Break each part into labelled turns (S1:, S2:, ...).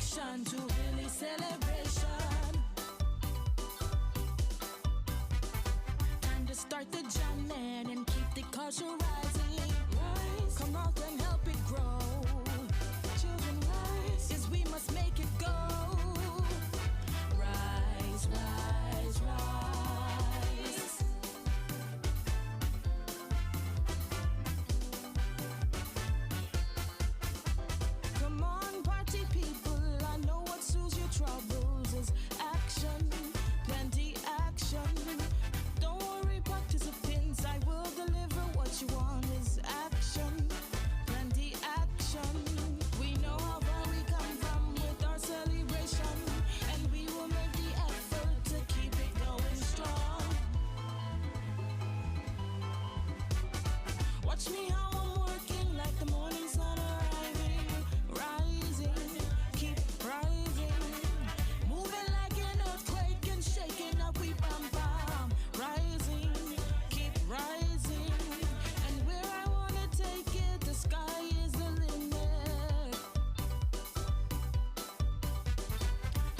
S1: action to really celebration. Time to start the jamming and keep the culture rising. Rise, come out and help it grow. Children rise, yes we must make it go. Rise, rise, rise. Come on, party people, I know what soothes your troubles is action, plenty action. Don't worry, participants, I will deliver what you want is action, plenty action. We know how far we come from with our celebration, and we will make the effort to keep it going strong. Watch me how I'm working like the morning sun arriving, rising, keep rising, moving like an earthquake and shaking up we bam bam, rising, keep rising, and where I wanna take it, the sky is the limit.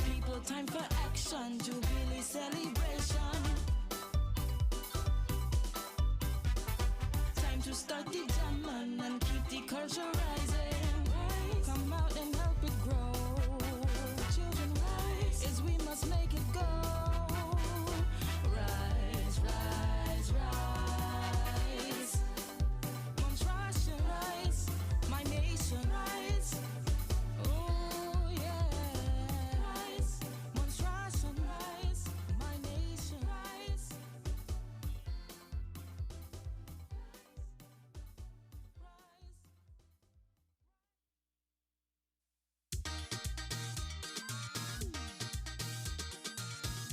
S1: People, time for action, jubilee celebration. Time to start the jamming and keep the culture rising. Rise, come out and help it grow. Children rise, yes we must make it go. Rise, rise, rise. Montserrat rise, my nation rise. Oh yeah. Rise, Montserrat rise, my nation rise. Rise.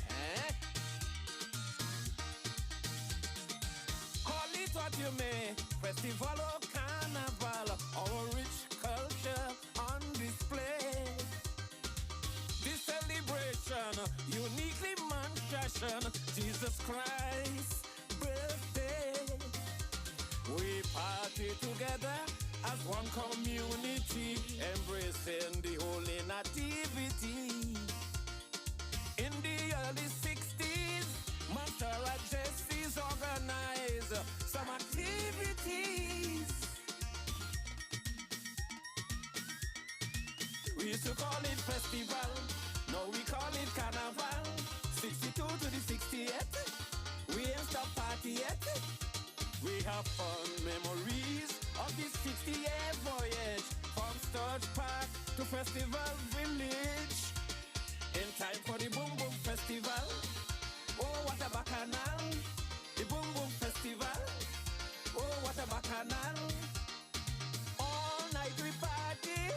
S2: Eh? Call it what you may, festival or carnival, our rich culture on display. This celebration, uniquely Montserrat, Jesus Christ's birthday. We party together as one community, embracing the Holy Nativity. In the early 60s, Montserrat Jesse's organized some activities. We used to call it festival, now we call it carnival. 62 to the 68, we ain't stop party yet. We have fun memories of this 60-year voyage from Sturge Park to Festival Village. In time for the Boom Boom Festival. Oh, what a bacchanal. The Boom Boom Festival. Oh, what a bacchanal. All night we party.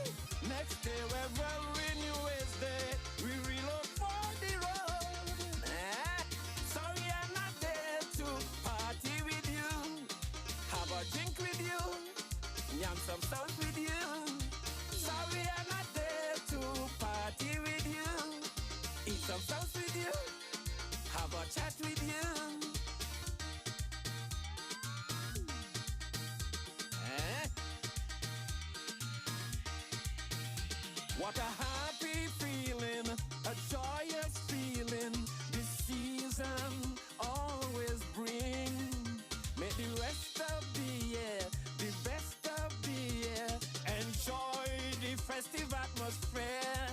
S2: Next day we're very New Year's Day. We reload for the road. Sorry I'm not there to party with you. Have a drink with you. Yam some songs with you. Sorry I'm not there to party with you. Eat some sauce with you, have a chat with you. What a happy feeling, a joyous feeling, this season always bring. May the rest of the year, the best of the year, enjoy the festive atmosphere.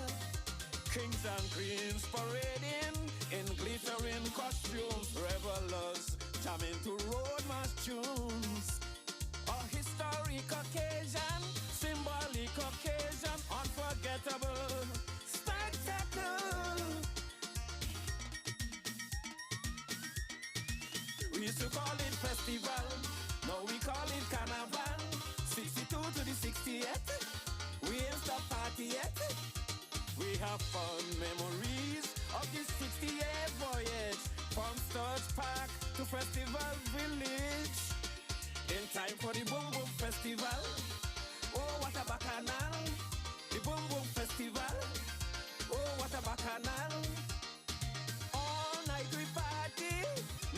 S2: Kings and queens parading in glittering costumes, revelers jamming to road march tunes. A historic occasion, symbolic occasion, unforgettable spectacle. We used to call it festival, now we call it carnival. 62 to the 68, we ain't stop party yet. We have fun memories of this 60-year voyage from Sturge Park to Festival Village. In time for the Boom Boom Festival. Oh, what a bacchanal. The Boom Boom Festival. Oh, what a bacchanal. All night we party.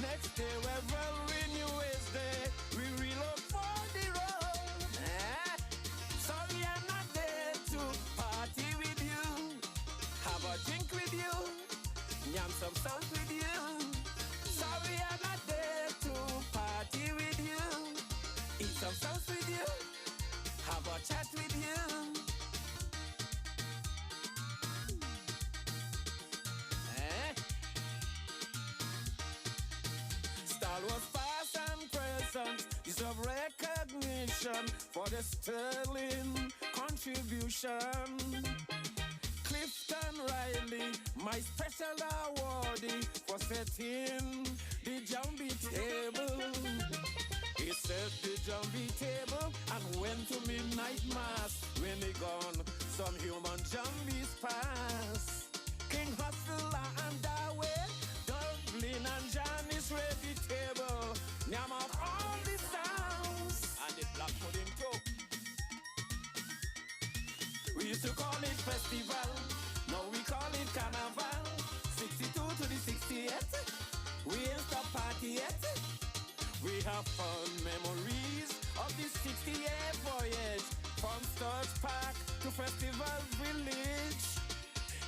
S2: Next day we're very New Year's Day. We reload for the road. Sorry I'm not there to party with you. with you, yam some songs with you. Sorry I'm not there to party with you, eat some songs with you, have a chat with you. Star Wars past and present deserve recognition for the sterling contribution. Clifton Riley, my special awardee for setting the jumbie table. He set the jumbie table and went to midnight mass. When he gone, some human jumbies pass. King Hustler and Dawei, Dublin and Janice ready table. Nyam up all the sounds and the black pudding too. We used to call it festival, now we call it carnival. 62 to the 68, we ain't stop party yet. We have fun memories of the 68 voyage, from Storch Park to Festival Village.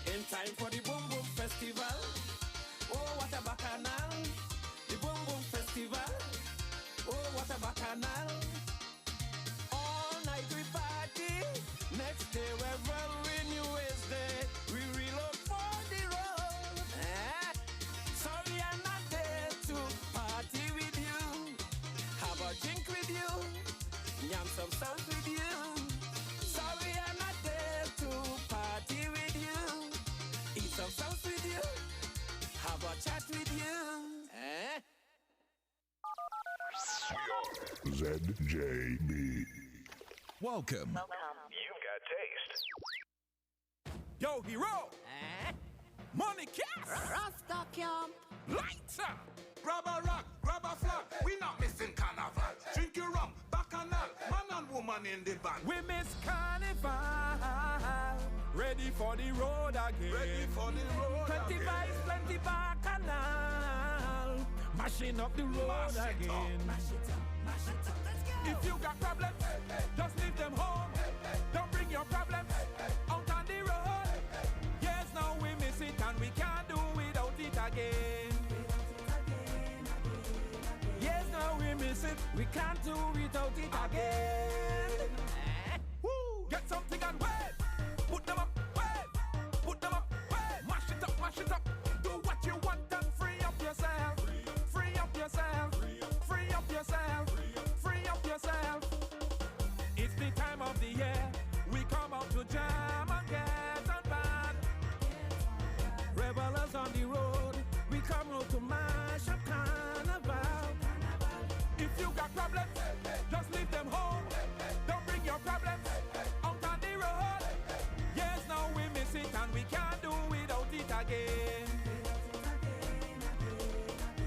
S2: In time for the Boom Boom Festival, oh what a bacchanal. The Boom Boom Festival, oh what a bacchanal. All night we party, next day we're Renew Wednesday, we reload for the road. Sorry I'm not there to party with you, have a drink with you, yam some songs with you. Sorry I'm not there to party with you, eat some songs with you, have a chat with you.
S3: ZJB.
S4: Welcome.
S5: You've got taste.
S2: Yo, hero! Money cash!
S1: Rasta camp.
S2: Lighter!
S6: Grab a rock, grab a flag, we not missing carnival. Drink your rum, bacchanal, man and woman in the band.
S2: We miss carnival, ready for the road again.
S6: Ready for the road
S2: 20
S6: again.
S2: vibes, plenty bacchanal, mashing up the road
S6: Mash it up,
S2: again.
S6: mash it up, mash it up. Let's go.
S2: If you got problems, just leave them home. Don't bring your problems out on the road. Yes, now we miss it and we can't do without it again. Yes, now we miss it, we can't do without it again. Woo! Get something and wait. Put them up, wait. Put them up, wait. Mash it up, mash it up. Do what you want and free up yourself. Free up yourself. Free up yourself. Free up yourself. It's the time of the year. We come out to jam and get unbanned. Revelers on the road. We come out to mash up carnival. If you got problems, just leave them home. Don't bring your problems out on the road. Yes, now we miss it and we can't do without it again.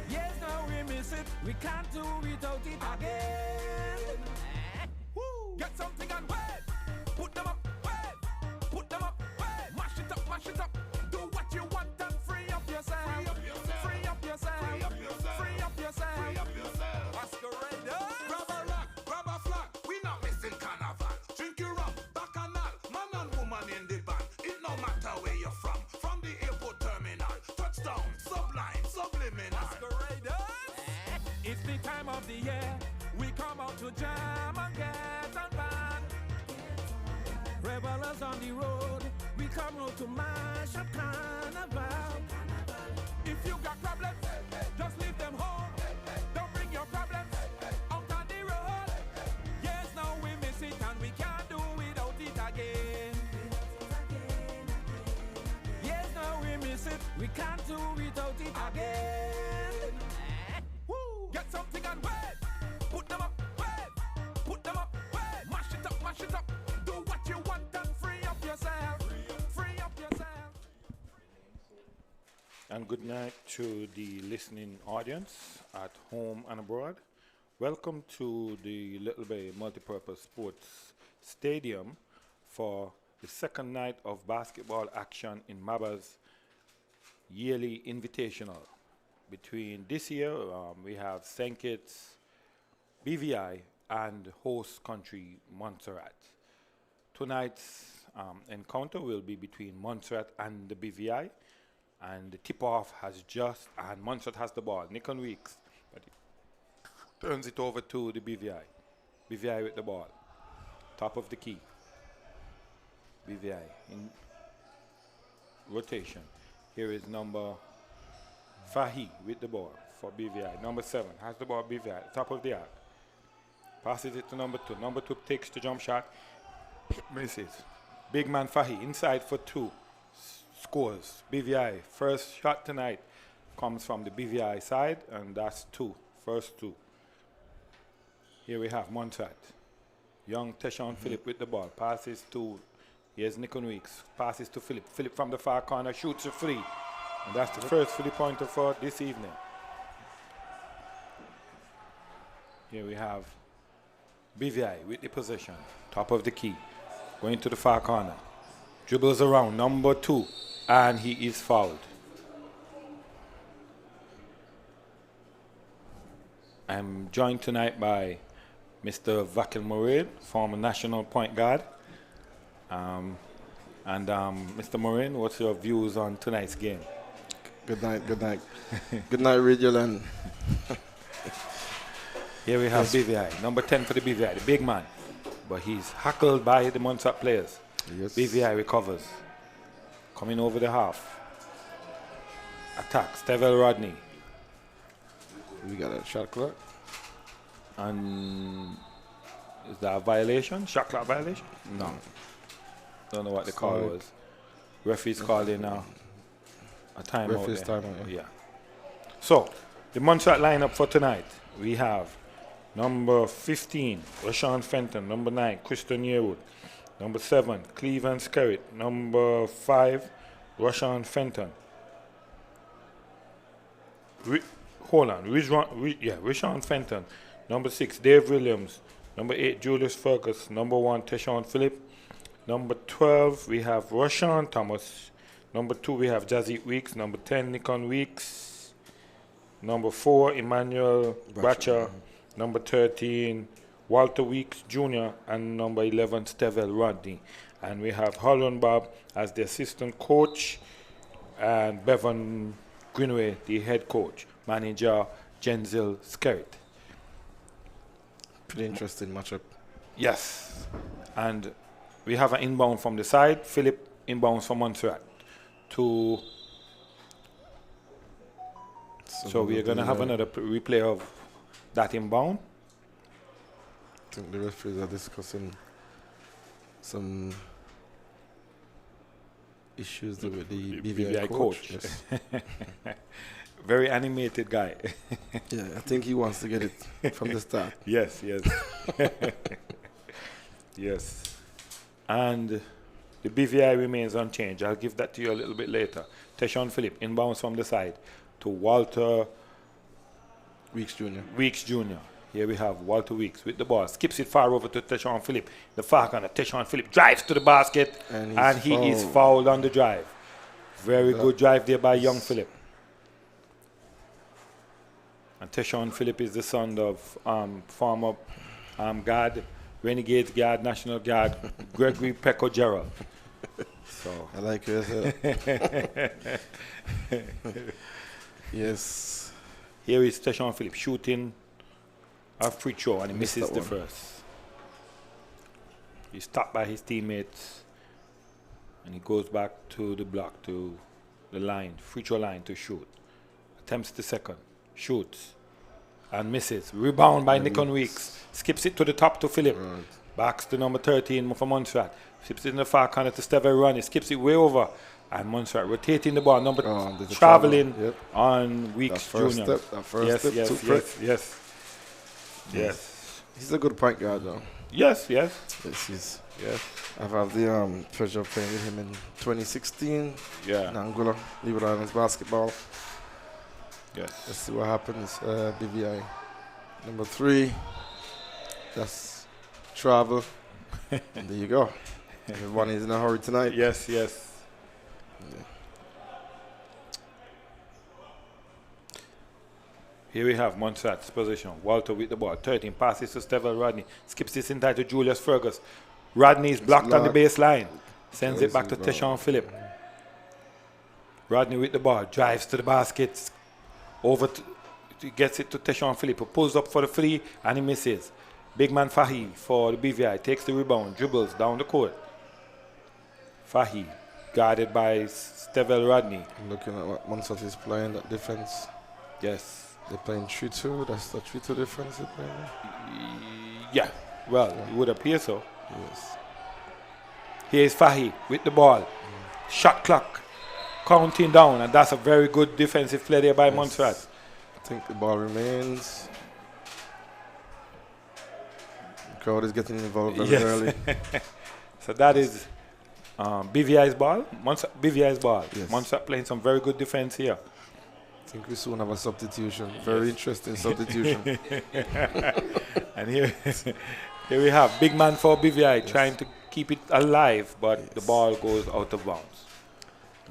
S2: Yes, now we miss it, we can't do without it again. Woo! Get something and wait. Put them up, wait. Put them up, wait. Mash it up, mash it up. Do what you want and free up yourself. Free up yourself. Free up yourself. Free up yourself. Free up yourself.
S6: Free up yourself.
S2: Masqueraders.
S6: Grab a rock, grab a flag, we not missing carnival. Drink your rum, bacchanal, man and woman in the band. It no matter where you're from the airport terminal, touchdown, sublime, subliminal.
S2: Masqueraders. It's the time of the year. We come out to jam and get unbanned. Revelers on the road. We come out to mash up carnival. If you got problems, just leave them home. Don't bring your problems out on the road. Yes, now we miss it and we can't do without it again. Yes, now we miss it, we can't do without it again. Woo! Get something and wait. Put them up, wait. Put them up, wait. Mash it up, mash it up. Do what you want and free up yourself. Free up yourself.
S7: And good night to the listening audience at home and abroad. Welcome to the Little Bay Multipurpose Sports Stadium for the second night of basketball action in MABA's yearly invitational. Between this year, we have St. Kitts, BVI, and host country Montserrat. Tonight's encounter will be between Montserrat and the BVI. And the tip-off has and Montserrat has the ball. Nick and Weeks. But he turns it over to the BVI. BVI with the ball. Top of the key. BVI in rotation. Here is number Fahi with the ball for BVI. Number 7 has the ball, BVI, top of the arc. Passes it to number 2. Number 2 takes the jump shot. Misses. Big man Fahi inside for 2. Scores. BVI. First shot tonight comes from the BVI side, and that's 2. First 2. Here we have Montserrat. Young Teshawn Phillip with the ball. Passes to, here's Nickon Weeks. Passes to Phillip. Phillip from the far corner shoots a free. And that's the first free pointer for this evening. Here we have BVI with the possession. Top of the key. Going to the far corner. Dribbles around. Number 2. And he is fouled. I'm joined tonight by Mr. Vakil Morin, former national point guard. Mr. Morin, what's your views on tonight's game?
S8: Good night, good night. Good night, Radio Land.
S7: Here we have BVI, number 10 for the BVI, the big man. But he's hackled by the Montserrat players.
S8: Yes.
S7: BVI recovers. Coming over the half. Attack, Stevel Rodney.
S8: We got a shot clock.
S7: And is that a violation? Shot clock violation? No. Don't know what the call was. Referee's called in now. A timeout.
S8: Referee's timeout,
S7: yeah. So, the Montserrat lineup for tonight. We have number 15, Rashawn Fenton. Number 9, Christian Yearwood. Number 7, Cleveland Skerritt. Number 5, Rashawn Fenton. Rashawn Fenton. Number 6, Dave Williams. Number 8, Julius Fergus. Number 1, Teshawn Phillip. Number 12, we have Rashawn Thomas. Number 2, we have Jazzy Weeks. Number 10, Nikon Weeks. Number 4, Emmanuel Bracher. Number 13, Walter Weeks Jr. And number 11, Stevel Rodney. And we have Holland Bob as the assistant coach and Bevan Greenway, the head coach. Manager, Jenzil Skerritt.
S8: Pretty interesting matchup.
S7: Yes. And we have an inbound from the side. Philip inbounds from Montserrat. So we are going to have another replay of that inbound.
S8: I think the referees are discussing some issues with the BVI coach. Yes.
S7: Very animated guy.
S8: Yeah, I think he wants to get it from the start.
S7: Yes. Yes. And the BVI remains unchanged. I'll give that to you a little bit later. Teshawn Phillip inbounds from the side to Walter
S8: Weeks Jr.
S7: Here we have Walter Weeks with the ball. Skips it far over to Teshawn Phillip. The far corner. Teshawn Phillip drives to the basket. And he is fouled on the drive. Very good drive there by young Phillip. And Teshawn Phillip is the son of former guard, Renegades Guard, National Guard, Gregory Pecco Gerald. So
S8: I like it. Yes.
S7: Here is Teshawn Phillip shooting a free throw, and he misses the first. He's stopped by his teammates, and he goes back to the block, to the line, free throw line to shoot. Attempts the second, shoots, and misses. Rebound by Nikon Weeks. Skips it to the top to Phillip.
S8: Right.
S7: Backs to number 13 for Montserrat. Skips it in the far corner to Steven Ronnie. Skips it way over. And Montserrat rotating the ball. Traveling on Weeks Jr.
S8: That first step.
S7: Yes.
S8: He's a good point guard, though.
S7: Yes.
S8: Yes. I've had the pleasure of playing with him in 2016 in Angola, Liberal Islands basketball.
S7: Yes.
S8: Let's see what happens. BVI number 3. That's travel. And there you go. Everyone is in a hurry tonight.
S7: Yes. Yeah. Here we have Montserrat's position. Walter with the ball. 13 passes to Stevel Rodney. Skips this inside to Julius Fergus. Rodney is blocked on the baseline. Sends it back to Teshawn Phillip. Rodney with the ball. Drives to the basket. Gets it to Teshawn Phillip, who pulls up for the free, and he misses. Big man Fahy for the BVI. Takes the rebound. Dribbles down the court. Fahy, guarded by Stevel Rodney.
S8: Looking at what Montserrat is playing, that defense.
S7: Yes.
S8: They're playing 3-2. That's the 3-2 defense they're playing.
S7: Yeah. Well, it would appear so.
S8: Yes.
S7: Here's Fahy with the ball. Shot clock counting down, and that's a very good defensive play there by Montserrat.
S8: I think the ball remains. The crowd is getting involved very early.
S7: So that is BVI's ball. BVI's ball.
S8: Yes.
S7: Montserrat playing some very good defense here.
S8: I think we soon have a substitution. Very interesting substitution.
S7: And here we have big man for BVI trying to keep it alive, but the ball goes out of bounds.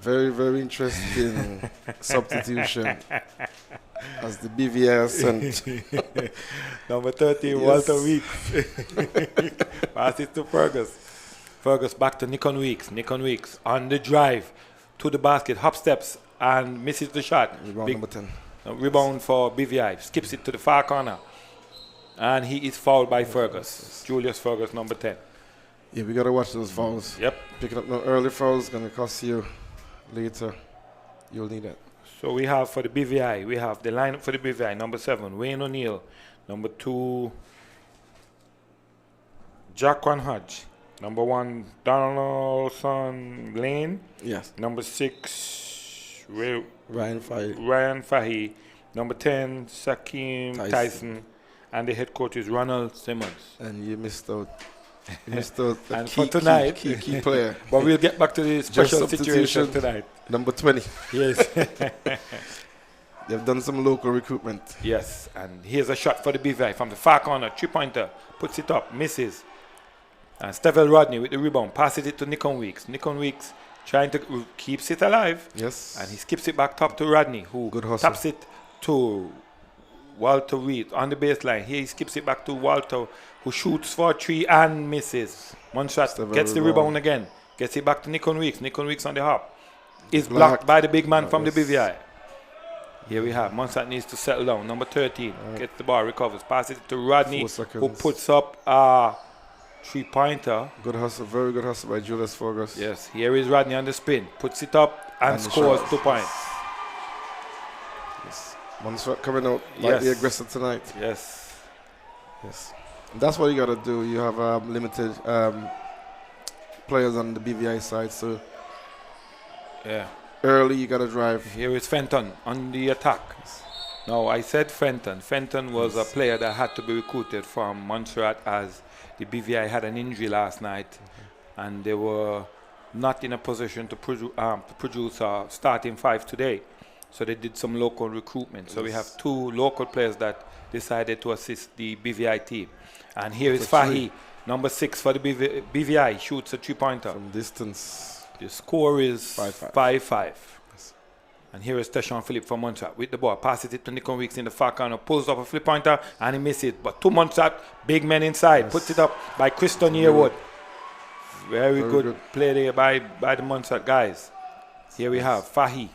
S8: Very, very interesting substitution as the BVI sent.
S7: Number 13, Walter Weeks. Pass it to Fergus. Fergus back to Nikon Weeks. Nikon Weeks on the drive to the basket, hop steps and misses the shot.
S8: Rebound number 10.
S7: Rebound for BVI. Skips it to the far corner. And he is fouled by Fergus. Julius Fergus, number 10.
S8: Yeah, we got to watch those fouls.
S7: Yep.
S8: Picking up no early fouls is going to cost you later. You'll need that.
S7: So we have for the BVI, we have the lineup for the BVI. Number 7, Wayne O'Neill. Number 2, Jaquan Hodge. Number 1, Donaldson Lane.
S8: Yes.
S7: Number 6,
S8: Ryan
S7: Fahy. Number 10, Sakeem Tyson. And the head coach is Ronald Simmons.
S8: And you missed out. You missed out a
S7: And
S8: key,
S7: for tonight,
S8: key player.
S7: But we'll get back to the special
S8: substitution.
S7: situation tonight.
S8: Number 20.
S7: Yes.
S8: They've done some local recruitment.
S7: Yes, and here's a shot for the BVI from the far corner. 3-pointer, puts it up, misses. And Stevel Rodney with the rebound, passes it to Nikon Weeks. Nikon Weeks trying to keeps it alive.
S8: Yes.
S7: And he skips it back top to Rodney, who taps it to Walter Reed on the baseline. Here he skips it back to Walter, who shoots for 3 and misses. Montserrat gets the rebound again. Gets it back to Nikon Weeks. Nikon Weeks on the hop. Is blocked by the big man from the BVI. Here we have Montserrat needs to settle down. Number 13 gets the ball, recovers, passes it to Rodney, who puts up a 3-pointer.
S8: Good hustle, very good hustle by Julius Fergus.
S7: Yes, here is Rodney on the spin, puts it up and scores 2 points.
S8: Yes. Montserrat coming out lightly aggressive tonight.
S7: Yes.
S8: Yes. And that's what you got to do. You have limited players on the BVI side, so early you got to drive.
S7: Here is Fenton on the attack. Now, I said Fenton. Fenton was a player that had to be recruited from Montserrat as the BVI had an injury last night, and they were not in a position to produce a starting 5 today. So they did some local recruitment. So we have 2 local players that decided to assist the BVI team. And here is Fahy, number 6 for the BVI, shoots a 3-pointer.
S8: From distance.
S7: The score is 5-5.
S8: Yes.
S7: And here is Teshawn Phillip from Montserrat with the ball. Passes it to Nikon Weeks in the far corner. Pulls up a flip pointer and he misses it. But 2 Montserrat, big men inside. Puts it up by Christon Yearwood. Very good play there by the Montserrat guys. Here we have Fahy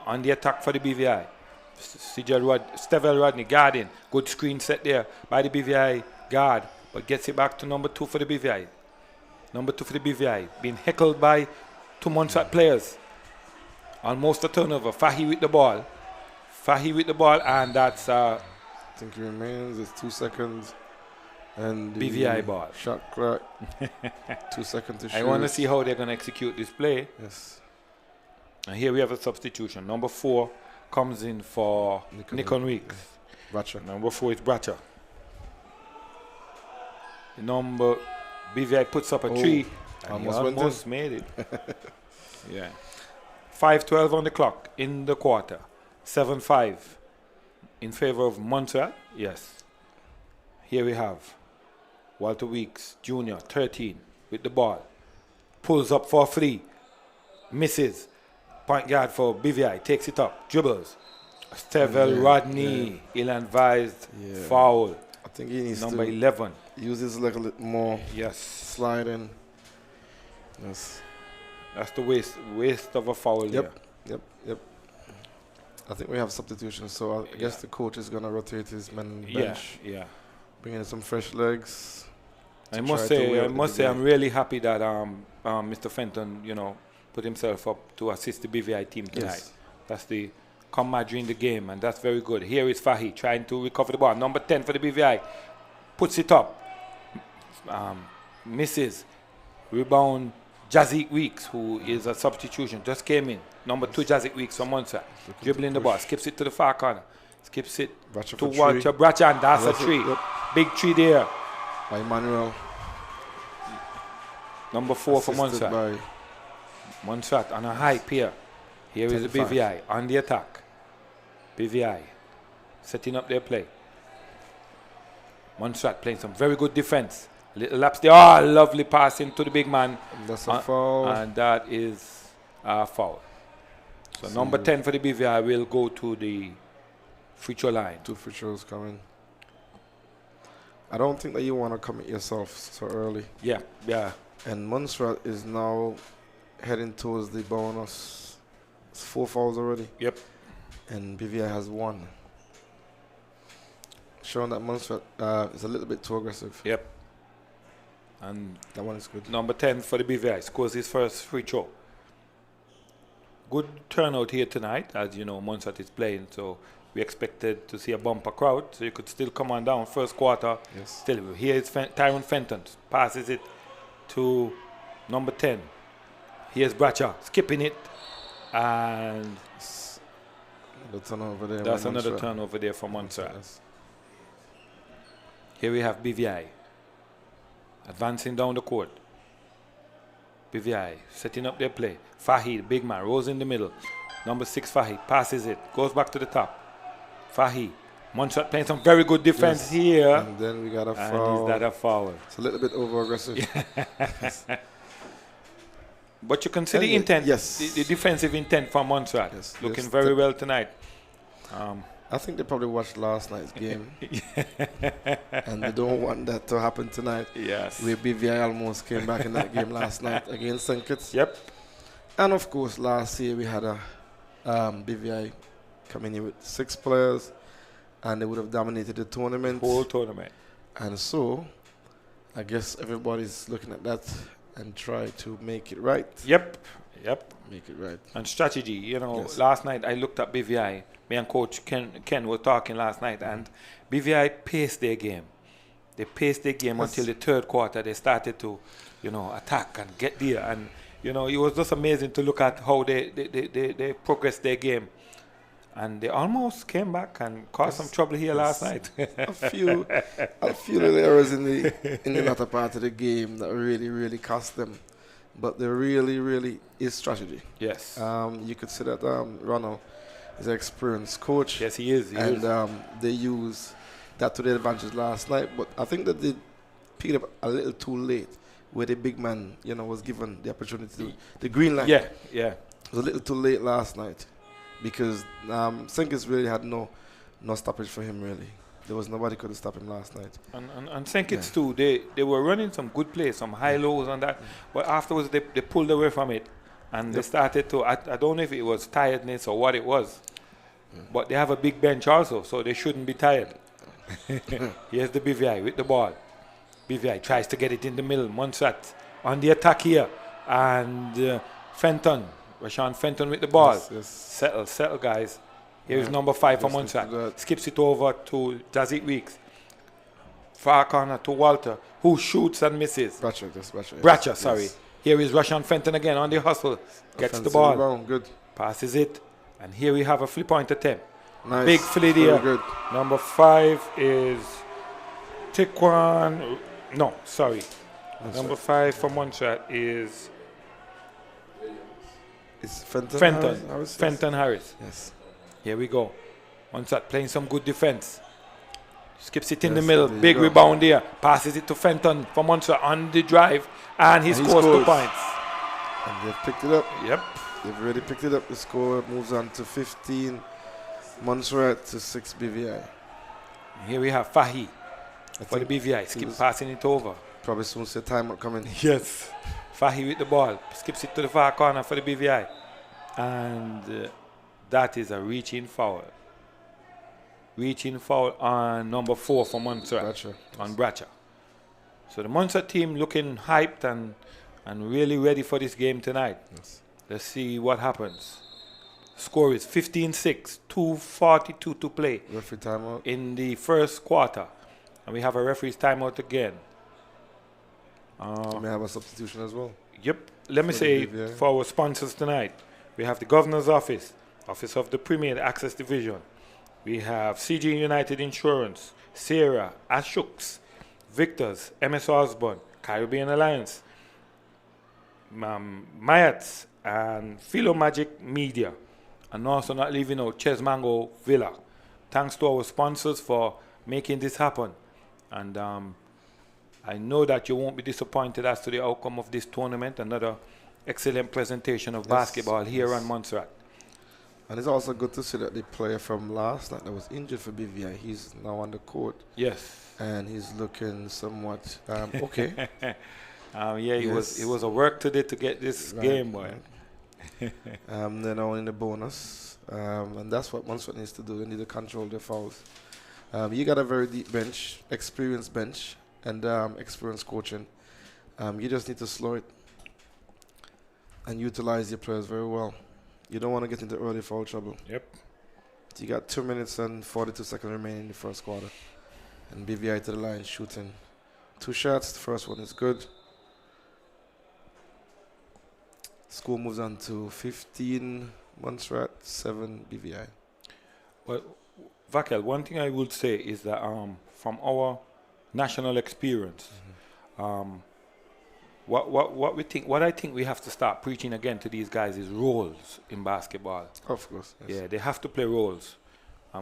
S7: on the attack for the BVI. Stevel Rodney guarding. Good screen set there by the BVI guard. But gets it back to number 2 for the BVI. Number 2 for the BVI. Being heckled by 2 Montserrat players. Almost a turnover. Fahy with the ball. Fahy with the ball, and that's
S8: I think it remains. It's 2 seconds. And the
S7: BVI ball.
S8: Shot clock. 2 seconds to shoot.
S7: I want to see how they're going to execute this play.
S8: Yes.
S7: And here we have a substitution. Number 4 comes in for Nikon Weeks.
S8: Bracha.
S7: Number 4 is Bracha. The number BVI puts up a 3. And almost made it. Yeah. 5:12 on the clock in the quarter. 7-5 in favor of Montserrat. Yes. Here we have Walter Weeks Jr., 13, with the ball. Pulls up for 3. Misses. Point guard for BVI. Takes it up. Dribbles. Stevel Rodney. Ill-advised foul.
S8: I think he needs
S7: number
S8: to
S7: 11.
S8: Use his leg a little more.
S7: Yes.
S8: Sliding. Yes.
S7: That's the waste of a foul
S8: Yep. I think we have substitutions, so I guess the coach is going to rotate his men on the bench.
S7: Yeah.
S8: Bring in some fresh legs.
S7: I must say, I'm really happy that Mr. Fenton, put himself up to assist the BVI team tonight.
S8: Yes.
S7: That's the combat during the game, and that's very good. Here is Fahi trying to recover the ball. Number 10 for the BVI. Puts it up. Misses. Rebound, Jazik Weeks, who is a substitution, just came in. Number 2, Jazik Weeks from Montserrat. Dribbling the ball. Skips it to the far corner. Skips it to Walter Bracha, and that's a tree.
S8: Yep.
S7: Big tree there.
S8: By Manuel.
S7: Number 4 for
S8: Assisted
S7: Montserrat.
S8: by
S7: Montserrat on a hype here. Here is the
S8: 25.
S7: BVI on the attack. BVI setting up their play. Montserrat playing some very good defense. Little laps there. Oh, lovely passing to the big man.
S8: That's a foul.
S7: And that is a foul. So number 10 for the BVI will go to the free throw line.
S8: 2 free throws coming. I don't think that you want to commit yourself so early.
S7: Yeah.
S8: And Montserrat is now heading towards the bonus. It's 4 fouls already.
S7: Yep.
S8: And BVI has 1. Showing that Montserrat is a little bit too aggressive.
S7: Yep. And
S8: that one is good.
S7: Number 10 for the BVI scores his first free throw. Good turnout here tonight, as you know, Montserrat is playing, so we expected to see a bumper crowd, so you could still come on down first quarter.
S8: Yes.
S7: Still, here is Tyron Fenton, passes it to number 10. Here's Bracha, skipping it, and
S8: another turnover there.
S7: That's another turnover there for Montserrat. Yes. Here we have BVI advancing down the court. BVI setting up their play. Fahi, big man, rolls in the middle. Number 6, Fahi, passes it, goes back to the top. Fahi, Montserrat playing some very good defense here.
S8: And then we got a foul.
S7: And is that a foul?
S8: It's a little bit over-aggressive.
S7: But you can see the intent, the defensive intent from Montserrat. Looking very well tonight.
S8: I think they probably watched last night's game. And they don't want that to happen tonight.
S7: Yes.
S8: Where BVI almost came back in that game last night against St. Kitts.
S7: Yep.
S8: And of course, last year we had a BVI coming in with 6 players, and they would have dominated the tournament.
S7: Whole tournament.
S8: And so, I guess everybody's looking at that and try to make it right.
S7: Yep.
S8: Make it right.
S7: And strategy, last night I looked at BVI. Me and Coach Ken were talking last night, and BVI paced their game. They paced their game until the third quarter. They started to, attack and get there. And, it was just amazing to look at how they progressed their game. And they almost came back and caused some trouble here last night.
S8: a few little errors in the latter part of the game that really, really cost them. But there really is strategy.
S7: Yes.
S8: You could say that Ronald is an experienced coach.
S7: Yes, he is.
S8: They used that to their advantage last night. But I think that they picked up a little too late, where the big man, was given the opportunity, the green light.
S7: Yeah.
S8: It was a little too late last night, because Sinkis really had no stoppage for him, really. There was nobody could have stopped him last night.
S7: And Sinkis too, they were running some good plays, some high lows on that, but afterwards they pulled away from it, and they started to, I don't know if it was tiredness or what it was, but they have a big bench also, so they shouldn't be tired. Here's the BVI with the ball. BVI tries to get it in the middle. Montserrat on the attack here, and Fenton, Rashawn Fenton with the ball.
S8: Yes.
S7: Settle guys. Here is number 5 for Montserrat. Skips it over to Jazik Weeks. Far corner to Walter, who shoots and misses. Bracha, sorry.
S8: Yes.
S7: Here is Rashawn Fenton again on the hustle. Gets the ball.
S8: Rebound, good.
S7: Passes it. And here we have a 3-point attempt.
S8: Nice.
S7: Big filly there.
S8: Good.
S7: Number 5 is Tikwan. No, sorry. Number 5 for Montserrat is Fenton Harris.
S8: Yes.
S7: Here we go. Montserrat playing some good defense. Skips it in the middle. Big rebound there. Passes it to Fenton for Montserrat on the drive. And he scores 2 points.
S8: And they've picked it up.
S7: Yep.
S8: They've already picked it up. The score moves on to 15 Montserrat to 6 BVI.
S7: Here we have Fahi for the BVI. Passing it over.
S8: Probably soon see time coming.
S7: Yes. Fahy with the ball. Skips it to the far corner for the BVI. And that is a reaching foul. Reaching foul on number 4 for Montserrat. On Bracha. So the Montserrat team looking hyped and really ready for this game tonight.
S8: Yes.
S7: Let's see what happens. Score is 15-6, 2:42 to play.
S8: Referee timeout.
S7: In the first quarter. And we have a referee's timeout again.
S8: We may have a substitution as well.
S7: Yep. Let me say for our sponsors tonight, we have the Governor's Office, Office of the Premier Access Division. We have CG United Insurance, Sierra, Ashooks, Victors, MS Osborne, Caribbean Alliance, Mayats, and Philo Magic Media. And also not leaving out Chesmango Villa. Thanks to our sponsors for making this happen. And I know that you won't be disappointed as to the outcome of this tournament. Another excellent presentation of basketball here on Montserrat.
S8: And it's also good to see that the player from last night that was injured for BVI, he's now on the court.
S7: Yes.
S8: And he's looking somewhat okay.
S7: It was a work today to get this game, boy.
S8: They're now in the bonus. And that's what Montserrat needs to do. They need to control their fouls. You got a very deep bench, experienced bench, and experienced coaching. You just need to slow it and utilize your players very well. You don't want to get into early foul trouble.
S7: Yep.
S8: So you got 2 minutes and 42 seconds remaining in the first quarter. And BVI to the line shooting 2 shots. The first one is good. Score moves on to 15 Montserrat, 7 BVI.
S7: Well, Vakel, one thing I would say is that from our national experience, what I think we have to start preaching again to these guys is roles in basketball.
S8: Of course. Yes.
S7: Yeah, they have to play roles.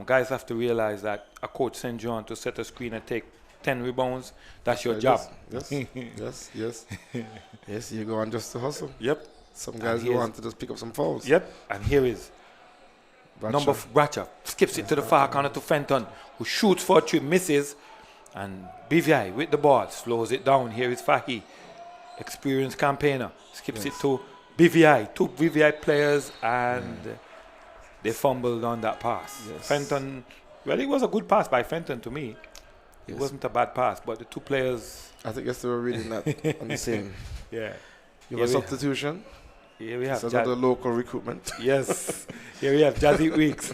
S7: Guys have to realize that a coach sends you on to set a screen and take 10 rebounds. That's your job.
S8: Yes. Yes, you go on just to hustle.
S7: Yep.
S8: Some guys go on to just pick up some fouls.
S7: Yep. And here is number Bracha. Skips it to the far corner to Fenton, who shoots for 3, misses. And BVI with the ball slows it down. Here is Fahy, experienced campaigner. Skips it to BVI. 2 BVI players, and they fumbled on that pass.
S8: Yes.
S7: Fenton, well, it was a good pass by Fenton to me. It wasn't a bad pass, but the 2 players.
S8: I think they were reading that on the same.
S7: Yeah.
S8: You have a substitution.
S7: Here we have
S8: another local recruitment.
S7: Yes. Here we have Jazzy Weeks.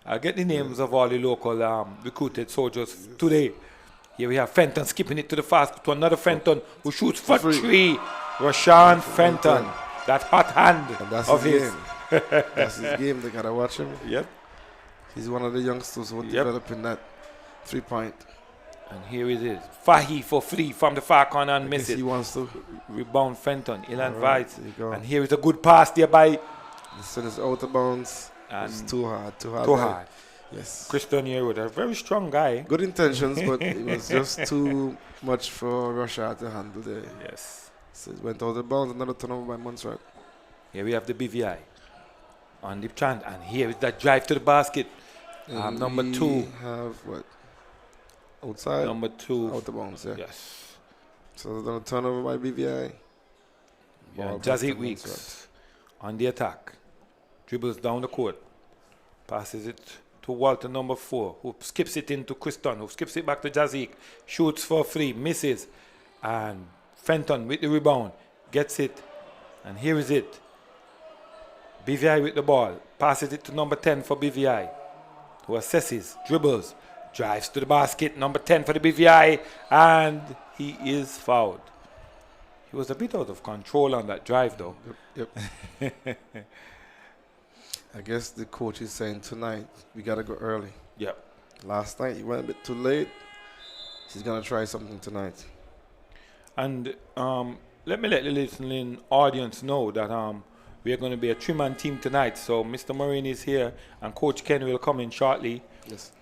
S7: I'll get the names of all the local recruited soldiers today. Here we have Fenton skipping it to the fast to another Fenton who shoots for 3. Rashawn Fenton. That hot hand of his.
S8: That's his game. They got to watch him.
S7: Yep.
S8: He's one of the youngsters who are developing that 3-point.
S7: And here it is. Fahy for 3 from the far corner and misses.
S8: He wants to
S7: rebound Fenton. Ilan Vice.
S8: And
S7: here is a good pass there by.
S8: This one is out of bounds. And it's too hard.
S7: Too hard.
S8: Yes.
S7: Christian Yearwood, a very strong guy.
S8: Good intentions, but it was just too much for Russia to handle there.
S7: Yes.
S8: So it went out of bounds. Another turnover by Montserrat.
S7: Here we have the BVI on the chant, and here is that drive to the basket. Number 2.
S8: Have what? Outside.
S7: Number 2.
S8: Out of bounds. Yeah.
S7: Yes.
S8: So another turnover by BVI.
S7: Jazzy Weeks on the attack. Dribbles down the court. Passes it to Walter, number 4, who skips it into Christon, who skips it back to Jazik. Shoots for 3, misses. And Fenton with the rebound. Gets it. And here is it. BVI with the ball. Passes it to number 10 for BVI, who assesses, dribbles, drives to the basket. Number 10 for the BVI. And he is fouled. He was a bit out of control on that drive, though.
S8: Yep. I guess the coach is saying tonight we got to go early.
S7: Yep.
S8: Last night he went a bit too late. He's going to try something tonight.
S7: And let me let the listening audience know that we are going to be a 3-man team tonight. So Mr. Marine is here and Coach Ken will come in shortly.
S8: Yes.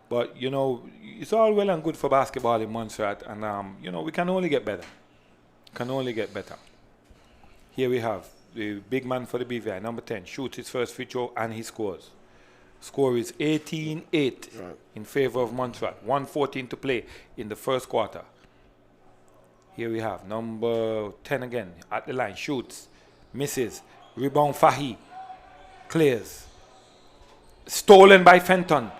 S7: But, you know, it's all well and good for basketball in Montserrat. And, you know, we can only get better. Here we have the big man for the BVI, number 10, shoots his first free throw and he scores. Score is 18-8
S8: Right.
S7: in favor of Montserrat. 1:14 to play in the first quarter. Here we have number 10 again at the line. Shoots. Misses. Rebound Fahi. Clears. Stolen by Fenton.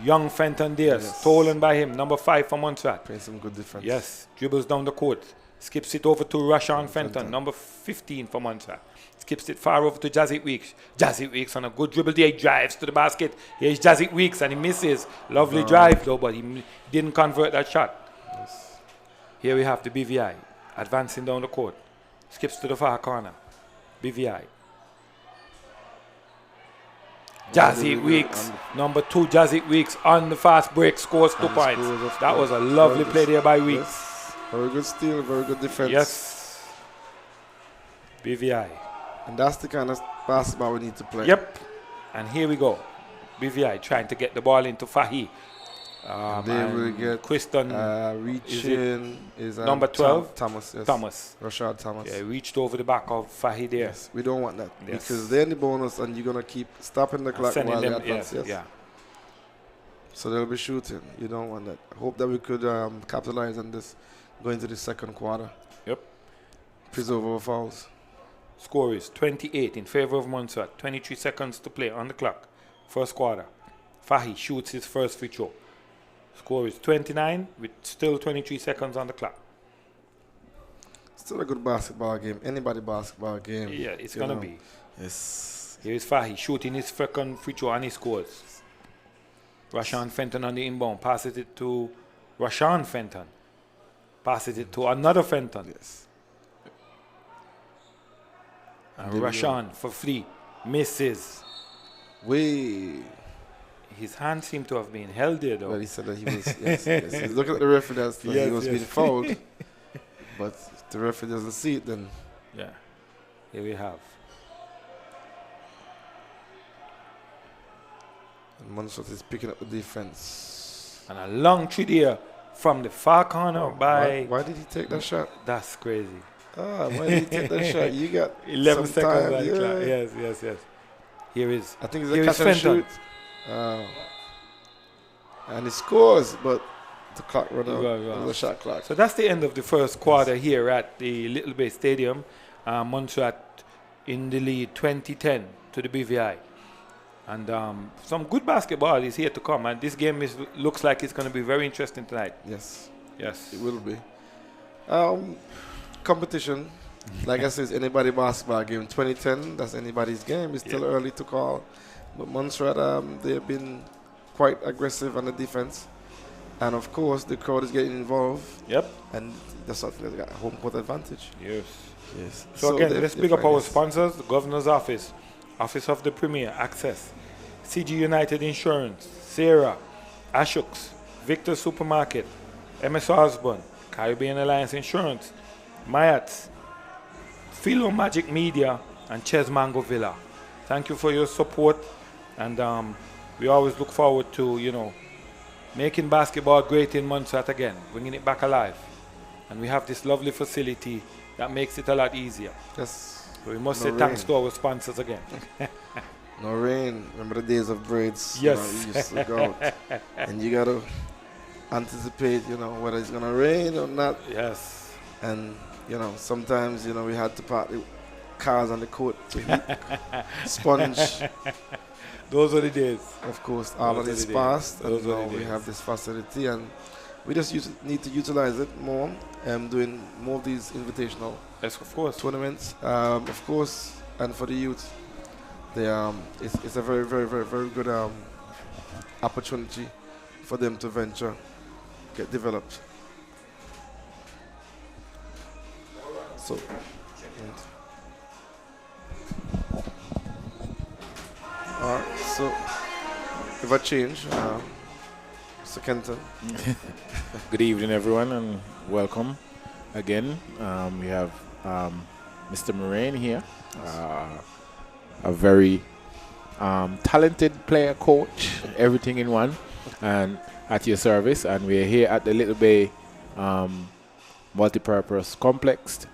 S7: Young Fenton there.
S8: Yes.
S7: Stolen by him. Number 5 for Montserrat.
S8: Playing some good defense.
S7: Yes. Dribbles down the court. Skips it over to Rashawn Fenton.
S8: Fenton.
S7: Number 15 for Montserrat. Skips it far over to Jazzy Weeks. Jazzy Weeks on a good dribble there. He drives to the basket. Here's Jazzy Weeks and he misses. Lovely drive though, but he didn't convert that shot.
S8: Yes.
S7: Here we have the BVI advancing down the court. Skips to the far corner. BVI. Jazzy Weeks, number 2, Jazzy Weeks on the fast break, scores 2 points. That was a lovely play there by Weeks.
S8: Yes. Very good steal, very good defense.
S7: Yes. BVI.
S8: And that's the kind of basketball we need to play.
S7: Yep. And here we go. BVI trying to get the ball into Fahi.
S8: They will get
S7: Kristen
S8: reaching is
S7: number 12?
S8: Thomas. Yes.
S7: Thomas.
S8: Rashad Thomas.
S7: Yeah, reached over the back of Fahi there.
S8: Yes, we don't want that
S7: Yes.
S8: because they're in the bonus and you're gonna keep stopping the clock
S7: Sending
S8: while they
S7: them,
S8: advance. Yes.
S7: yeah.
S8: So they'll be shooting. You don't want that. I hope that we could capitalize on this going into the second quarter.
S7: Yep.
S8: Preserve our fouls.
S7: Score is 28 in favor of Montserrat. 23 seconds to play on the clock. First quarter. Fahi shoots his first free throw. Score is 29 with still 23 seconds on the clock.
S8: Still a good basketball game. Anybody basketball game.
S7: Yeah, it's
S8: you
S7: going to
S8: know.
S7: be.
S8: Yes.
S7: Here is Fahi shooting his second free throw and he scores. Rashawn Fenton on the inbound. Passes it to Rashawn Fenton. Passes it to another Fenton.
S8: Yes.
S7: And
S8: There we
S7: Rashawn for free. Misses. His hand seemed to have been held there though.
S8: Well, he said that he was. Yes, yes. He's looking at the referee. That's like he was being fouled. But if the referee doesn't see it, then
S7: Yeah. Here we have.
S8: Montserrat is picking up the defense.
S7: And a long three there from the far corner by.
S8: Why did he take that shot?
S7: That's crazy.
S8: Why did he take that shot? You got
S7: 11
S8: some
S7: seconds
S8: time,
S7: on the
S8: yeah.
S7: clock. Yes. Here is.
S8: I think
S7: Here
S8: it's
S7: is
S8: a catch and
S7: Fenton.
S8: shoot. And he scores, but the clock ran out.
S7: Right.
S8: It was a shot clock.
S7: So that's the end of the first quarter here at the Little Bay Stadium. Montserrat in the lead 20-10 to the BVI. And some good basketball is here to come. And this game looks like it's going to be very interesting tonight.
S8: Yes,
S7: Yes.
S8: it will be. Competition, like I said, is anybody basketball game. 2010, that's anybody's game. It's still early to call. But Montserrat, they've been quite aggressive on the defense. And of course, the crowd is getting involved.
S7: Yep.
S8: And that's something that's got a home court advantage.
S7: Yes.
S8: Yes.
S7: So again, let's pick up our
S8: sponsors.
S7: sponsors. The Governor's Office, Office of the Premier, Access, CG United Insurance, Sarah, Ashooks, Victor Supermarket, MS Osborne, Caribbean Alliance Insurance, Mayats, Philo Magic Media, and Ches Mango Villa. Thank you for your support, and we always look forward to, making basketball great in Montserrat again, bringing it back alive. And we have this lovely facility that makes it a lot easier.
S8: Yes.
S7: So we must
S8: No
S7: say thanks
S8: rain.
S7: to our sponsors again.
S8: No rain. Remember the days of braids?
S7: Yes.
S8: You used to go out and you got to anticipate, whether it's going to rain or not.
S7: Yes.
S8: And, sometimes, we had to park the cars on the court to heat, sponge.
S7: Those are the days.
S8: Of course, all of
S7: Those
S8: this
S7: are the
S8: passed,
S7: days. Those
S8: and
S7: are
S8: now
S7: the
S8: we
S7: days.
S8: have this facility, and we just need to utilize it more, doing more of these invitational
S7: Yes, of course.
S8: tournaments, of course, and for the youth, it's a very, very, very, very good opportunity for them to venture, get developed. So, all right, so if I change, Mr. Kenton.
S9: Good evening, everyone, and welcome again. We have Mr. Moraine here, a very talented player, coach, everything in one, and at your service. And we're here at the Little Bay Multipurpose Complex,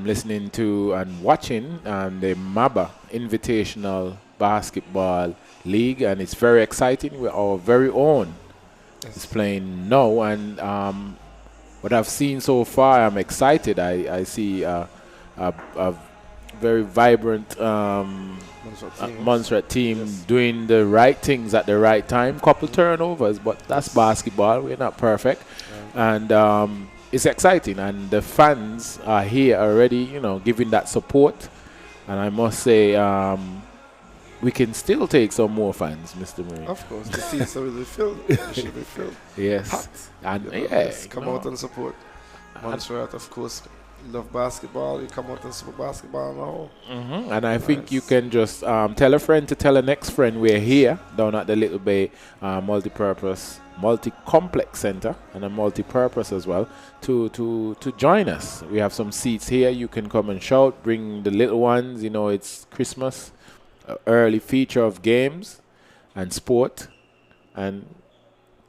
S9: listening to and watching the MABA Invitational basketball league, and it's very exciting. We're our very own is playing now, and what I've seen so far, I'm excited. I see a very vibrant Montserrat team doing the right things at the right time. Couple turnovers, but that's basketball. We're not perfect, and it's exciting. And the fans are here already, giving that support. And I must say, we can still take some more fans, Mr. Marine.
S8: Of course, the seats are really filled. They should be filled.
S9: Yes,
S8: Packed.
S9: and
S8: come out and support. Montserrat, of course, love basketball. You come out and support basketball now.
S9: And I think you can just tell a friend to tell a next friend we're here down at the Little Bay multi-complex center and a multi-purpose as well to join us. We have some seats here. You can come and shout, bring the little ones. It's Christmas, early feature of games and sport, and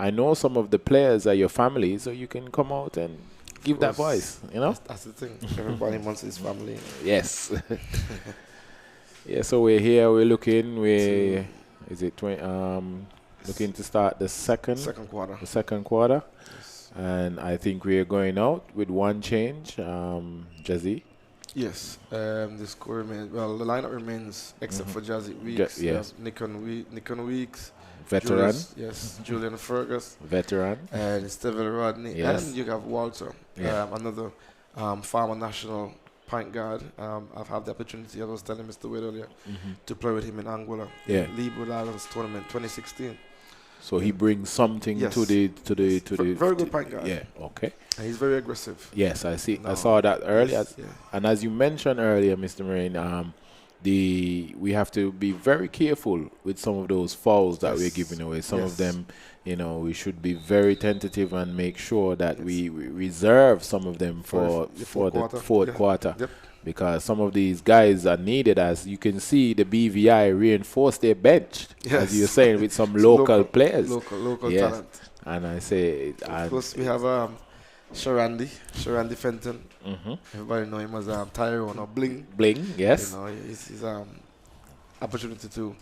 S9: I know some of the players are your family, so you can come out and give that voice.
S8: That's the thing. Everybody wants his family.
S9: Yes. Yeah. So we're here. We're looking. Looking to start the second
S8: quarter.
S9: The second quarter.
S8: Yes.
S9: And I think we're going out with one change. Jazzy.
S8: Yes. The score remains. Well, the lineup remains except for Jazzy Weeks.
S9: Yes.
S8: Nikon Weeks.
S9: Veteran.
S8: Julian Fergus.
S9: Veteran.
S8: And Steven Rodney.
S9: Yes.
S8: And you have Walter. Another former national point guard. I've had the opportunity, I was telling Mr. Wade earlier, to play with him in Angola.
S9: Yeah.
S8: Leeward Islands tournament 2016.
S9: So he brings something to the
S8: very good point guard.
S9: Yeah. Okay.
S8: And he's very aggressive.
S9: Yes, I see. I saw that earlier.
S8: Yes,
S9: And as you mentioned earlier, Mr. Marine, we have to be very careful with some of those fouls that we're giving away. Some of them, we should be very tentative and make sure that we reserve some of them for the fourth quarter.
S8: Yep.
S9: Because some of these guys are needed. As you can see, the BVI reinforced their bench, as you're saying, with some local players.
S8: Local talent.
S9: And I say...
S8: Of course, we have Sharandi Fenton. Everybody know him as Tyrone or Bling.
S9: Bling, yes.
S8: He's opportunity to,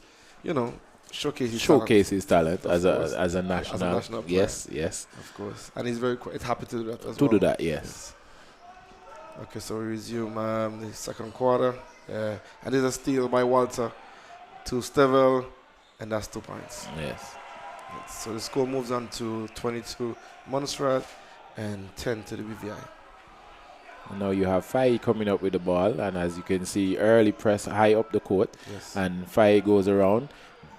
S8: showcase
S9: his talent as a national player. Yes.
S8: Of course. And he's very quite happy to do that as well.
S9: To do that, yes.
S8: Okay, so we resume the second quarter. And there's a steal by Walter to Stevel, and that's 2 points.
S9: Yes.
S8: So the score moves on to 22 Montserrat and 10 to the BVI.
S9: Now you have Faye coming up with the ball, and as you can see, early press high up the court, and Faye goes around,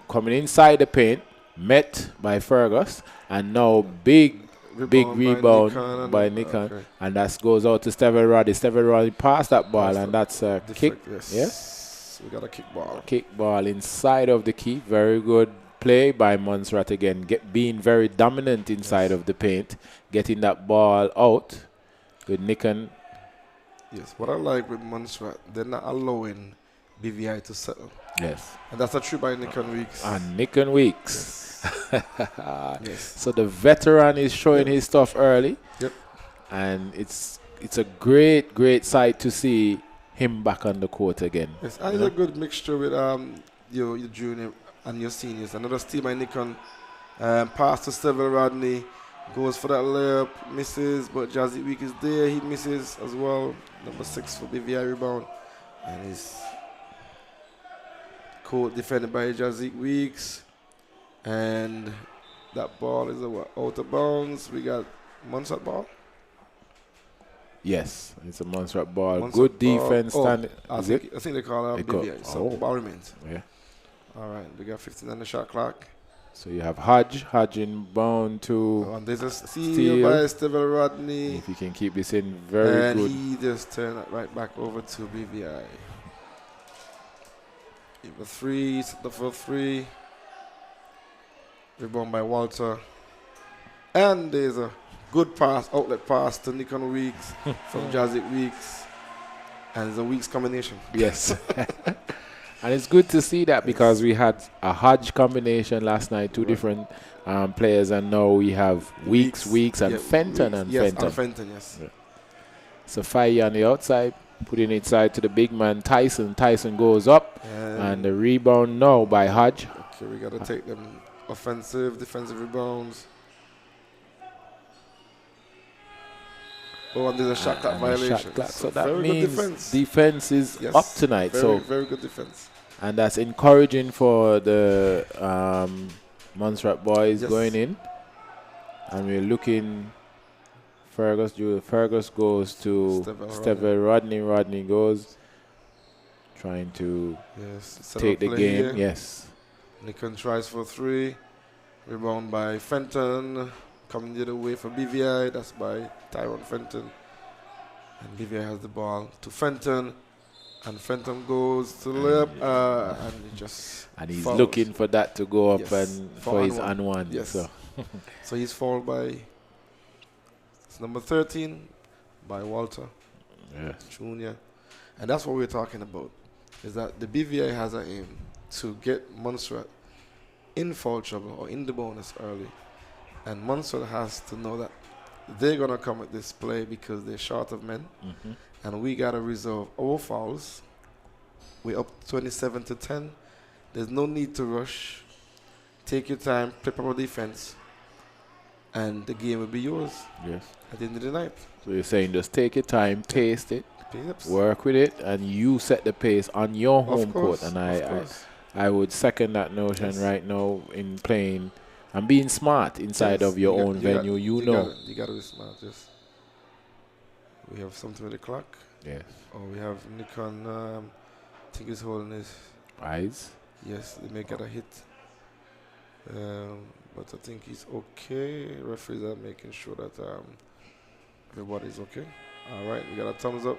S9: coming inside the paint, met by Fergus, and now big rebound by Nikon, and that goes out to Steven Roddy. Steven Roddy passed that ball, and that's a kick.
S8: Yes, we got a kick ball.
S9: Kick ball inside of the key. Very good play by Montserrat again, being very dominant inside of the paint, getting that ball out with Nikon.
S8: Yes, what I like with Montserrat, they're not allowing BVI to settle.
S9: Yes.
S8: And that's a true by Nikon Weeks.
S9: And Nikon Weeks. Yes. So the veteran is showing his stuff early.
S8: Yep.
S9: And it's a great sight to see him back on the court again.
S8: Yes, and it's a good mixture with your junior and your seniors. Another steal by Nikon. Pass to Steven Rodney. Goes for that layup, misses, but Jazzy Week is there. He misses as well. Number 6 for BVI rebound. And he's caught defended by Jazzy Weeks. And that ball is out of bounds. We got Montserrat ball.
S9: Yes, it's a Montserrat ball. Good defense.
S8: I think they call it BVI. So ball remains.
S9: Yeah.
S8: All right, we got 15 on the shot clock.
S9: So you have Hodge inbound to
S8: and there's a steal by Steven Rodney.
S9: If you can keep this in, very good.
S8: And he just turned it right back over to BVI. Even 3, set up for 3. Rebound by Walter. And there's a good pass, outlet pass to Nikon Weeks from Jazzy Weeks. And it's a Weeks combination.
S9: Yes. And it's good to see that because we had a Hodge combination last night, two different players, and now we have Weeks and Fenton.
S8: Yes, Fenton, yes.
S9: Yeah. So Faye on the outside, putting it side to the big man Tyson. Tyson goes up, and the rebound now by Hodge.
S8: Okay, we got to take them offensive, defensive rebounds. Oh, and there's a shot clock violation.
S9: Shot clock. So
S8: very
S9: that
S8: good
S9: means defense is up tonight.
S8: Very good defense.
S9: And that's encouraging for the Montserrat boys going in. And we're looking. Fergus goes to Stevel Rodney. Rodney goes, trying to take the game. Here. Yes.
S8: Nikon tries for 3. Rebound by Fenton. Coming the other way for BVI. That's by Tyrone Fenton. And BVI has the ball to Fenton. And Fenton goes to the layup. And he just
S9: he's
S8: fouls.
S9: looking for that to go up and for his and one.
S8: Yes.
S9: So
S8: he's fouled by number 13 by Walter Jr. And that's what we're talking about, is that the BVI has an aim to get Montserrat in foul trouble or in the bonus early. And Montserrat has to know that they're going to come at this play because they're short of men. And we got to resolve our fouls. We're up 27-10. There's no need to rush. Take your time, play proper defense, and the game will be yours.
S9: Yes.
S8: At the end of the night.
S9: So you're saying just take your time, taste it, work with it, and you set the pace on your home court. And I would second that notion right now in playing and being smart inside of your own venue. You know.
S8: You got to be smart. Yes. We have something with the clock.
S9: Yes.
S8: Oh, we have Nikon. I think he's holding his
S9: eyes.
S8: Yes, they may get a hit. But I think he's okay. Referees are making sure that everybody's okay. All right, we got a thumbs up.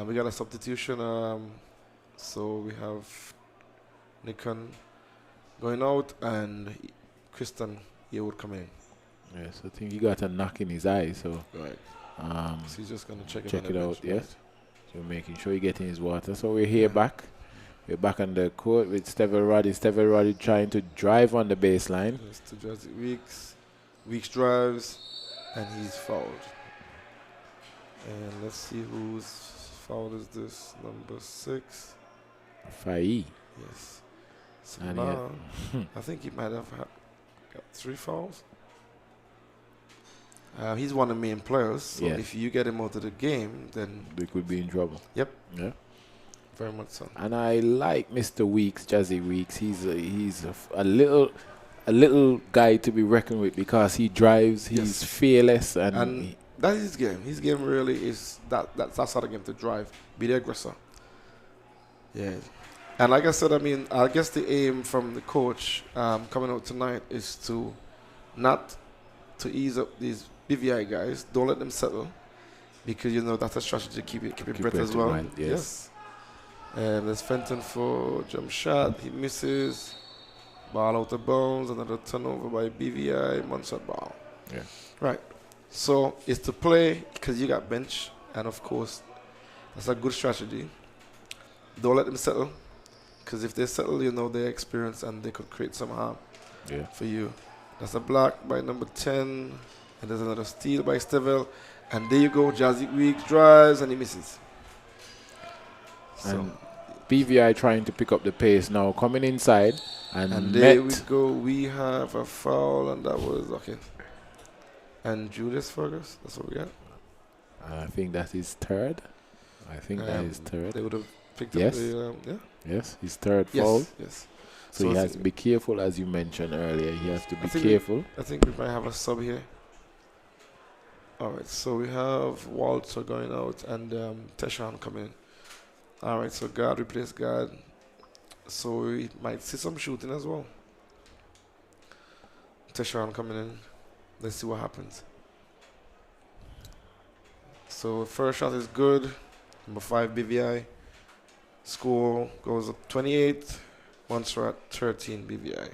S8: We got a substitution. So we have Nikon going out and Kristen Yewood coming in.
S9: Yes, I think he got a knock in his eye. So
S8: so he's just going to check
S9: it out. Yes. So making sure he getting his water. So we're here back. We're back on the court with Stevel Roddy. Stevel Roddy trying to drive on the baseline.
S8: Yes, to Jazzy Weeks. Weeks drives, and he's fouled. And let's see whose foul is this. Number 6.
S9: Faye.
S8: Yes. So now, I think he might have got 3 fouls. He's one of the main players, so if you get him out of the game, then
S9: they could be in trouble.
S8: Yep.
S9: Yeah.
S8: Very much so.
S9: And I like Mr. Weeks, Jazzy Weeks. He's a little guy to be reckoned with because he drives. He's fearless, and
S8: that's his game. His game really is that's sort of game to drive, be the aggressor. Yeah. And like I said, I mean, I guess the aim from the coach coming out tonight is to not to ease up these BVI guys. Don't let them settle, because you know that's a strategy to keep it breath as well.
S9: Mind, yes.
S8: And there's Fenton for jump shot. He misses. Ball out of bounds. Another turnover by BVI. Montserrat ball.
S9: Yeah.
S8: Right. So it's to play because you got bench. And of course, that's a good strategy. Don't let them settle. Because if they settle, you know their experience and they could create some harm for you. That's a block by number 10. And there's another steal by Stevel. And there you go. Jazzy Weeks drives and he misses.
S9: And BVI trying to pick up the pace now, coming inside, and
S8: there we go. We have a foul, and that was okay. And Julius Fergus, that's what we got.
S9: I think that is third. That is third.
S8: They would have picked up the
S9: Yes, his third foul.
S8: Yes.
S9: So he has to be careful, as you mentioned earlier. He has to be careful.
S8: I think we might have a sub here. All right, so we have Walter going out and Teshan coming in. All right, so guard replace guard. So we might see some shooting as well. Teshan coming in. Let's see what happens. So first shot is good. Number 5 BVI. Score goes up 28. Montserrat 13 BVI.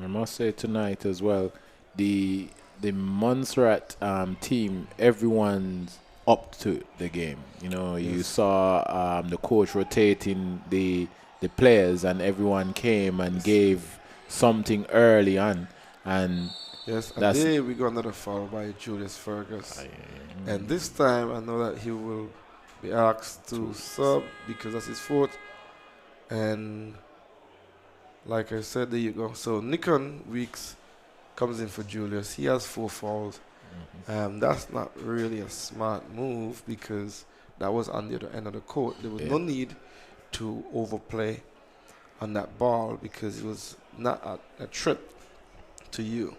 S9: I must say tonight as well, the Montserrat team, everyone's up to the game. You know, you saw the coach rotating the players, and everyone came and gave something early on, and
S8: Yes, and there we got another foul by Julius Fergus. And this time I know that he will be asked to sub because that's his fault. And like I said, there you go. So Nikon Weeks comes in for Julius. He has 4 fouls. That's not really a smart move because that was on the other end of the court. There was no need to overplay on that ball because it was not a threat to you.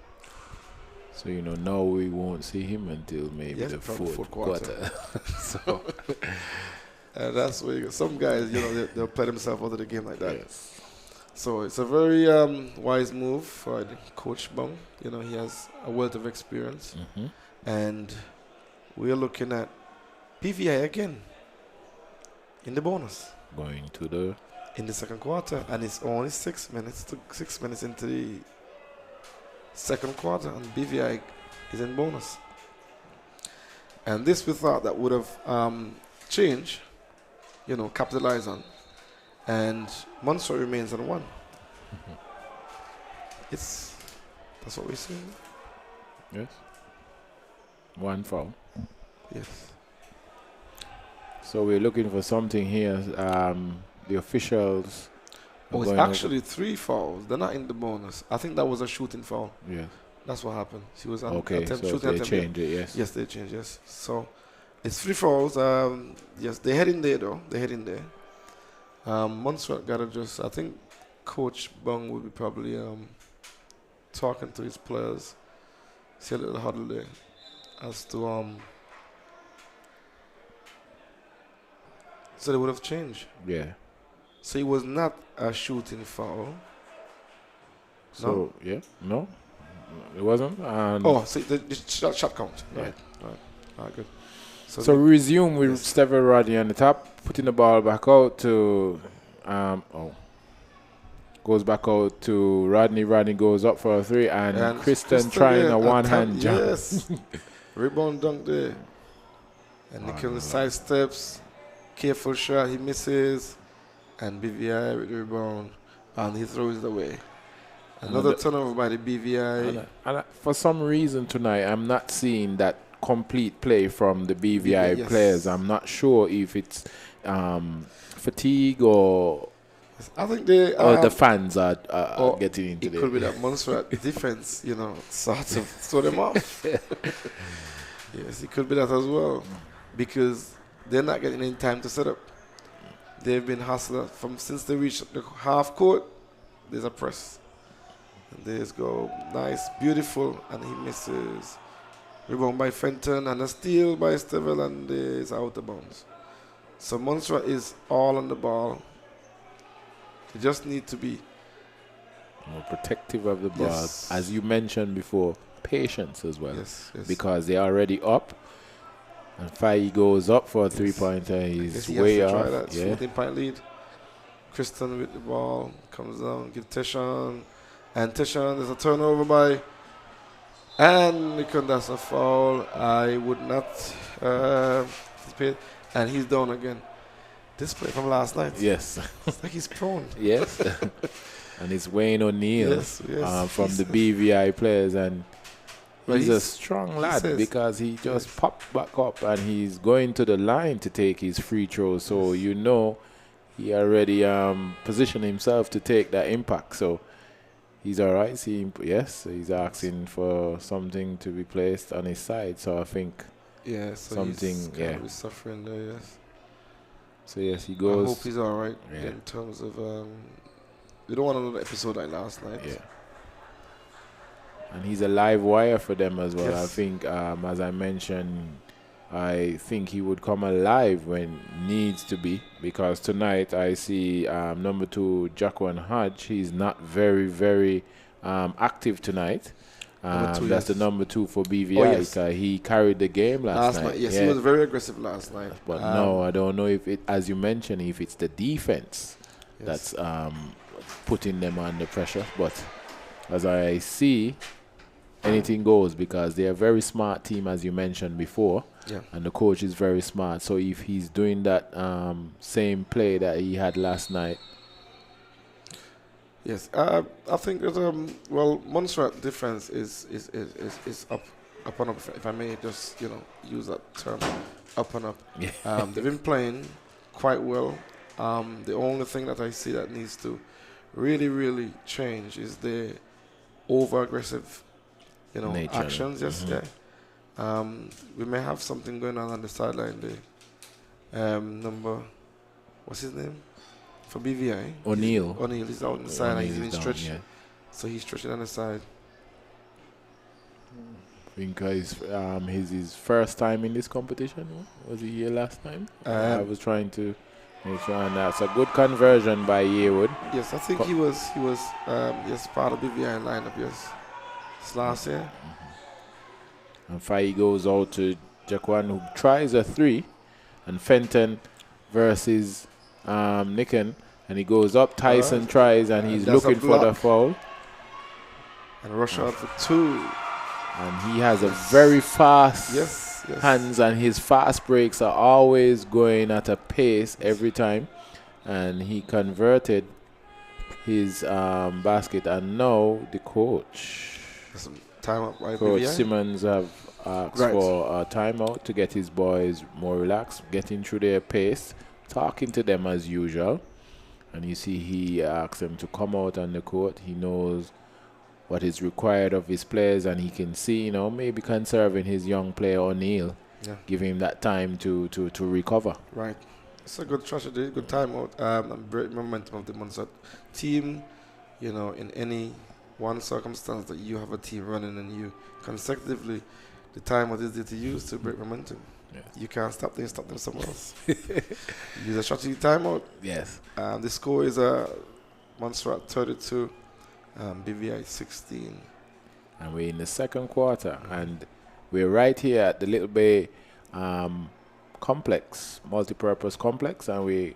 S9: So, now we won't see him until maybe the fourth quarter. So
S8: that's where you go. Some guys, they'll play themselves out of the game like that.
S9: Yes.
S8: So it's a very wise move for Coach Bung. He has a wealth of experience. And we're looking at PVI again in the bonus.
S9: Going
S8: in the second quarter. And it's only 6 minutes into the second quarter, and BVI is in bonus. And this we thought that would have changed, capitalized on. And Montserrat remains on 1. That's what we see.
S9: Yes. 1 foul.
S8: Yes.
S9: So we're looking for something here. The officials.
S8: It's actually 3 fouls. They're not in the bonus. I think that was a shooting foul.
S9: Yeah.
S8: That's what happened. She was on
S9: shooting they changed it, yes.
S8: Yes, they changed, yes. So it's 3 fouls. Yes, they head in there, though. Montserrat got to just, I think Coach Bung will be probably talking to his players. See a little huddle there as to, so they would have changed.
S9: Yeah.
S8: So it was not a shooting foul.
S9: So, no, it wasn't.
S8: So the shot count.
S9: Yeah.
S8: Right, good.
S9: So we resume with Steve Rodney on the top, putting the ball back out to, goes back out to Rodney. Rodney goes up for a 3, and Kristen trying a one-hand jump.
S8: Yes. Rebound dunk there. And Nicholas sidesteps. Careful shot, he misses. And BVI with the rebound, and he throws it away. Another turnover by the BVI.
S9: And for some reason tonight, I'm not seeing that complete play from the BVI players. I'm not sure if it's fatigue or
S8: I think they
S9: or the fans are getting into it.
S8: It could be that Montserrat defense, sort of throw them off. Yes, it could be that as well, because they're not getting any time to set up. They've been hustling since they reached the half court. There's a press. And there's go. Nice, beautiful. And he misses. Rebound by Fenton and a steal by Stevel, and it's out of bounds. So Montserrat is all on the ball. They just need to be
S9: more protective of the ball. As you mentioned before, patience as well.
S8: Yes.
S9: Because they're already up. And Faye goes up for a 3-pointer. He's way off.
S8: That 14-point lead. Kristen with the ball comes down, give Teshan, and Teshan, there's a turnover by, and that's a foul. I would not participate, and he's down again. This play from last night.
S9: Yes.
S8: It's like he's prone.
S9: Yes. And it's Wayne O'Neill from the BVI players, and he's a strong lad because he just popped back up and he's going to the line to take his free throw. So he already positioned himself to take that impact. So he's all right. He's asking for something to be placed on his side. So I think something.
S8: He's suffering there. Yes.
S9: So yes, he goes.
S8: I hope he's all right in terms of. We don't want another episode like last night.
S9: Yeah. And he's a live wire for them as well.
S8: Yes.
S9: I think, as I mentioned, I think he would come alive when needs to be, because tonight I see number 2, Jaquan Hodge. He's not very, very active tonight. That's the number 2 for BVI. He carried the game last night.
S8: Yes, he was very aggressive last night.
S9: But no, I don't know if it, as you mentioned, if it's the defense that's putting them under pressure. But as I see, anything goes, because they're a very smart team, as you mentioned before.
S8: Yeah.
S9: And the coach is very smart. So if he's doing that same play that he had last night.
S8: Yes, I think that Montserrat defense is up and up. If I may just use that term, up and up.
S9: Yeah.
S8: They've been playing quite well. The only thing that I see that needs to really change is the over aggressive,
S9: Nature.
S8: actions. Yes, yeah. We may have something going on the sideline there. What's his name? For BVI.
S9: O'Neal.
S8: O'Neal is out on the side and he's been
S9: down,
S8: stretched.
S9: yeah.
S8: So he's stretching on the side.
S9: Because his first time in this competition. Was he here last time? I was trying to make sure, and that's a good conversion by Yearwood.
S8: Yes, I think he was part of BVI lineup, yes. It's last year.
S9: And Faye goes out to Jaquan, who tries a 3, and Fenton versus Nicken, and he goes up. Tyson tries, and he's looking for the foul.
S8: And rush out for 2.
S9: And he has a very fast hands, and his fast breaks are always going at a pace every time. And he converted his basket, and now the coach, Coach Simmons, have asked for a timeout to get his boys more relaxed, getting through their pace, talking to them as usual. And you see he asks them to come out on the court. He knows what is required of his players, and he can see, maybe conserving his young player O'Neal, giving him that time to recover.
S8: Right. It's a good strategy, good timeout, and great momentum of the Montserrat team. In any one circumstance that you have a team running and you consecutively, the timeout is there to use to break momentum. Yes. You can't stop them somewhere else. Use a strategy timeout.
S9: Yes.
S8: The score is Montserrat 32, BVI 16.
S9: And we're in the second quarter, and we're right here at the Little Bay complex, multipurpose complex, and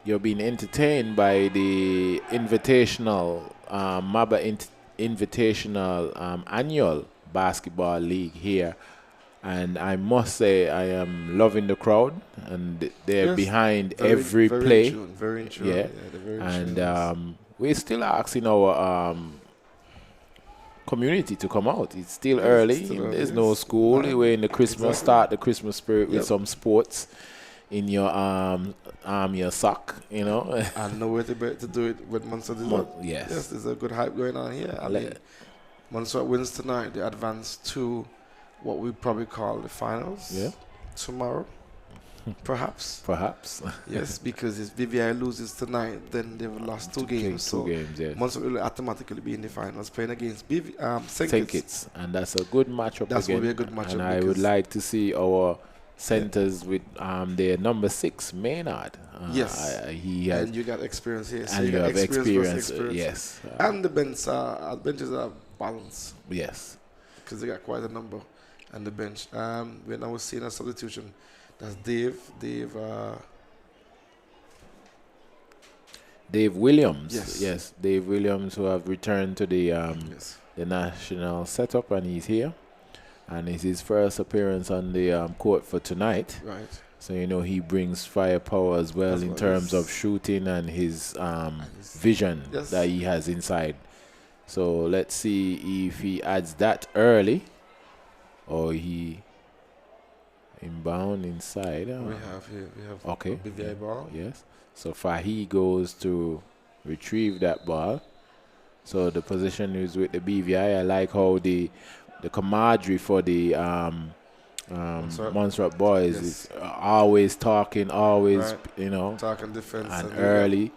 S9: you're being entertained by the invitational MABA invitational annual basketball league here. And I must say, I am loving the crowd, and they're behind every play.
S8: Very in tune.
S9: Yeah. And we're still asking our community to come out. It's still early. There's no school. We're in the Christmas, start the Christmas spirit with some sports in your your sock,
S8: And nowhere to do it with Montserrat.
S9: Yes,
S8: there's a good hype going on here. I mean, Montserrat wins tonight. They advance to what we probably call the finals. Yeah. Tomorrow, perhaps. Yes, because if BVI loses tonight, then they've lost 2 games.
S9: Two games, yes.
S8: Montserrat will automatically be in the finals, playing against
S9: St. Kitts. And that's a good matchup.
S8: That's going to be a good matchup.
S9: And I would like to see our centers with their number 6, Maynard. He has.
S8: And you got experience here.
S9: So and you have experience. Yes.
S8: And the benches are balanced.
S9: Yes.
S8: Because they got quite a number on the bench. When I was seeing a substitution, that's Dave Williams. Yes, Dave Williams, who have returned to the national setup, and he's here. And it's his first appearance on the court for tonight. Right. So, he brings firepower as well in terms of shooting and his vision that he has inside. So let's see if he adds that early or he inbound inside. We have
S9: okay.
S8: BVI ball.
S9: Yes. So Fahy goes to retrieve that ball. So the position is with the BVI. I like how the camaraderie for the Montserrat boys is always talking,
S8: talking defense
S9: and early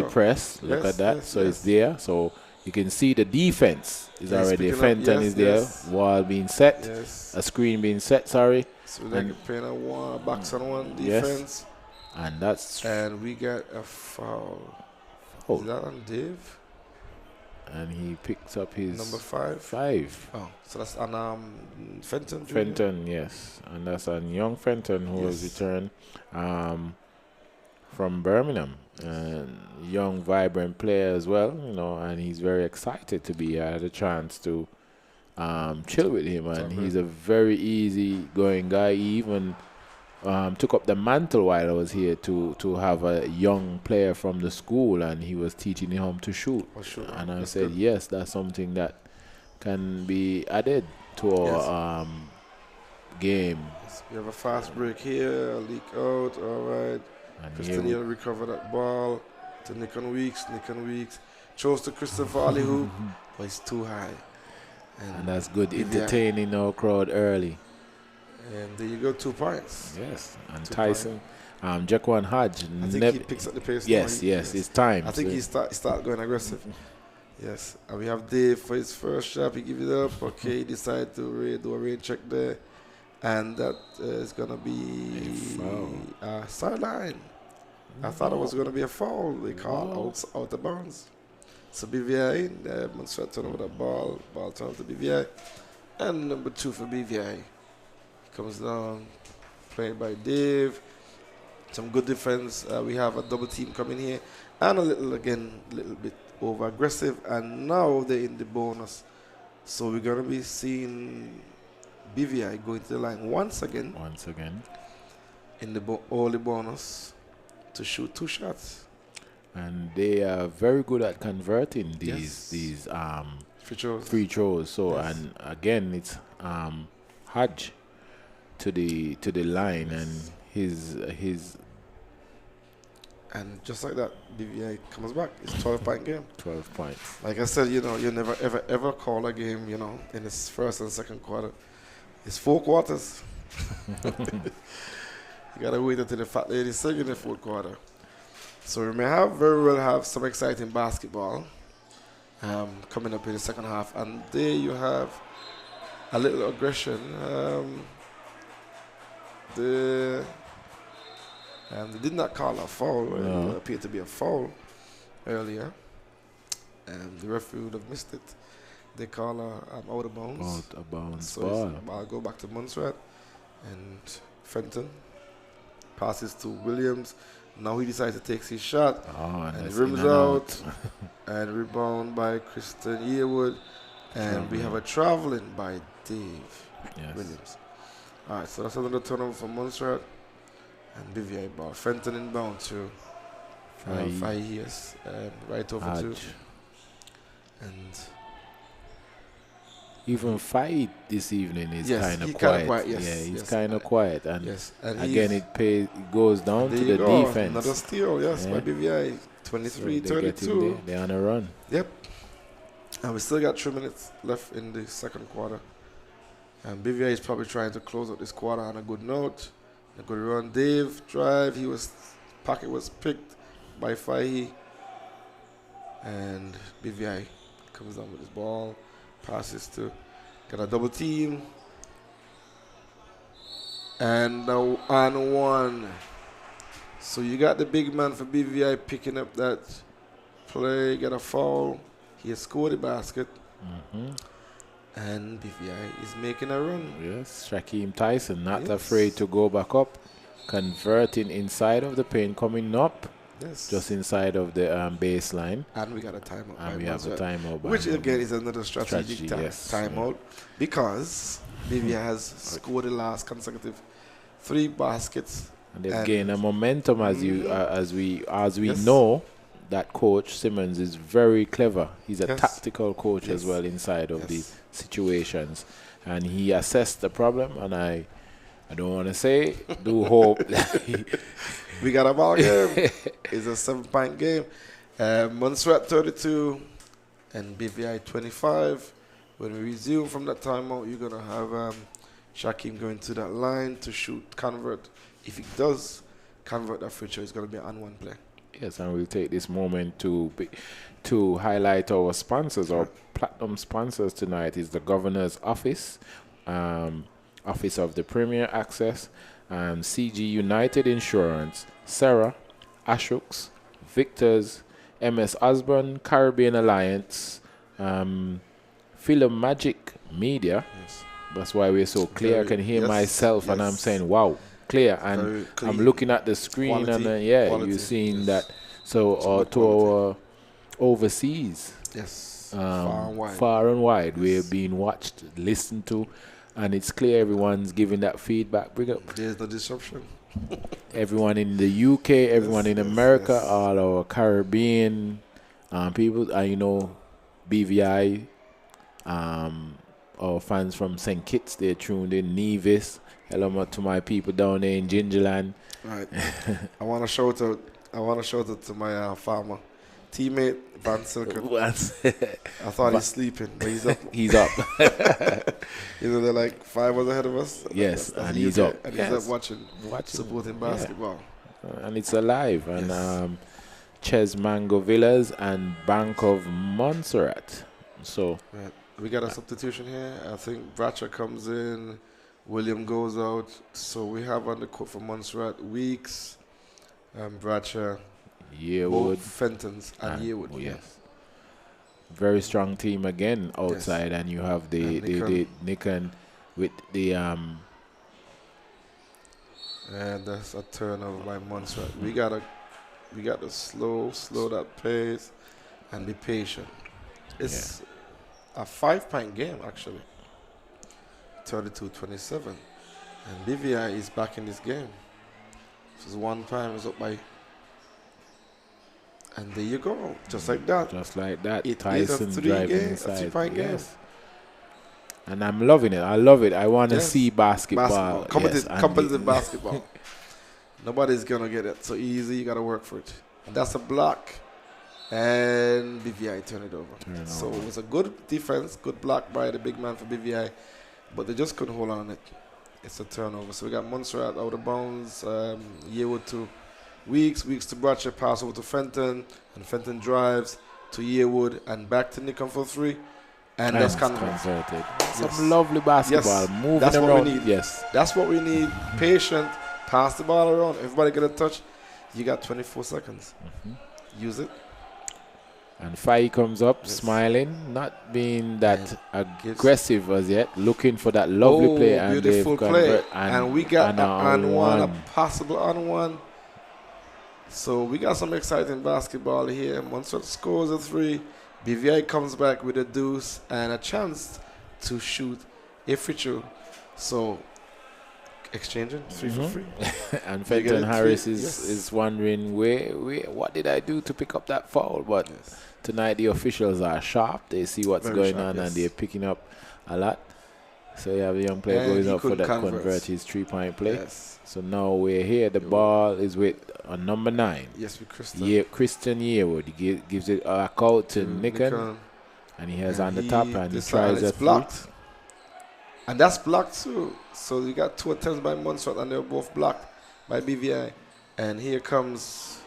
S9: press. Look at that. So it's there. So you can see the defense is already. Fenton is there. Wall being set. A screen being set. Sorry.
S8: So they're playing a box on one defense.
S9: Yes.
S8: And we got a foul. Is that on Dave?
S9: And he picks up his
S8: number 5.
S9: 5.
S8: Oh, so that's on Fenton.
S9: Fenton, yes, and that's on young Fenton who has returned from Birmingham, and young, vibrant player as well. And he's very excited to be here. I had a chance to chill with him, and he's a very easy-going guy. He even took up the mantle while I was here to have a young player from the school, and he was teaching him to shoot. And I said, good. Yes, that's something that can be added to our game. Yes,
S8: we have a fast break here, a leak out, all right. Christian will recover that ball to Nick and Weeks. Chose to Christopher Ali, who was too high.
S9: And that's good, entertaining our crowd early.
S8: And there you go, 2 points.
S9: Yes, and Tyson, Jaquan Hodge.
S8: I think he picks up the pace.
S9: Yes, it's time.
S8: I think he start going aggressive. Yes, and we have Dave for his first shot. He give it up. Okay, he decided to do a rain check there. And that is going to be a sideline. I thought it was going to be a foul. They called out of bounds. So BVI, Montserrat turned over the ball turned over to BVI. And number 2 for BVI. Comes down, played by Dave. Some good defense. We have a double team coming here. And a little bit over aggressive. And now they're in the bonus. So we're going to be seeing BVI going to the line once again. In the early bonus to shoot 2 shots.
S9: And they are very good at converting these free throws. So and again, it's Hodge to the line, and his and just like that, BVI comes back. It's 12-point game. 12 points.
S8: Like I said, you never ever call a game, in its first and second quarter. It's 4 quarters. You gotta wait until the fat lady sing in the 4th quarter. So we may very well have some exciting basketball coming up in the second half. And there you have a little aggression. They did not call a foul. No. It appeared to be a foul earlier. The referee would have missed it. They call out of bounds.
S9: Out of bounds.
S8: So I'll go back to Montserrat and Fenton. Passes to Williams. Now he decides to take his shot. And rims out. And rebound by Christian Yearwood. And we have a traveling by Dave Williams. All right, so that's another turnover for Montserrat. And BVI ball. Fenton inbound to 5 years. Right over to. And
S9: even Fight this evening is kind of quiet. He's kind of quiet. And again, it goes down to the defense.
S8: Another steal, by BVI. 23-32.
S9: They're on a run.
S8: Yep. And we still got 3 minutes left in the second quarter. And BVI is probably trying to close out this quarter on a good note. A good run. Dave drive. Pocket was picked by Fahy. And BVI comes down with his ball. Passes to, got a double team. And one. So you got the big man for BVI picking up that play, got a foul. He has scored the basket. And BVI is making a run.
S9: Yes, Shaquem Tyson not afraid to go back up, converting inside of the paint, coming up.
S8: Yes.
S9: Just inside of the baseline.
S8: And we got a timeout.
S9: And we have a timeout.
S8: Which again is another strategic timeout. Because BVI has scored the last consecutive 3 baskets.
S9: And they've gained a momentum as we know that Coach Simmons is very clever. He's a tactical coach as well inside of these situations. And he assessed the problem, and I don't want to say, do hope that
S8: we got a ball game. It's a 7-point game. Montserrat 32 and BVI 25. When we resume from that timeout, you're going to have Shaquem going to that line to convert. If he does convert that free throw, it's going to be an on-1 play.
S9: Yes, and we'll take this moment to highlight our sponsors. Our platinum sponsors tonight is the Governor's Office, Office of the Premier Access, CG United Insurance, Sarah, Ashooks, Victors, MS Osborne, Caribbean Alliance, Film Magic Media. Yes. That's why we're so clear. I can hear myself and I'm saying, wow, clear. And I'm looking at the screen quality, and you're seeing that. So to our overseas,
S8: far and wide,
S9: we're being watched, listened to. And it's clear everyone's giving that feedback. Bring up
S8: There's no disruption.
S9: everyone in the UK, everyone in America, all our Caribbean people. You know, BVI, our fans from St. Kitts, they tuned in. Nevis, hello to my people down there in Gingerland.
S8: Right. I want to shout out to my farmer teammate Van Silken. I thought he's sleeping, but he's up.
S9: He's up.
S8: You know, they're like 5 hours ahead of us.
S9: Yes,
S8: That's
S9: and he's up.
S8: And
S9: Yes.
S8: he's up watching supporting basketball.
S9: And it's alive. And Ches Mango Villas and Bank of Montserrat. So
S8: Right. We got a substitution here. I think Bratcher comes in, William goes out. So we have on the court for Montserrat Weeks, Bratcher,
S9: Yearwood,
S8: both Fentons and Yearwood.
S9: Oh, yes. Very strong team again outside, and you have the Nikon with the
S8: And that's a turnover by Montserrat. We gotta slow that pace and be patient. It's a 5-point game actually. 32-27. And BVI is back in this game. This is 1 time, it's up by. And there you go. Just like that.
S9: Just like that.
S8: It
S9: Tyson
S8: is a
S9: driving
S8: 3-point game.
S9: inside. And I'm loving it. I love it. I want to see basketball.
S8: Competitive basketball. Nobody's going to get it so easy. You got to work for it. And that's a block. And BVI turn it over. So it was a good defense, good block by the big man for BVI. But they just couldn't hold on it. It's a turnover. So we got Montserrat out of bounds. Yearwood to Weeks to Bratcher, pass over to Fenton. And Fenton drives to Yearwood and back to Nikon for 3. And that's converted.
S9: Some lovely basketball.
S8: Yes.
S9: Moving
S8: That's
S9: around.
S8: what we need.
S9: Yes.
S8: That's what we need. Patient. Pass the ball around. Everybody get a touch. You got 24 seconds. Use it.
S9: And Fai comes up, smiling, not being that aggressive as yet, looking for that lovely play. And
S8: beautiful play. And we got an on-1, a possible on-1. So we got some exciting basketball here. Montserrat scores a 3. BVI comes back with a deuce and a chance to shoot a free throw. So exchanging 3 for 3.
S9: And Fenton Harris is wondering what did I do to pick up that foul? But tonight the officials are sharp. They see what's going on and they're picking up a lot. So you have a young player going up for that convert his 3-point play.
S8: Yes.
S9: So now we're here. The ball is with number 9.
S8: Yes, with Christian.
S9: Christian Yearwood. He gives it back out to Nikon. And he has on the top and he tries
S8: it's blocked. And that's blocked too. So you got 2 attempts by Montserrat and they're both blocked by BVI. And here comes.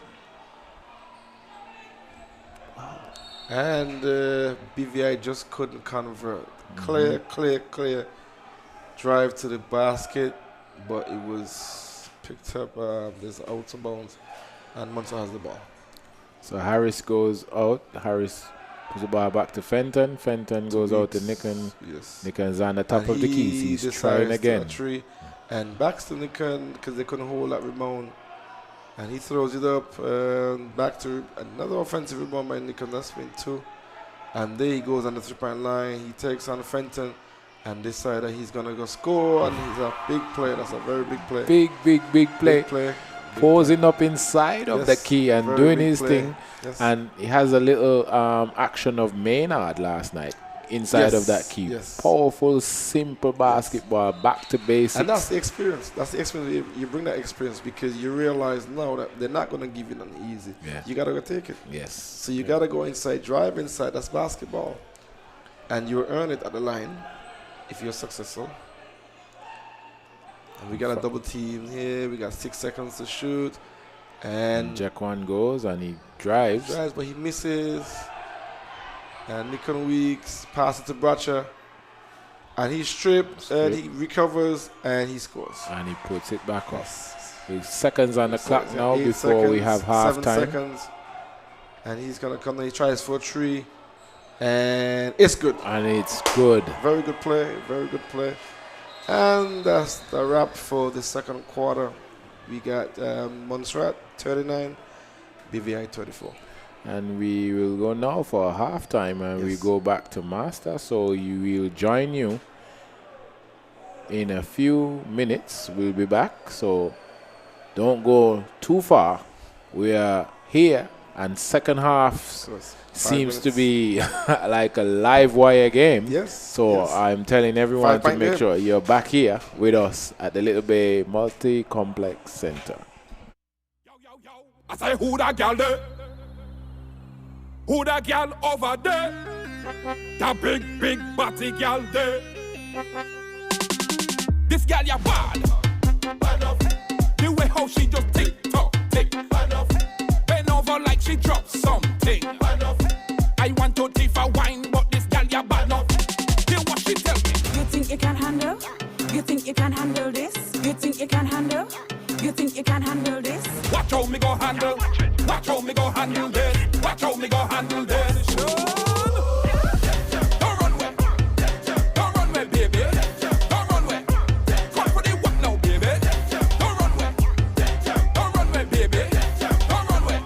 S8: And BVI just couldn't convert. Clear. Drive to the basket. But it was picked up. There's out of bounds. And Montserrat has the ball.
S9: So Harris goes out. Harris puts the ball back to Fenton. Fenton goes out to Nikon.
S8: Yes.
S9: Nikon's on the top of the keys. He's trying again.
S8: And backs to Nikon because they couldn't hold that rebound. And he throws it up back to another offensive rebound by Nikon. That's been 2. And there he goes on the 3-point line. He takes on Fenton and decides that he's going to go score. And he's a big play. That's a very big play.
S9: Big play. Posing up inside of the key and doing his thing.
S8: Yes.
S9: And he has a little action of Maynard last night inside of that key.
S8: Yes.
S9: Powerful, simple basketball, back to basics.
S8: And that's the experience. You bring that experience because you realize now that they're not going to give you nothing easy.
S9: Yeah.
S8: You got to go take it.
S9: Yes.
S8: So you got to go inside, drive inside. That's basketball. And you earn it at the line if you're successful. And we got a double team here. We got 6 seconds to shoot. And
S9: Jaquan goes and he drives.
S8: But he misses. And Nikon Weeks passes to Bratcher. And he strips and he recovers and he scores.
S9: And he puts it back up. With seconds on the clock now before
S8: seconds,
S9: we have half
S8: 7
S9: time.
S8: seconds. And he's going to come. He tries for a 3. And it's good.
S9: And it's good.
S8: Very good play. And that's the wrap for the second quarter. We got Montserrat 39, BVI 34.
S9: And we will go now for halftime and we go back to Master. So we will join you in a few minutes. We'll be back, so don't go too far. We are here, and second half seems to be like a live wire game.
S8: Yes.
S9: So
S8: yes.
S9: I'm telling everyone to
S8: 5-point
S9: make
S8: game.
S9: sure you're back here with us at the Little Bay Multi-Complex Center.
S6: I say, who that girl there? Who that girl over there? That big body girl there. This girl ya bad. The way how she just tick-tock, tick. Bend over like she dropped something. I want to teeth a wine, but this girl ya bad enough. Hear what she tell me.
S1: You think you can handle? You think you can handle this? You think you can handle? You think you can handle this?
S6: Watch how me go handle. Watch how me go handle this. Watch how me go handle this. Don't run away. Don't run away, baby. Don't run away. Come for the what now, baby. Don't run away. Don't run away, baby. Don't run away.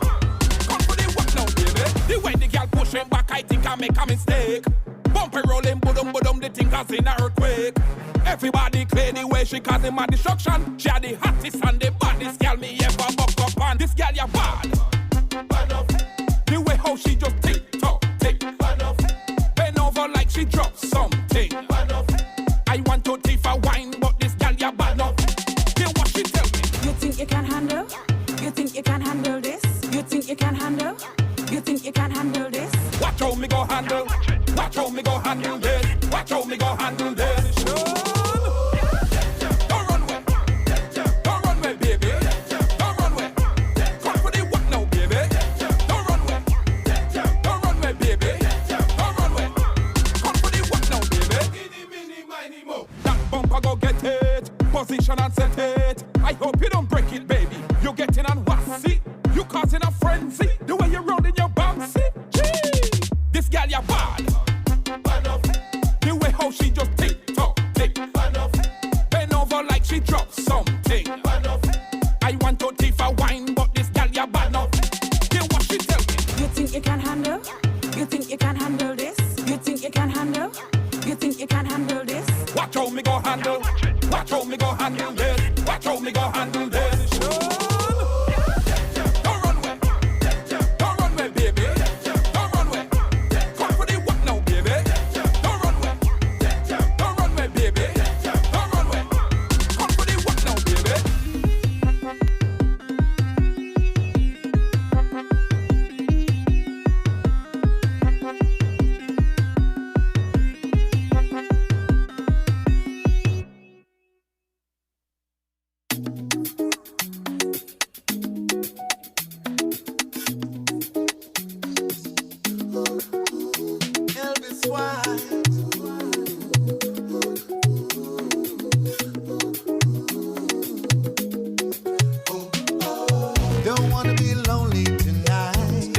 S6: Come for the what now, baby. The way the girl pushing back, I think I make a mistake. Bumpy rolling, boom, the thing has in a earthquake. Everybody clear the way she causing my destruction. She had the hottest and the baddest girl me ever buck up on. This girl ya bad. The way how she just tick-tock, tick. Bend over like she dropped something. I want to teeth a wine, but this girl ya bad enough. Hear what she tell me.
S1: You think you can handle? You think you can handle this? You think you can handle? You think you can handle this?
S6: Watch how me go handle. Watch how me go handle this. Watch how me go handle this. Don't run away. Don't run away, baby. Don't run away. Come for the what now, baby. Don't run away. Don't run away, baby. Don't run away. Come for the what now, baby. That bumper go get it. Position and set it. I hope you don't break it, baby. You're getting on wassy. You causing a frenzy. The way you're rolling your bouncy. Gee. This girl ya bad. The way how she just tick-tock, tick. Bend over like she dropped something. I want to teeth a wine, but this girl ya bad enough. Hear what she tell me.
S1: You think you can handle? You think you can handle this? You think you can handle? You think you can handle this?
S6: Watch how me go handle. Watch how me go handle this. Watch how me go handle this. Don't run away. Don't run away, baby. Don't run away. Come for the what now, baby. Don't run away. Don't run away, baby. Don't run away. Come for the what now, baby.
S2: Elvis White. Don't wanna be lonely tonight.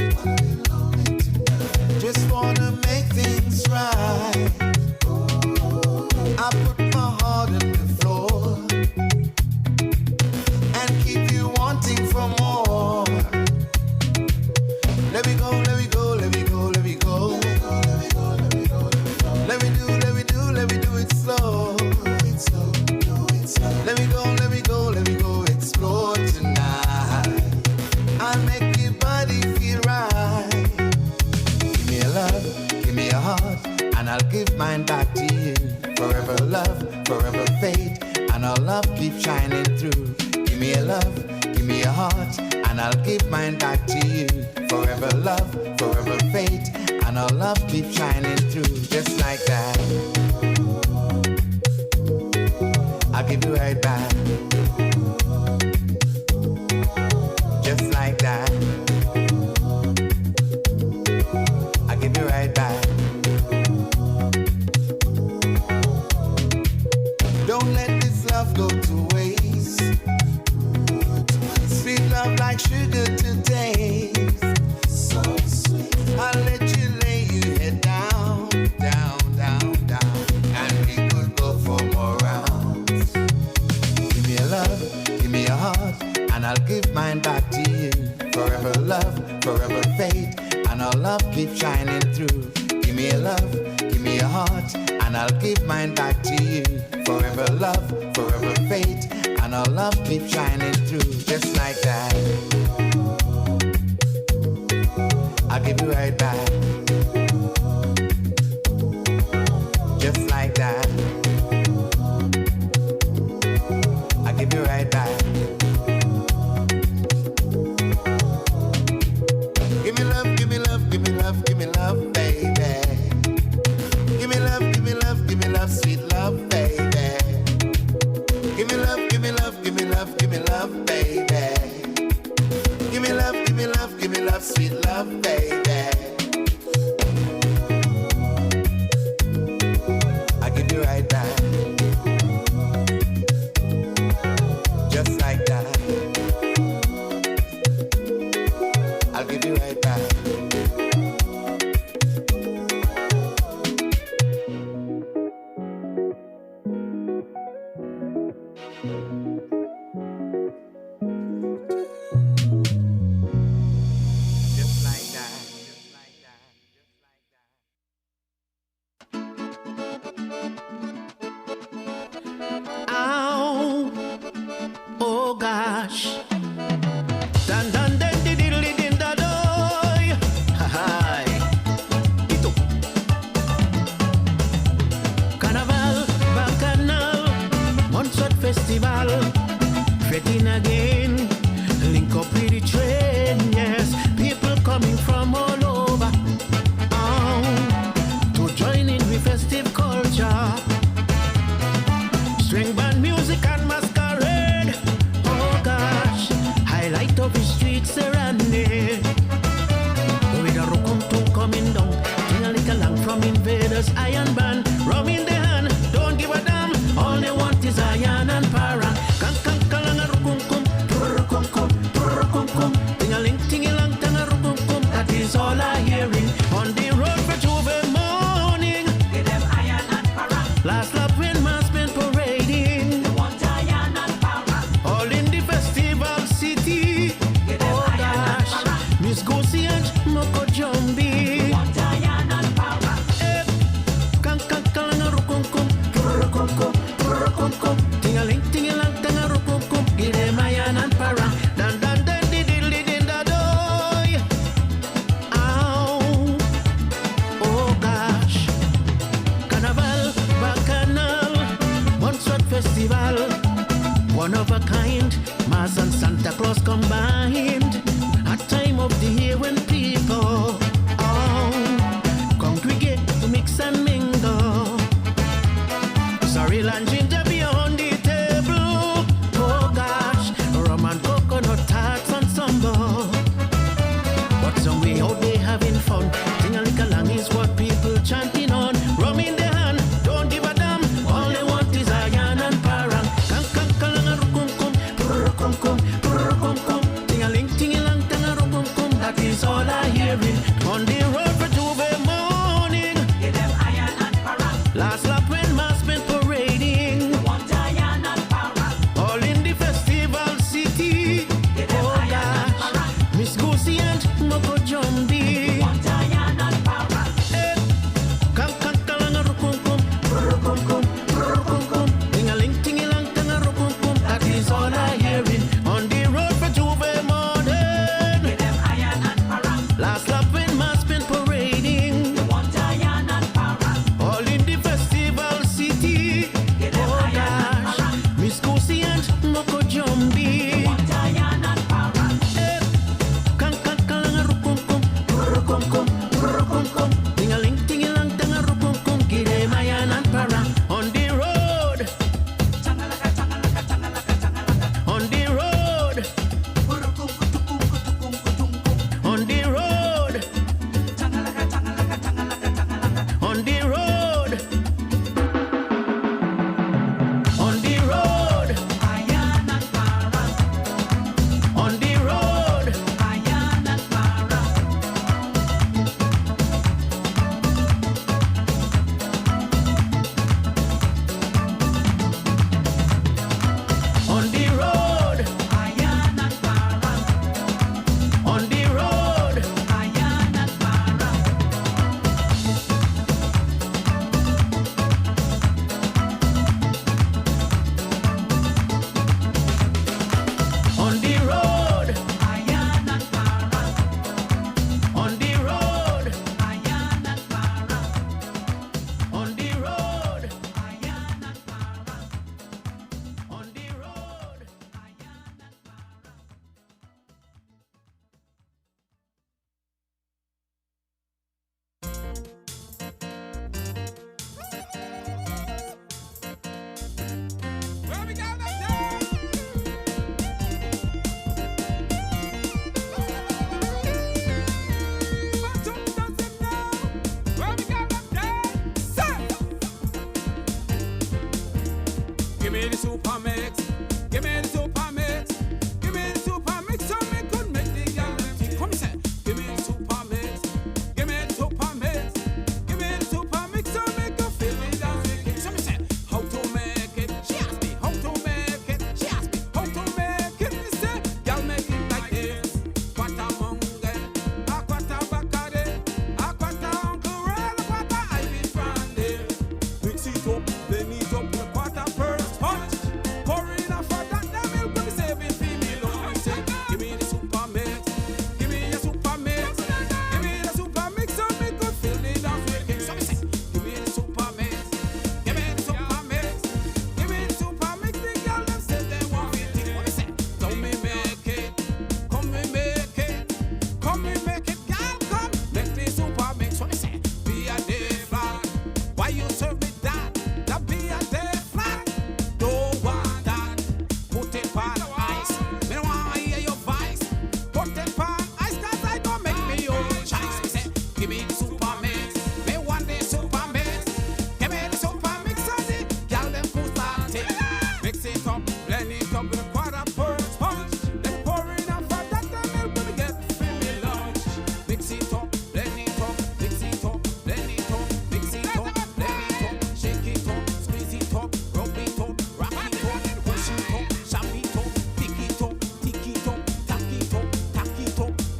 S2: Just wanna make things right. I put my heart on the floor and keep you wanting for more. Let me go, let me go, let me go, let me go. Let me do it slow. Let me go, explore tonight. I'll make your body feel right. Give me a love, give me a heart, and I'll give mine back to you. Forever love, forever faith, and our love keep shining through. Give me a love, give me a heart, and I'll give mine back to you. Forever love, forever faith, and our love keep shining through. Just like that, I'll give you right back. Just like that, I'll give you right back. Don't let this love go to waste. Sweet love like sugar to taste. So sweet. I'll let you lay your head down, down, down, down, and we could go for more rounds. Give me a love, give me a heart, and I'll give mine back to you. Forever love, forever faith, and our love keep shining through. Give
S10: Give me your love, give me your heart, and I'll give mine back to you. Forever love, forever faith, and our love keep shining through. Just like that, I'll give you right back. Just like that, I'll give you right back. Give me love, give me love, give me love, give me love, baby. Give me love, give me love, give me love, sweet love, baby. Give me love, give me love, give me love, give me love, baby. Give me love, give me love, give me love, sweet love, baby. I give you right back. Just like that. I'll give you right back.
S11: Ow, oh gosh. Dan dan dan di diddly din da doy. Ha hi. Ito. Carnaval, Bacchanal, Montserrat Festival. Fretting again, link up with the train, yes. People coming from all over. To join in with festive culture. String band music and masquerade. Oh gosh, highlight of the streets serenade. With a rook coming down, ting a little long from invaders, iron band, rum in the hand, don't give a damn. All they want is iron and para. Kan kan kalang a rook kum, ting a ling ting a lang tang a rook kum. That is all I hearing on the road for Juve morning. Give them iron and para. Last lap when mass been parading. They want iron and para. All in the festival city. Give them iron and para. Miss Gosi and Moko Jumbi. They want iron and para. Kan kan kalang a rook kum, ting a ling ting a lang tang a rook kum. Give them iron and para. Dan dan dan di diddly din da doy. Ow, oh gosh. Carnival, Bacchanal, Montserrat Festival. One of a kind, Mars and Santa Claus combined. A time of the year when people congregate to mix and mingle. Sorry, and ginger beyond the table. Oh gosh, rum and coconut tarts ensemble. But somewhere out they having fun. Ting-a-ling-a-lang is what people chanting on. Rum in the hand, don't give a damn. All they want is iron and parang. Kan kan kalang a rukum kum,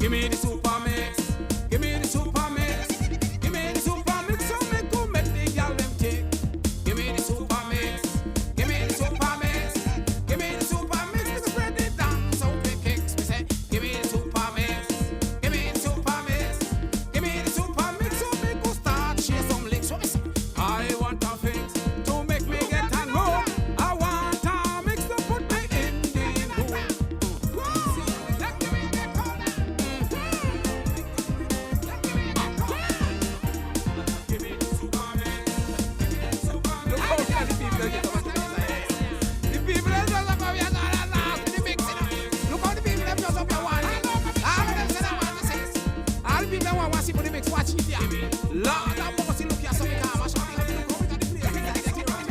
S2: Give me the super mix. Give me the super mix. Give me the super mix. So me go make the girl them tick. Give me the super mix. Give me the super mix. Give me the super mix. Me spread it down so quick kicks. Me say, give me the super mix. Give me the super mix. Give me the super mix. So me go start share some licks. So me say, I want a fix to make me get and roll. I want a mix to put me in the mood. Let me be cold. Give me the super mix. Give me the super mix. Look how the people get over there. The people that just up here and laugh with the mix. Look how the people that just up here want it. All of them say they want to sex. All the people that want to see for the mix, watch it there. Lord have mercy, look here, so we can't mash up the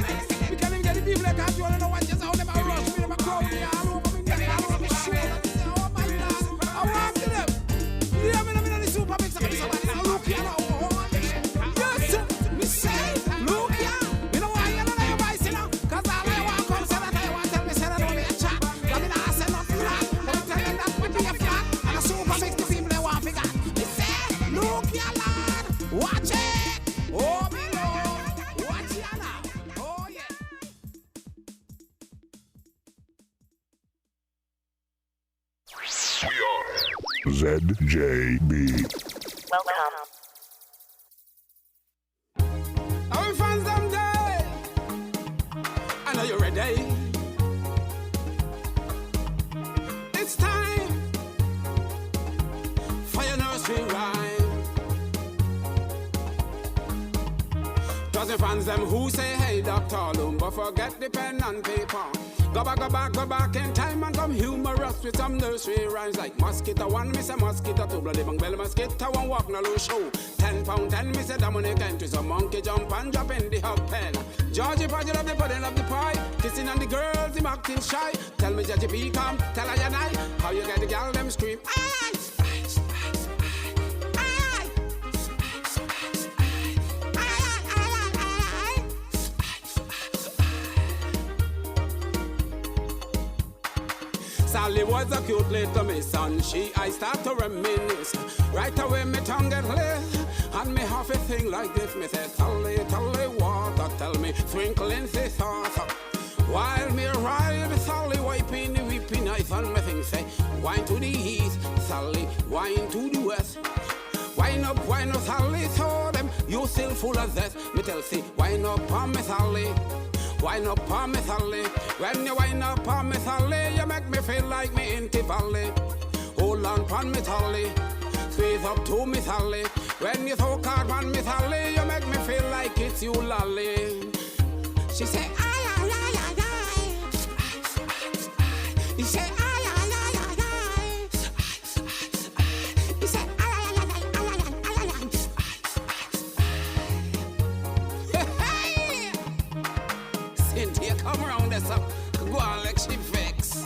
S2: place. We can't even get the people that can't do it, no one just how them a rush me, them a crowd me all over me, all over me shoulder. Oh my God, I want to them. Yeah, me know the super mix, I'm somebody now look here now. Yes, sir, me say, look here. You know why you know your voice, you know? Cause all I want come say that I want tell me say that don't be a chat. Cause me nah say nothing flat. But me tell them that me be a flat. And a super mix the people they want to get. Me say, look here, lad, watch it. Oh, me love, watch here now. Oh, yeah.
S3: ZJB.
S2: Our fans them day. I know you're ready. It's time for your nursery rhyme. Dozen fans them who say, hey, Dr. Lumba, forget the pen and paper. Go back in time and come humorous with some nursery rhymes like mosquito 1, me say mosquito 2, bloody bang bell mosquito 1, walk no low show. 10 pound 10, me say Dominic entry, some monkey jump and drop in the hot pen. Georgie Podger of the pudding of the pie, kissing on the girls, him acting shy. Tell me Georgie P come, tell her and I, how you get the girl them scream. Aye, spice, spice, spice, aye, spice, spice, aye, aye, aye, aye, spice, spice, aye. Sally was a cute little miss, and I start to reminisce. Right away, me tongue get lit, and me half a thing like this. Me say, Sally, water, tell me, twinkling the saucer. While me ride, Sally wiping the weeping eyes on me thing. Say, wine to the east, Sally, wine to the west. Wine up, Sally, so them, you still full of zest. Me tell, say, wine up on me, Sally. Wine up on me, Sally. When you wine up on me, Sally, you make me feel like me in the valley. Hold on on me, Sally. Squeeze up to me, Sally. When you so hard on me, Sally, you make me feel like it's you, lolly. She say, ay, ay, ay, ay, ay. He say, ay, ay, ay, ay, ay. He say, ay, ay, ay, ay, ay, ay, ay, ay. Cynthia, come around there, so go on like she vex.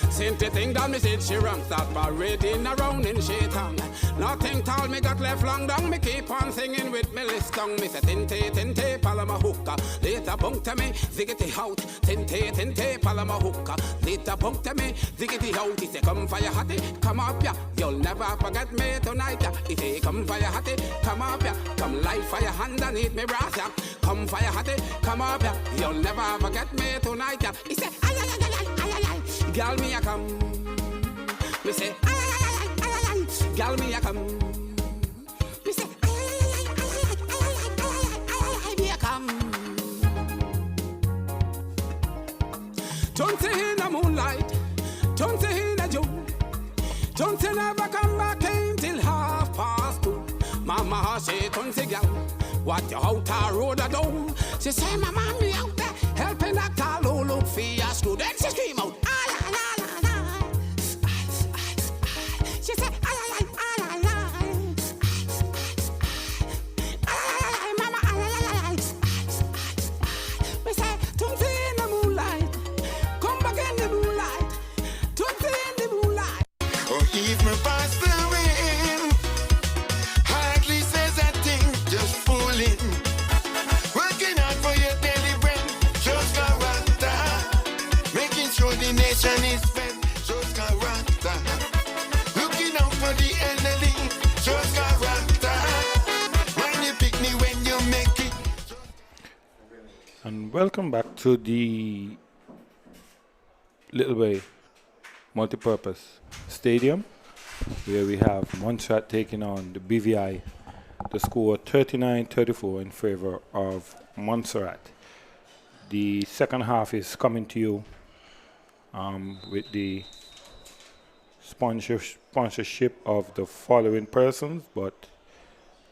S2: Cynthia think that me said she wrong. Start parading around in she tongue. Nothing tall me got left long down. Me keep on singing with me list tongue. Me say tinte, palama hookah. Later punkte me, ziggity out. Tinte, palama hookah. Later punkte me, ziggity out. He say come for your hattie, come up ya. You'll never forget me tonight ya. He say come for your hattie, come up ya. Come light for your hand underneath me brass ya. Come for your hattie, come up ya. You'll never forget me tonight ya. He say ay ay ay ay ay ay ay. Girl me a come, me say ay ay ay ay ay ay. Girl me a come, me say ay ay ay ay ay ay. Me a come. Don't say in the moonlight, don't say in the June, don't say never come back until 2:30. Mama say don't say girl, what you out a road a down. She say mama me out there helping that tall who look for your student. She scream out. She said, ay, ay, ay, ay, ay, ay. Ay, mama, ay, ay, ay, ay. We say, don't see in the moonlight. Come back in the moonlight. Don't see in the moonlight.
S10: Oh, if me pass the wind, hardly says a thing, just fooling. Working hard for your daily bread, just character. Making sure the nation is fed, shows character. Looking out for the enemy, shows character. When you pick me, when you make it.
S7: And welcome back to the Little Bay Multipurpose Stadium, where we have Montserrat taking on the BVI. The score 39-34 in favor of Montserrat. The second half is coming to you with the sponsorship of the following persons, but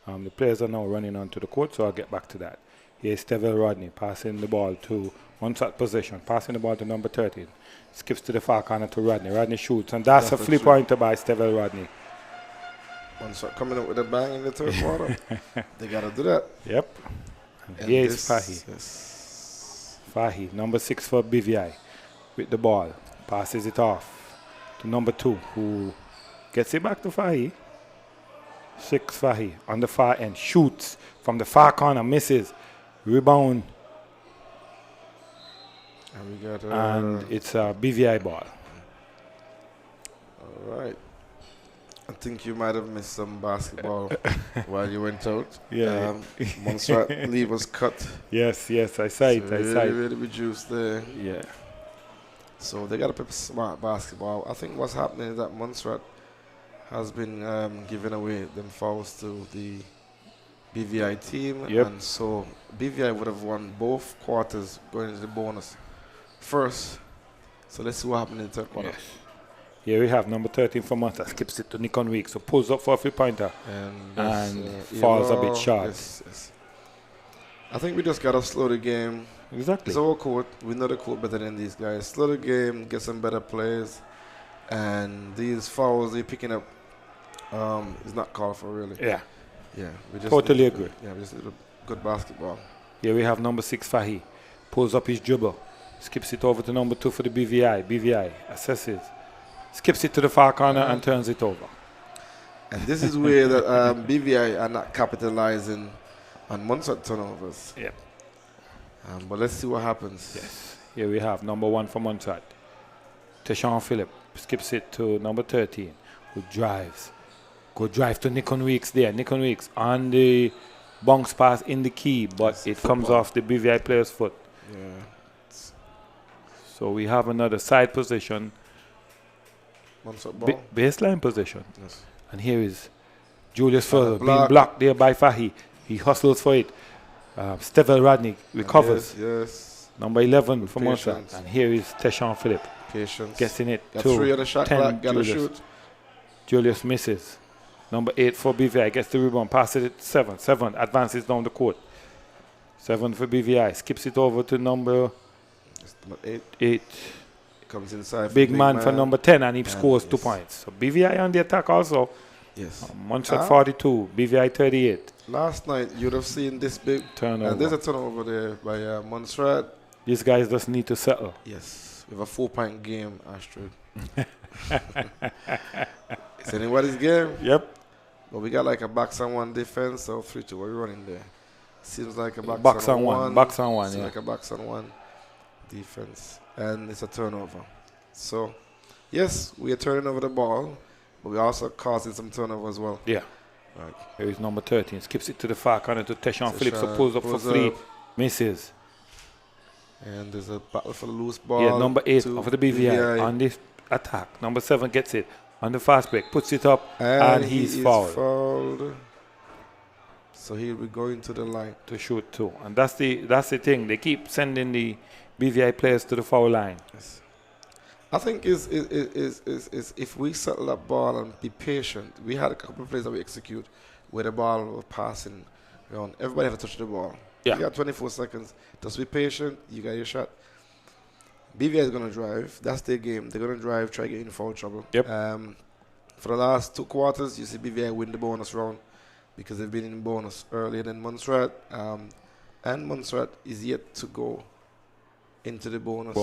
S7: the players are now running onto the court, so I'll get back to that. Here's Stevel Rodney passing the ball to Montserrat possession, passing the ball to number 13. Skips to the far corner to Rodney. Rodney shoots, and that's a flip pointer by Stevel Rodney.
S8: Montserrat coming up with a bang in the third quarter. They got to do that.
S7: Yep. And here's Fahy. Yes. Fahy, number 6 for BVI, with the ball. Passes it off to number 2, who gets it back to Fahy. 6 Fahy on the far end. Shoots from the far corner. Misses. Rebound. And it's a BVI ball.
S8: All right. I think you might have missed some basketball while you went out.
S7: Yeah.
S8: Montserrat leave was cut.
S7: Yes, I saw it.
S8: Really reduced there.
S7: Yeah.
S8: So they got to play smart basketball. I think what's happening is that Montserrat has been giving away them fouls to the BVI team.
S7: Yep.
S8: And so BVI would have won both quarters going into the bonus first. So let's see what happens in the third quarter.
S7: Yes. Here we have number 13 for Montserrat. Skips it to Nikon Weeks. So pulls up for a three-pointer and falls a bit short.
S8: Yes. I think we just got to slow the game.
S7: Exactly.
S8: It's our court. We know the court better than these guys. Slow the game, get some better plays. And these fouls they're picking up is not called for, really.
S7: Yeah.
S8: Yeah. We just
S7: totally agree.
S8: Yeah, we just need good basketball.
S7: Here we have number 6, Fahy. Pulls up his dribble. Skips it over to number 2 for the BVI. BVI assesses. Skips it to the far corner and turns it over.
S8: And this is where the BVI are not capitalizing on Montserrat turnovers.
S7: Yep.
S8: But let's see what happens.
S7: Yes. Here we have number 1 for Montserrat. Teshawn Phillip skips it to number 13, who drives. Go drive to Nikon Weeks there. Nikon Weeks on the bounce pass in the key, but it comes off the BVI player's foot.
S8: Yeah.
S7: So we have another side position. Baseline position.
S8: Yes.
S7: And here is Julius Further being blocked there by Fahy. He hustles for it. Stevel Rodney recovers.
S8: Yes.
S7: Number 11 for Montserrat. And here is Teshawn Phillip.
S8: Patience.
S7: Getting it
S8: got
S7: to
S8: 3 on the shot
S7: 10
S8: clock. Got to
S7: Julius.
S8: shoot.
S7: Julius misses. Number 8 for BVI. Gets the rebound. Passes it to 7. 7 advances down the court. 7 for BVI. Skips it over to number 8.
S8: Comes inside.
S7: Big man for number 10, and he scores 2 points. So BVI on the attack also.
S8: Yes.
S7: Montserrat 42, BVI 38.
S8: Last night you'd have seen this big
S7: turnover.
S8: And there's a turnover there by Montserrat.
S7: These guys just need to settle.
S8: Yes. We have a 4-point game, Astrid. It's anybody's game.
S7: Yep.
S8: But we got like a box on 1 defense, so 3-2. What are we running there? Seems like a
S7: box on one. Box on 1.
S8: Seems like a box on 1 defense. And it's a turnover. So, yes, we are turning over the ball, but we're also causing some turnover as well.
S7: Yeah.
S8: Right.
S7: Here is number 13. Skips it to the far corner to Teshawn Phillips. So pulls up for 3. Misses.
S8: And there's a battle for the loose ball.
S7: Yeah, number 8 for the BVI on this attack. Number 7 gets it on the fast break. Puts it up and he's fouled.
S8: So he'll be going to the line.
S7: To shoot 2. And that's the thing. They keep sending the BVI players to the foul line.
S8: Yes. I think is if we settle that ball and be patient. We had a couple of plays that we execute where the ball was passing around. Everybody have to touch the ball.
S7: Yeah.
S8: You got 24 seconds. Just be patient. You got your shot. BVI is going to drive. That's their game. They're going to drive, try to get in foul trouble.
S7: Yep.
S8: For the last 2 quarters, you see BVI win the bonus round because they've been in bonus earlier than Montserrat. And Montserrat is yet to go into the bonus.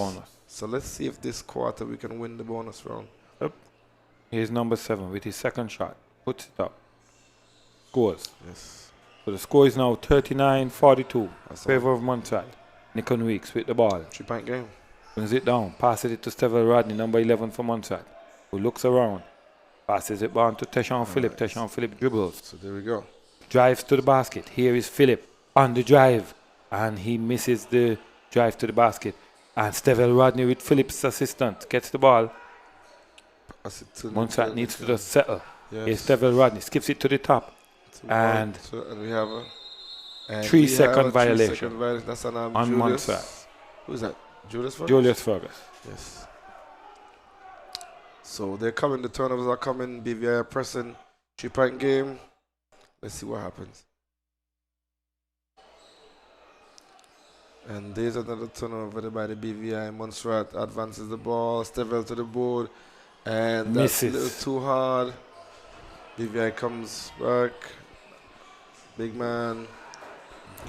S8: So let's see if this quarter we can win the bonus round.
S7: Yep. Here's number 7 with his second shot. Puts it up. Scores.
S8: Yes.
S7: So the score is now 39-42. Favor of Montserrat. Nikon Weeks with the ball.
S8: 3-point game.
S7: Brings it down. Passes it to Stevel Rodney, number 11 for Montserrat, who looks around. Passes it on to Teshawn Phillip. Teshawn Phillip dribbles.
S8: So there we go.
S7: Drives to the basket. Here is Phillip on the drive. And he misses the drive to the basket. And Stevel Rodney with Phillip's assistant gets the ball. Montserrat needs to just settle.
S8: Yes.
S7: Here's Stevel Rodney. Skips it to the top. And
S8: we have a
S7: 3 second violation.
S8: 3 second violation. That's on
S7: Julius.
S8: Montserrat. Who's that? Julius Fergus?
S7: Julius Fergus.
S8: Yes. So they're coming. The turnovers are coming. BVI are pressing. 3-point game. Let's see what happens. And there's another turnover by the BVI. Montserrat advances the ball. Stevel to the board. And that's a little too hard. BVI comes back. Big man.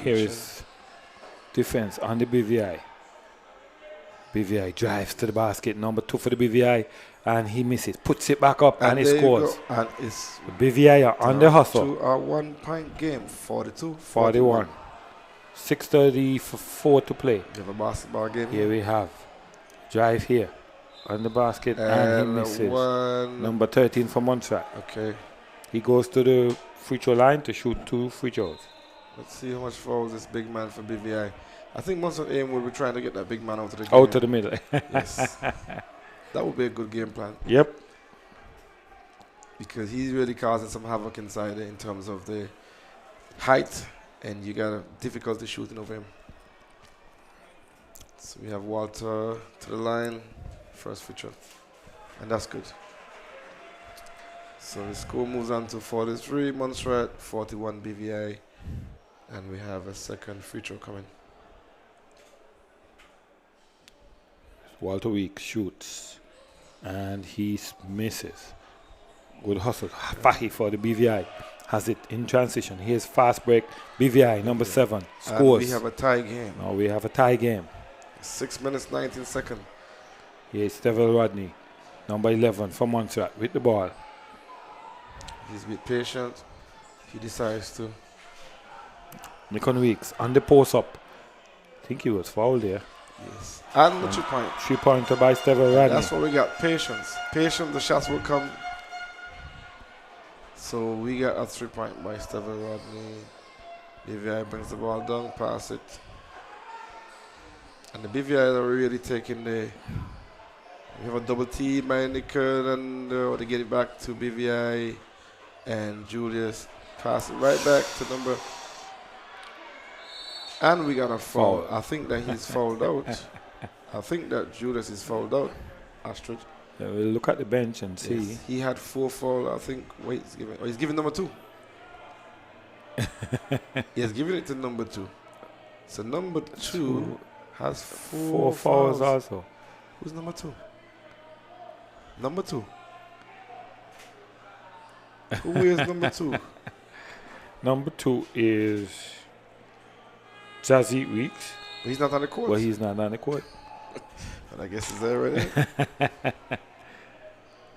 S7: Here is defense on the BVI. BVI drives to the basket. Number 2 for the BVI. And he misses. Puts it back up and he scores.
S8: And it's
S7: the BVI are on the hustle.
S8: To a 1-point game. 42-41.
S7: 6:30 for 4 to play.
S8: You have a basketball game.
S7: Here we have. Drive here. On the basket and he misses. Number 13 for Montserrat.
S8: Okay.
S7: He goes to the free throw line to shoot 2 free throws.
S8: Let's see how much fouls this big man for BVI. I think Montserrat aim will be trying to get that big man out of the game.
S7: Out to the middle.
S8: Yes. That would be a good game plan.
S7: Yep.
S8: Because he's really causing some havoc inside there in terms of the height, and you got a difficulty shooting over him. So we have Walter to the line, first free throw, and that's good. So the score moves on to 43 Montserrat, 41 BVI, and we have a second free throw coming.
S7: Walter Weeks shoots, and he misses. Good hustle. Fahy for the BVI. Has it in transition. Here's fast break. BVI, number 7, scores.
S8: And we have a tie game.
S7: Now we have a tie game.
S8: 6 minutes, 19 seconds.
S7: Here's Stevel Rodney, number 11 for Montserrat with the ball.
S8: He's a bit patient. He decides to.
S7: Nikon Weeks on the post up. I think he was fouled there.
S8: Yes. And the 3-point.
S7: 3-pointer by Stevel Rodney.
S8: That's what we got. Patience. Patience, the shots will come. So we got a 3-point by Stevel Rodney. BVI brings the ball down, pass it. And the BVI are really taking the. We have a double team by Nickel, and they get it back to BVI. And Julius pass it right back to number. And we got a foul. I think that he's fouled out. I think that Julius is fouled out. Astrid.
S7: Yeah, we'll look at the bench and see.
S8: Yes, he had 4 fouls. I think. Wait, he's giving number 2. He has given it to number 2. So number 2 has 4
S7: fouls also.
S8: Who's number 2? Number 2. Who is number 2?
S7: Number 2 is Jazzy Weeks.
S8: He's not on the court.
S7: Well, he's not on the court.
S8: And I guess he's there already.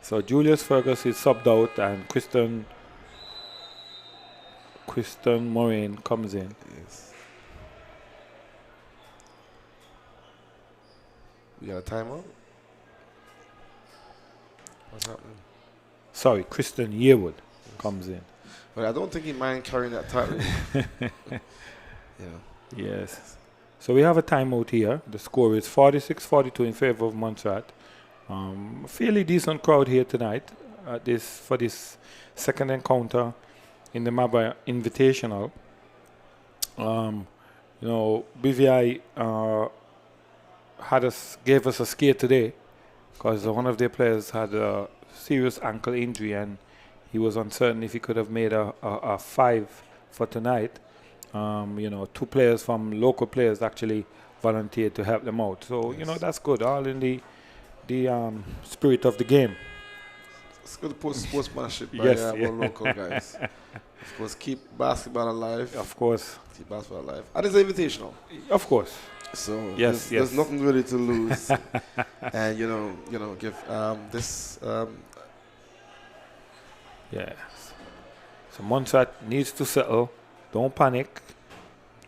S7: So Julius Fergus is subbed out, and Kristen Moraine comes in.
S8: Yes. We got a timeout? What's happening?
S7: Sorry, Kristen Yearwood comes in.
S8: But I don't think he mind carrying that title.
S7: Yes. So we have a timeout here. The score is 46-42 in favor of Montserrat. Fairly decent crowd here tonight for this second encounter in the Maba Invitational. BVI gave us a scare today because one of their players had a serious ankle injury, and he was uncertain if he could have made a 5 for tonight. 2 players from local players actually volunteered to help them out. So, that's good. All in the spirit of the game.
S8: It's good sportsmanship by our local guys. Of course, keep basketball alive.
S7: Of course.
S8: Keep basketball alive. And it's invitational.
S7: Of course.
S8: So
S7: there's
S8: nothing really to lose. And give this.
S7: So Montserrat needs to settle. Don't panic.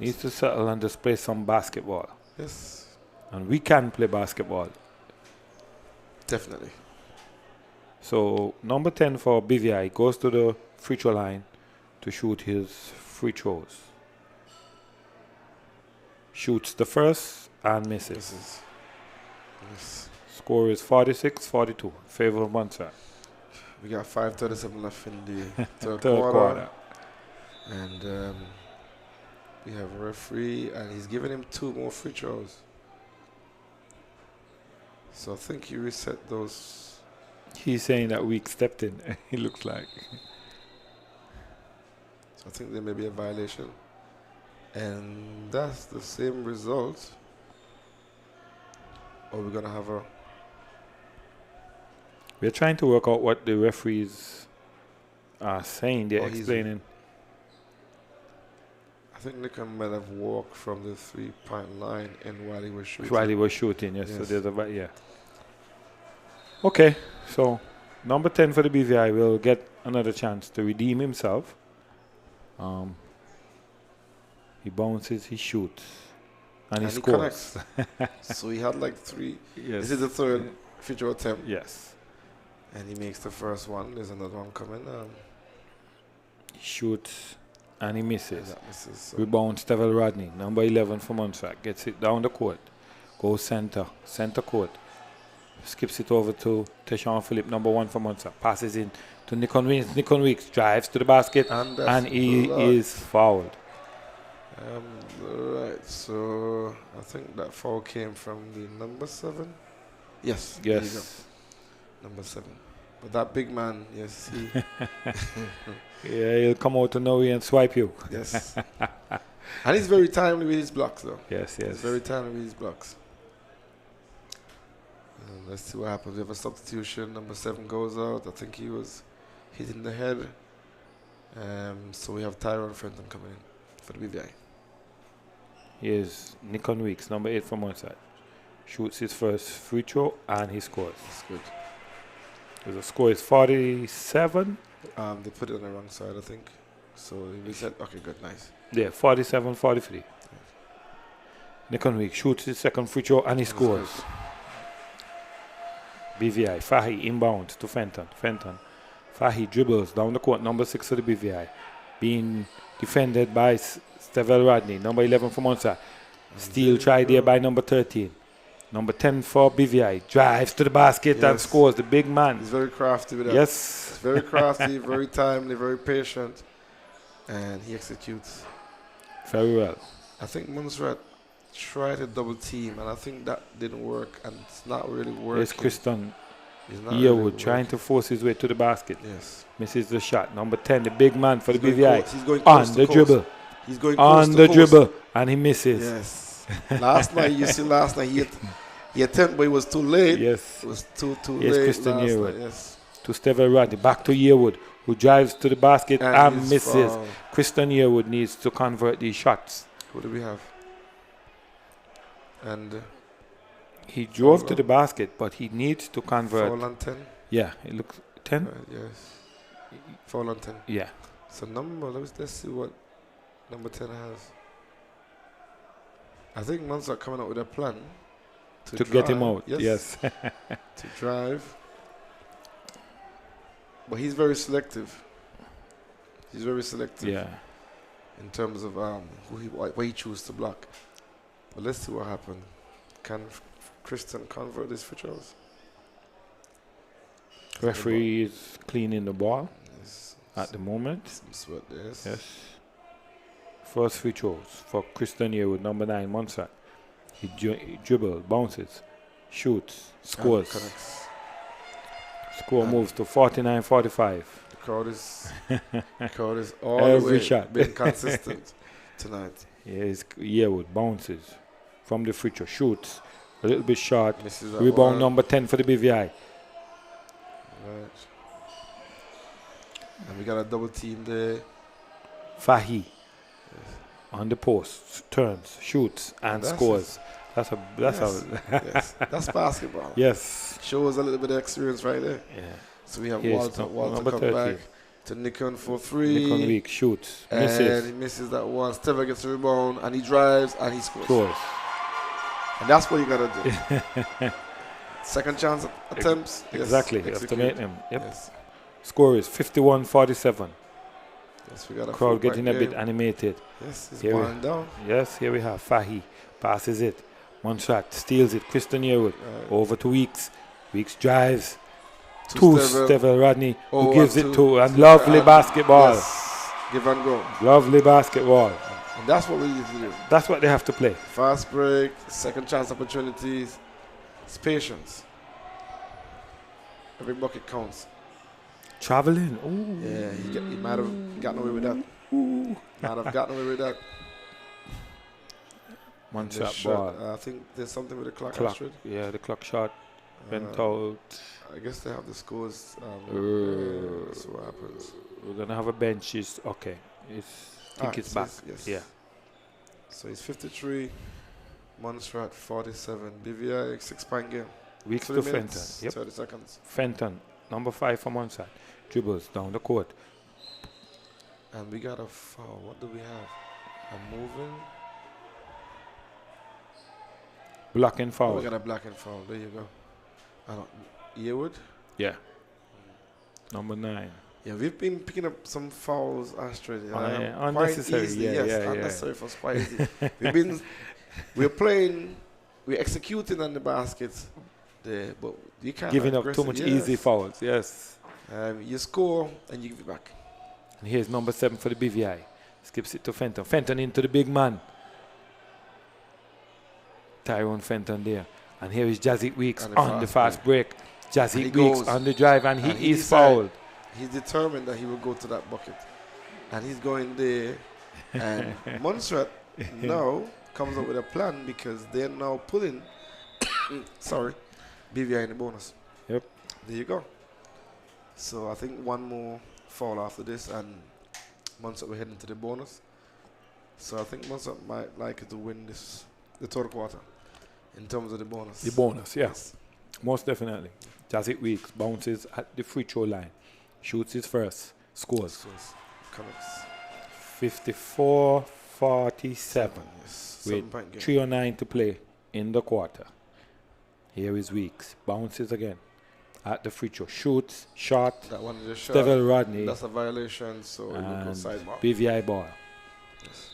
S7: Needs to settle and display some basketball.
S8: Yes.
S7: And we can play basketball.
S8: Definitely.
S7: So number 10 for BVI goes to the free throw line to shoot his free throws. Shoots the first and misses.
S8: Yes.
S7: Score is 46-42. Favor of Montserrat.
S8: We got 5:37 left in the third
S7: Third quarter.
S8: And we have a referee, and he's giving him 2 more free throws. So I think he reset those.
S7: He's saying that we stepped in. It looks like.
S8: So I think there may be a violation. And that's the same result. Or we're going to have a...
S7: We're trying to work out what the referees are saying. They're explaining.
S8: I think Nikan might have walked from the 3-point line and while he was shooting.
S7: While he was shooting, yes. So there's a... Yeah. Okay. So, number 10 for the BVI will get another chance to redeem himself. He bounces, he shoots, and he scores.
S8: So he had like 3.
S7: Yes.
S8: This is the third free throw attempt.
S7: Yes.
S8: And he makes the first one. There's another one coming.
S7: He shoots, and he misses.
S8: That misses, so
S7: Rebound, Stevel Rodney, number 11 for Montserrat. Gets it down the court. Goes center court. Skips it over to Teshawn Phillip, number 1 for Montserrat. Passes in to Nikon Weeks. Nikon Weeks drives to the basket, and he is fouled.
S8: Right, so I think that foul came from the number 7. Yes.
S7: Yes.
S8: Number 7. But that big man, yes, he...
S7: Yeah, he'll come out to nowhere and swipe you.
S8: Yes. And he's very timely with his blocks, though.
S7: Yes.
S8: He's very timely with his blocks. Let's see what happens. We have a substitution. Number 7 goes out. I think he was hit in the head. So we have Tyrone Fenton coming in for the BVI.
S7: Here's Nikon Weeks, number 8 from Montserrat. Shoots his first free throw and he scores.
S8: That's good.
S7: The score is 47.
S8: They put it on the wrong side, I think. So we said, okay, good, nice.
S7: Yeah, 47-43. Nikon Weeks shoots his second free throw and he scores. BVI, Fahy inbound to Fenton. Fahy dribbles down the court, number 6 for the BVI. Being defended by Stevel Rodney, number 11 for Montserrat. Steal tried there by number 13. Number 10 for BVI. Drives to the basket and scores. The big man.
S8: He's very crafty with that.
S7: Yes.
S8: He's very crafty, very timely, very patient. And he executes.
S7: Very well.
S8: I think Montserrat tried a double team, and I think that didn't work, and it's not really working.
S7: There's Kristen
S8: Yearwood
S7: really trying to force his way to the basket.
S8: Yes.
S7: Misses the shot. Number 10, the big man for the BVI.
S8: He's going
S7: on the dribble.
S8: He's going
S7: on the dribble, and he misses.
S8: Yes. last night he attempted, but it was too late.
S7: Yes.
S8: It was too late.
S7: Yes, Kristen Yearwood.
S8: Yes.
S7: To Stevel Rodney. Back to Yearwood, who drives to the basket and misses. Kristen Yearwood needs to convert these shots.
S8: Who do we have? And
S7: he drove to the basket, but he needs to convert.
S8: Foul on 10?
S7: Yeah, it looks 10?
S8: Yes. Foul on 10.
S7: Yeah.
S8: So let's see what number 10 has. I think Montserrat coming up with a plan
S7: to get him out.
S8: Yes. To drive. But he's very selective.
S7: Yeah.
S8: In terms of what he chooses to block. But let's see what happens. Can Kristen convert his free throws?
S7: Referee is cleaning the ball at the moment.
S8: Some sweat there.
S7: Yes. First free throws for Kristen Yearwood, number 9, Montserrat. He dribbles, bounces, shoots, scores. Score moves to 49-45.
S8: The crowd is all
S7: every
S8: the way
S7: shot
S8: being consistent tonight.
S7: Yes, Yearwood bounces from the free throw, shoots a little bit short.
S8: one.
S7: Rebound number 10 for the BVI.
S8: Right. And we got a double team there.
S7: Fahy on the post, turns, shoots, and scores. That's
S8: basketball.
S7: Yes.
S8: Shows a little bit of experience right there.
S7: Yeah.
S8: So we have
S7: Yes,
S8: Walter
S7: number
S8: come
S7: 30.
S8: back to Nikon for 3.
S7: Nikon Week shoots,
S8: and
S7: misses.
S8: he misses that one. Stever gets the rebound, and he drives, and he scores. And that's what you got to do. Second chance attempts.
S7: Exactly.
S8: Yes,
S7: You have to
S8: execute.
S7: make them. Yep.
S8: Yes.
S7: Score is 51-47.
S8: Yes, we got a
S7: Crowd
S8: full-back
S7: getting a bit
S8: game.
S7: animated.
S8: Yes, it's
S7: Here we-
S8: winding down.
S7: Yes, here we have Fahy. Passes it. Montserrat steals it. Kristen Yearwood. Over to Weeks. Weeks drives. To Stevel Rodney, who gives it to, and lovely basketball.
S8: Yes. Give and go.
S7: Lovely basketball.
S8: And that's what we need to do.
S7: That's what they have to play.
S8: Fast break, second chance opportunities. It's patience. Every bucket counts.
S7: Traveling. Ooh.
S8: Yeah, he might have gotten away with that. Might have gotten away with that.
S7: Montserrat
S8: shot,
S7: ball.
S8: I think there's something with the clock. Astrid.
S7: Yeah, the clock shot went out.
S8: I guess they have the scores. That's what happens.
S7: We're going to have a bench. Okay. I think it's back.
S8: Yes.
S7: Yeah.
S8: So it's 53. Montserrat 47. BVI 6-point game.
S7: Weeks to
S8: 3 minutes,
S7: Fenton. Yep.
S8: 30 seconds.
S7: Fenton, number 5 for Montserrat. Dribbles down the court.
S8: And we got a foul. What do we have? A moving.
S7: Blocking foul.
S8: We got a blocking foul. There you go. Yearwood?
S7: Yeah. Number 9.
S8: Yeah, we've been picking up some fouls, Astrid.
S7: Unnecessary.
S8: Quite easily, unnecessary for us, quite easy. We're executing on the baskets there, but you can't.
S7: Giving up too much easy fouls, yes.
S8: You score and you give it back.
S7: And here's number 7 for the BVI. Skips it to Fenton. Fenton into the big man. Tyrone Fenton there. And here is Jazzy Weeks on the fast break. Jazzy Weeks on the drive, and he is fouled.
S8: He's determined that he will go to that bucket. And he's going there. And Montserrat now comes up with a plan because they're now putting, BVI in the bonus.
S7: Yep.
S8: There you go. So I think one more foul after this, and Montserrat will head into the bonus. So I think Montserrat might like it to win the third quarter in terms of the bonus.
S7: The bonus, yes. Most definitely. Jazzy Weeks bounces at the free throw line. Shoots his first. Scores.
S8: Connects.
S7: 54-47.
S8: Yes.
S7: With 3:09 to play in the quarter. Here is Weeks. Bounces again at the free throw. Shoots. Shot.
S8: That one is a shot.
S7: Stevel Rodney.
S8: That's a violation, so it will go sidebar.
S7: BVI ball.
S8: Yes.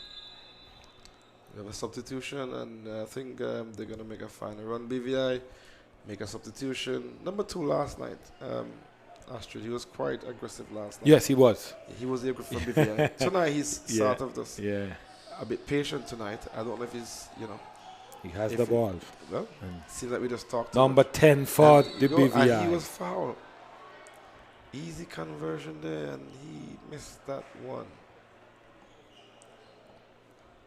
S8: We have a substitution, and I think they're going to make a final run. BVI make a substitution. Number 2 last night. Astrid, he was quite aggressive last night.
S7: Yes, he was.
S8: He was aggressive for BVI. Tonight he's sort of just
S7: a
S8: bit patient tonight. I don't know if he's,
S7: he has the ball.
S8: Well, seems like we just talked.
S7: Number 10 for the BVI.
S8: And he was fouled. Easy conversion there, and he missed that one.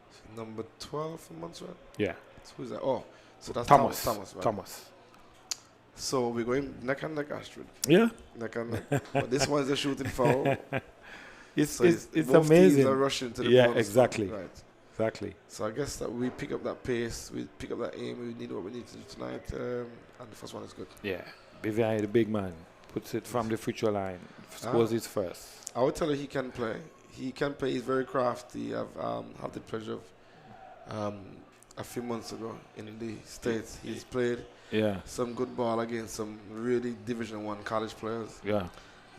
S8: So number 12 for Montserrat?
S7: Yeah.
S8: So who's that? Oh, so that's
S7: Thomas.
S8: Right?
S7: Thomas.
S8: So we're going neck and neck, Astrid.
S7: Yeah.
S8: Neck and neck. But this one's a shooting foul.
S7: It's
S8: both
S7: amazing.
S8: Teams are rushing to the bonus
S7: exactly.
S8: Right.
S7: Exactly.
S8: So I guess that we pick up that pace, we pick up that aim, we need what we need to do tonight, and the first one is good.
S7: Yeah. BVI, the big man, puts it from the free throw line, scores his first.
S8: I would tell you he can play. He can play. He's very crafty. I've had the pleasure of a few months ago in the States. He's played some good ball against some really Division 1 college players.
S7: Yeah.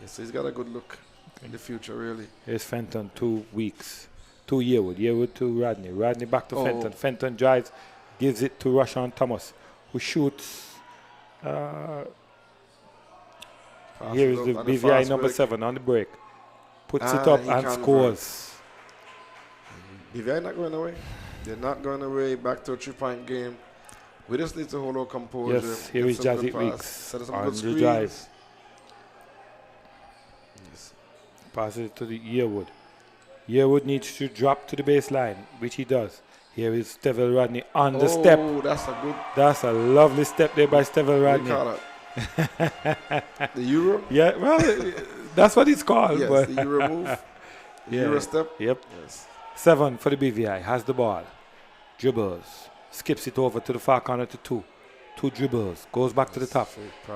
S8: So he's got a good look in the future, really.
S7: Here's Fenton, 2 weeks. 2 Yearwood to Rodney. Rodney back to Fenton. Fenton drives, gives it to Rashawn Thomas, who shoots. Here is the BVI number 7 on the break. Puts it up and scores.
S8: BVI not going away. They're not going away. Back to a 3-point game. We just need to hold our composure.
S7: Yes, here is Jazzy Weeks
S8: Set some
S7: on
S8: good
S7: the
S8: screens.
S7: drive.
S8: Yes.
S7: Passes it to the Yearwood. Yearwood needs to drop to the baseline, which he does. Here is Stevel Rodney on the step. That's a lovely step there by Stevel Rodney.
S8: What do you call it? The Euro?
S7: Yeah, well, that's what it's called.
S8: Yes,
S7: but
S8: the Euro move. The Euro step.
S7: Yep.
S8: Yes.
S7: 7 for the BVI. Has the ball. Dribbles. Skips it over to the far corner to 2. 2 dribbles. Goes back to the top.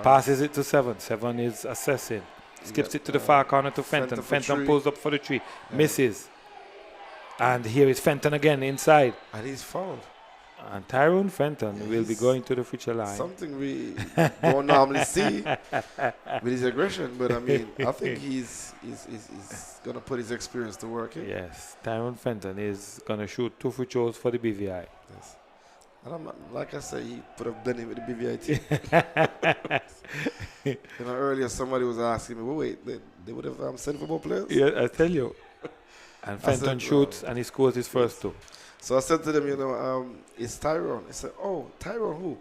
S7: Passes it to 7. 7 is assessing. Skips it to the far corner to Fenton. Fenton pulls up for the 3. Misses. And here is Fenton again inside.
S8: And he's fouled.
S7: And Tyrone Fenton will be going to the future line.
S8: Something we don't normally see with his aggression, but I mean, I think he's going to put his experience to work.
S7: Yes, Tyrone Fenton is going to shoot 2 free throws for the BVI.
S8: Yes. And like I say, he put a blending with the BVI team. Earlier somebody was asking me, well, wait, they would have sent for more players?
S7: Yeah, I tell you. And Fenton shoots and he scores his first 2.
S8: So I said to them, it's Tyrone. He said, oh, Tyrone who?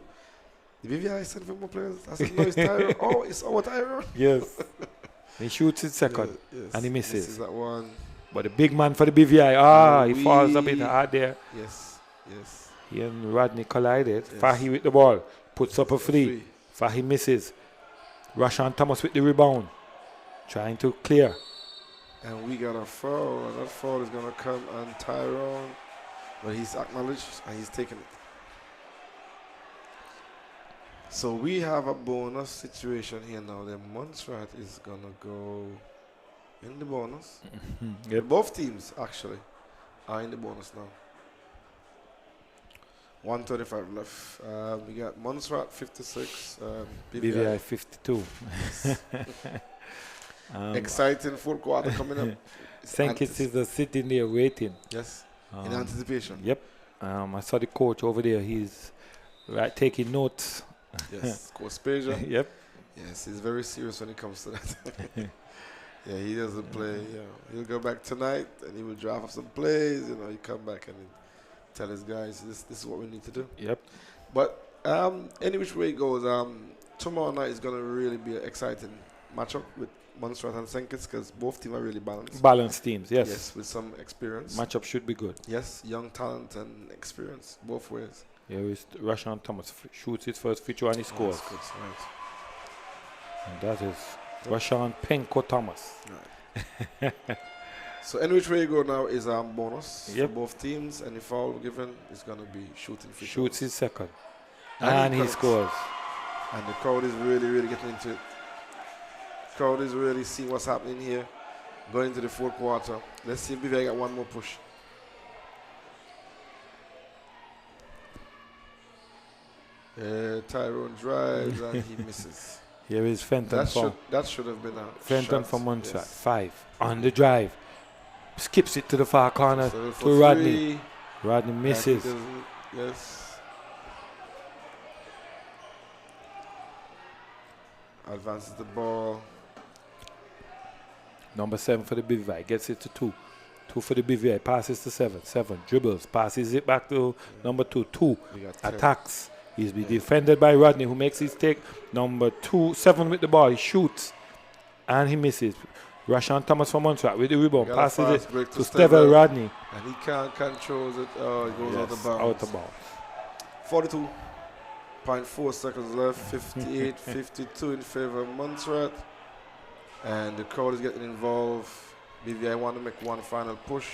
S8: The BVI sent for more players? I said, no, it's Tyrone. Oh, it's our Tyrone?
S7: Yes. He shoots his second and he misses.
S8: Misses that one.
S7: But the big man for the BVI, he falls a bit hard there.
S8: Yes.
S7: He and Rodney collided. Yes. Fahy with the ball, puts up a 3. Fahy misses. Rashawn Thomas with the rebound, trying to clear.
S8: And we got a foul, and that foul is going to come on Tyrone. But he's acknowledged and he's taken it. So we have a bonus situation here now. The Montserrat is going to go in the bonus.
S7: Yep.
S8: Both teams, actually, are in the bonus now. 1:35 left. We got Montserrat 56,
S7: BVI 52.
S8: Exciting fourth quarter coming up.
S7: Sankis is sitting there waiting.
S8: Yes, in anticipation.
S7: Yep. I saw the coach over there. He's taking notes.
S8: Yes, Coach Spazier.
S7: Yep.
S8: Yes, he's very serious when it comes to that. Yeah, he doesn't play. He'll go back tonight and he will draft up some plays. He come back and tell his guys this is what we need to do.
S7: Yep.
S8: But any which way it goes, tomorrow night is going to really be an exciting matchup with Montserrat and Sankis because both teams are really balanced.
S7: Balanced teams, yes.
S8: Yes, with some experience.
S7: Matchup should be good.
S8: Yes, young talent and experience, both ways.
S7: Here is Rashawn Thomas shoots his first free throw and he scores.
S8: That's good, right.
S7: And that is Rashawn Penko Thomas.
S8: Right. So any which way you go now is bonus
S7: for
S8: both teams, and if foul given is going to be shooting free throws.
S7: Shoots his second. And he scores.
S8: And the crowd is really, really getting into it. Crowd is really seeing what's happening here. Going into the fourth quarter. Let's see if BVI got one more push. Tyrone drives and he misses.
S7: Here is Fenton.
S8: That should have been a
S7: Fenton
S8: shot.
S7: for Montserrat.
S8: Yes.
S7: 5 on the drive. Skips it to the far corner to Rodney. Rodney misses.
S8: Yes. Advances the ball.
S7: Number 7 for the BVI. Gets it to 2. 2 for the BVI. Passes to 7. 7 dribbles. Passes it back to number 2. 2 attacks. He's been defended by Rodney, who makes his take. Number 7 with the ball. He shoots. And he misses. Rashawn Thomas from Montserrat with the rebound. Passes it to Stevel Rodney.
S8: And he can't control it. Oh, it goes out of bounds.
S7: Out of bounds.
S8: 42.4 seconds left. 58-52 in favor of Montserrat. And the crowd is getting involved. BVI want to make one final push.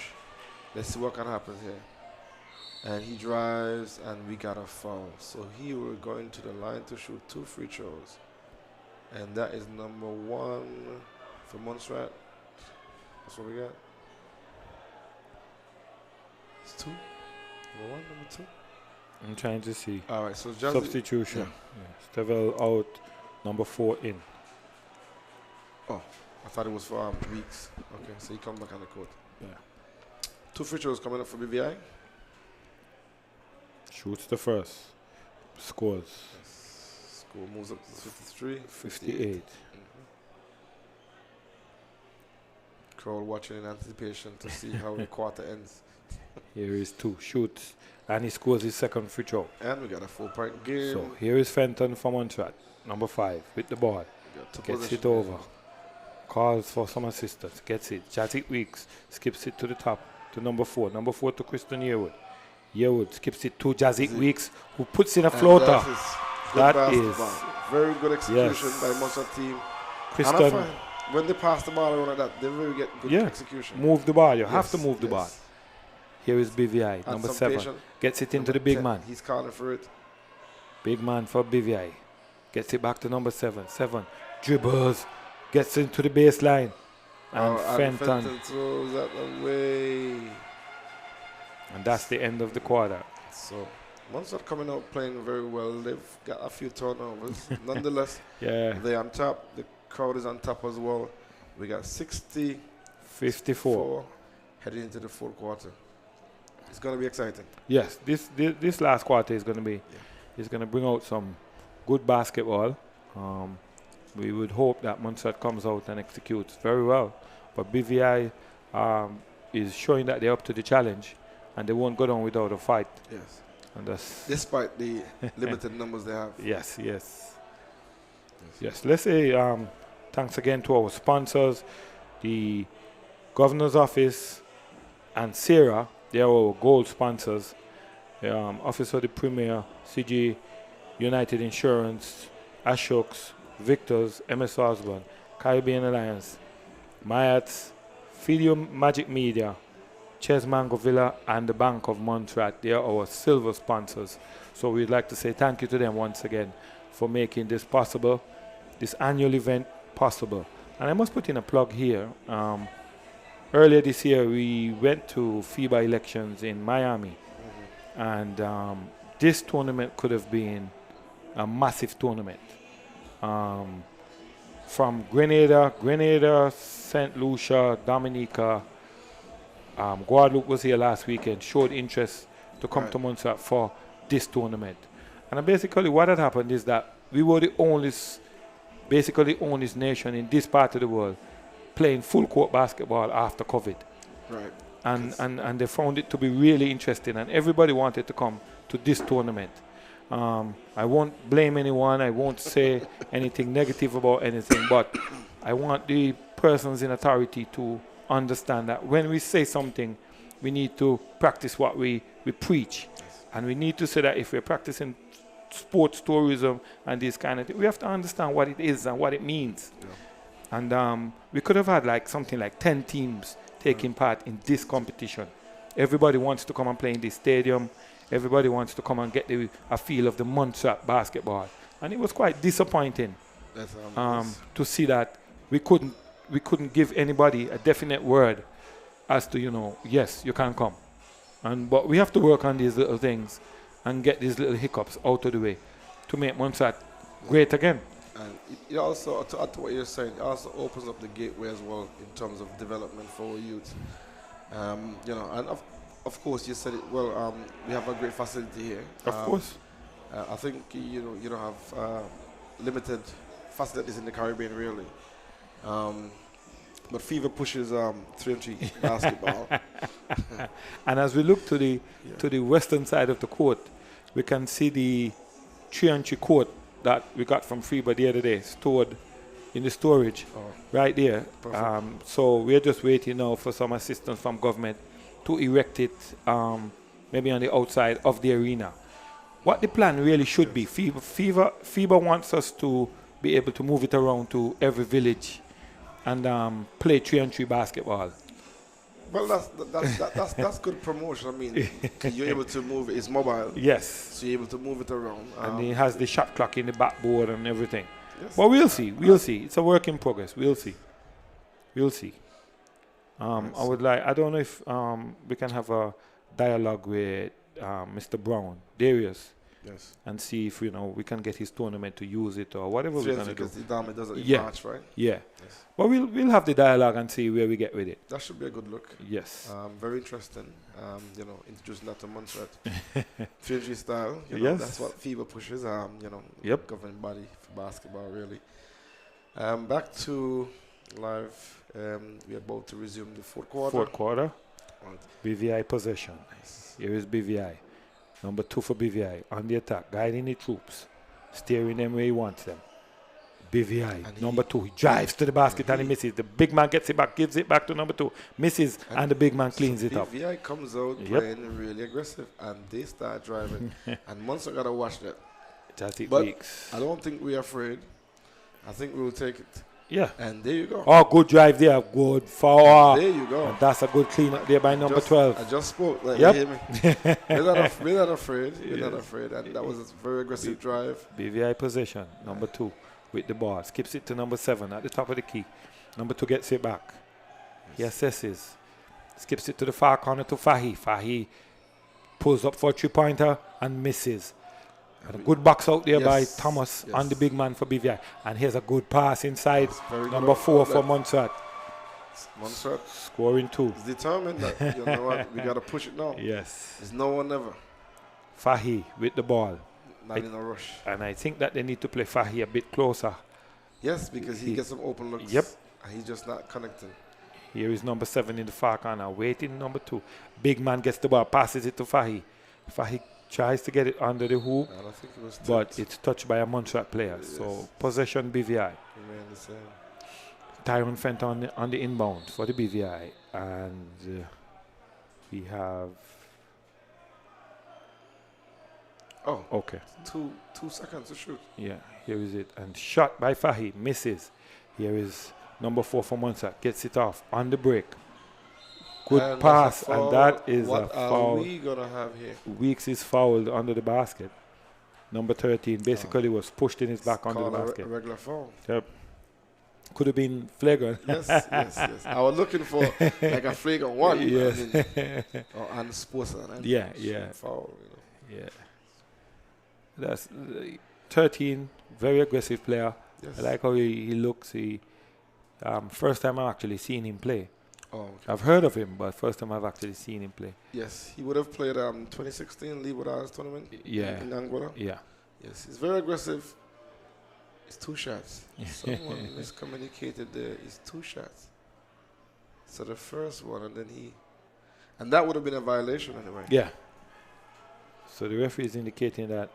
S8: Let's see what can happen here. And he drives, and we got a foul. So he will go into the line to shoot 2 free throws. And that is number 1 for Montserrat. That's what we got. It's 2. Number 1, number 2.
S7: I'm trying to see.
S8: All right, so
S7: substitution. Yeah. Stevel out, number 4 in.
S8: Oh, I thought it was for Weeks. Okay, so he comes back on the court.
S7: Yeah.
S8: 2 free throws coming up for BVI.
S7: Shoots the first. Scores.
S8: Yes. Score moves up to 53.
S7: 58.
S8: Crowd watching in anticipation to see how the quarter ends.
S7: Here is 2. Shoots. And he scores his second free throw.
S8: And we got a 4-point game.
S7: So here is Fenton from Montserrat. Number 5 with the ball. Gets it over. Calls for some assistance. Gets it. Jazzy Weeks skips it to the top to number 4. Number 4 to Kristen Yearwood. Yearwood skips it to Jazzy Weeks, who puts in a floater. That is
S8: very good execution by Montserrat team.
S7: Kristen,
S8: when they pass the ball around like that, they really get good execution.
S7: Move the ball. You have to move the ball. Here is BVI, number 7. Gets it into the big
S8: 10.
S7: man.
S8: He's calling for it.
S7: Big man for BVI. Gets it back to number 7. 7 dribbles. Gets into the baseline. And Fenton
S8: throws that away.
S7: And that's the end of the quarter.
S8: So Montserrat coming out playing very well. They've got a few turnovers. Nonetheless,
S7: Yeah.
S8: they're on top. The crowd is on top as well. We got 60-54 heading into the fourth quarter. It's going to be exciting.
S7: Yes, this last quarter is going to be is going to bring out some good basketball. We would hope that Montserrat comes out and executes very well. But BVI is showing that they're up to the challenge and they won't go down without a fight.
S8: Yes.
S7: And that's
S8: despite the limited numbers they have.
S7: Yes. Let's say thanks again to our sponsors, the Governor's Office and Sarah. They are our gold sponsors. Office of the Premier, CG, United Insurance, Ashok's, Victor's, MS Osborne, Caribbean Alliance, Mayats, Fidio Magic Media, Ches Mango Villa, and the Bank of Montserrat. They are our silver sponsors. So we'd like to say thank you to them once again for making this possible, this annual event possible. And I must put in a plug here. Earlier this year, we went to FIBA elections in Miami. And this tournament could have been a massive tournament. From Grenada, St. Lucia, Dominica, Guadeloupe was here last weekend, showed interest to come to Montserrat for this tournament. And basically what had happened is that we were the only nation in this part of the world playing full court basketball after COVID.
S8: Right.
S7: And they found it to be really interesting, and everybody wanted to come to this tournament. I won't blame anyone, I won't say anything negative about anything, but I want the persons in authority to understand that when we say something, we need to practice what we preach. And we need to say that if we're practicing sports tourism and this kind of thing, we have to understand what it is and what it means. Yeah. And we could have had like something like 10 teams taking part in this competition. Everybody wants to come and play in this stadium. Everybody wants to come and get a feel of the Montserrat basketball. And it was quite disappointing to see that we couldn't give anybody a definite word as to, yes, you can come. But we have to work on these little things and get these little hiccups out of the way to make Montserrat great again.
S8: And it also, to add to what you're saying, it also opens up the gateway as well in terms of development for our youth. And of course, you said it well, we have a great facility here.
S7: Of course.
S8: I think, you don't have limited facilities in the Caribbean, really. But Fever pushes 3-3 basketball.
S7: And as we look to the western side of the court, we can see the 3-3 court that we got from FIBA the other day, stored in the storage right there. So we're just waiting now for some assistance from government to erect it maybe on the outside of the arena. What the plan really should be, FIBA wants us to be able to move it around to every village and play 3-3 basketball.
S8: Well, that's good promotion. I mean, you're able to move it. It's mobile.
S7: Yes.
S8: So you're able to move it around.
S7: And it has the shot clock in the backboard and everything. Yes. But we'll see. We'll see. It's a work in progress. We'll see. I don't know if we can have a dialogue with Mr. Brown, Darius.
S8: Yes.
S7: And see if we can get his tournament to use it or whatever we're going to do.
S8: It does it in March, right?
S7: Yeah. Yes. But we'll have the dialogue and see where we get with it.
S8: That should be a good look.
S7: Yes.
S8: Very interesting. Introducing that to Montserrat. 3-3 style.
S7: Yes.
S8: That's what FIBA pushes.
S7: Yep.
S8: Governing body for basketball, really. Back to live. We're about to resume the fourth quarter. Right.
S7: BVI possession. Nice. Here is BVI. Number 2 for BVI. On the attack. Guiding the troops. Steering them where he wants them. BVI. And number 2. He drives to the basket and he misses. The big man gets it back. Gives it back to number 2. Misses. And the big man cleans it up.
S8: BVI comes out playing really aggressive. And they start driving. And Montserrat got to watch that. But
S7: weeks.
S8: I don't think we're afraid. I think we will take it.
S7: Yeah.
S8: And there you go.
S7: Oh, good drive there. Good forward.
S8: There you go.
S7: And that's a good clean up there by number 12.
S8: I just spoke. Like,
S7: yep.
S8: You hear me? We're not afraid. We're not afraid. And that was a very aggressive drive.
S7: BVI possession. Number 2 with the ball. Skips it to number 7 at the top of the key. Number 2 gets it back. Yes. He assesses. Skips it to the far corner to Fahi. Fahi Pulls up for a 3-pointer and misses. And a good box out there by Thomas on the big man for BVI. And here's a good pass inside. Number 4 for Montserrat.
S8: Montserrat
S7: scoring 2.
S8: He's determined that, you know what, we got to push it now.
S7: Yes.
S8: There's no one ever.
S7: Fahy with the ball.
S8: Not in a rush.
S7: And I think that they need to play Fahy a bit closer.
S8: Yes, because he gets some open looks.
S7: Yep.
S8: And he's just not connecting.
S7: Here is number 7 in the far corner, waiting number 2. Big man gets the ball, passes it to Fahy. Fahy tries to get it under the hoop,
S8: I think it was
S7: but it's touched by a Montserrat player. Yes. So possession BVI.
S8: Remain the same.
S7: Tyron Fent on the inbound for the BVI. And we have...
S8: Oh,
S7: okay.
S8: 2 seconds to shoot.
S7: Yeah, here is it. And shot by Fahy, misses. Here is number 4 for Montserrat, gets it off on the break. Good
S8: and
S7: pass, and that is
S8: what
S7: a foul.
S8: What are we going to have here?
S7: Weeks is fouled under the basket. Number 13 basically was pushed in his back under the basket.
S8: A regular foul.
S7: Yep. Could have been flagrant.
S8: Yes. I was looking for like a flagrant one.
S7: Yes.
S8: Or unsportsman. Foul, you know.
S7: Yeah. That's 13, very aggressive player.
S8: Yes.
S7: I like how he looks. First time I've actually seen him play.
S8: Oh, okay.
S7: I've heard of him, but first time I've actually seen him play.
S8: Yes, he would have played 2016 League with us tournament in Angola.
S7: Yeah.
S8: Yes, he's very aggressive. It's 2 shots. Someone miscommunicated there. It's 2 shots. So the first one, and that would have been a violation anyway.
S7: Yeah. So the referee is indicating that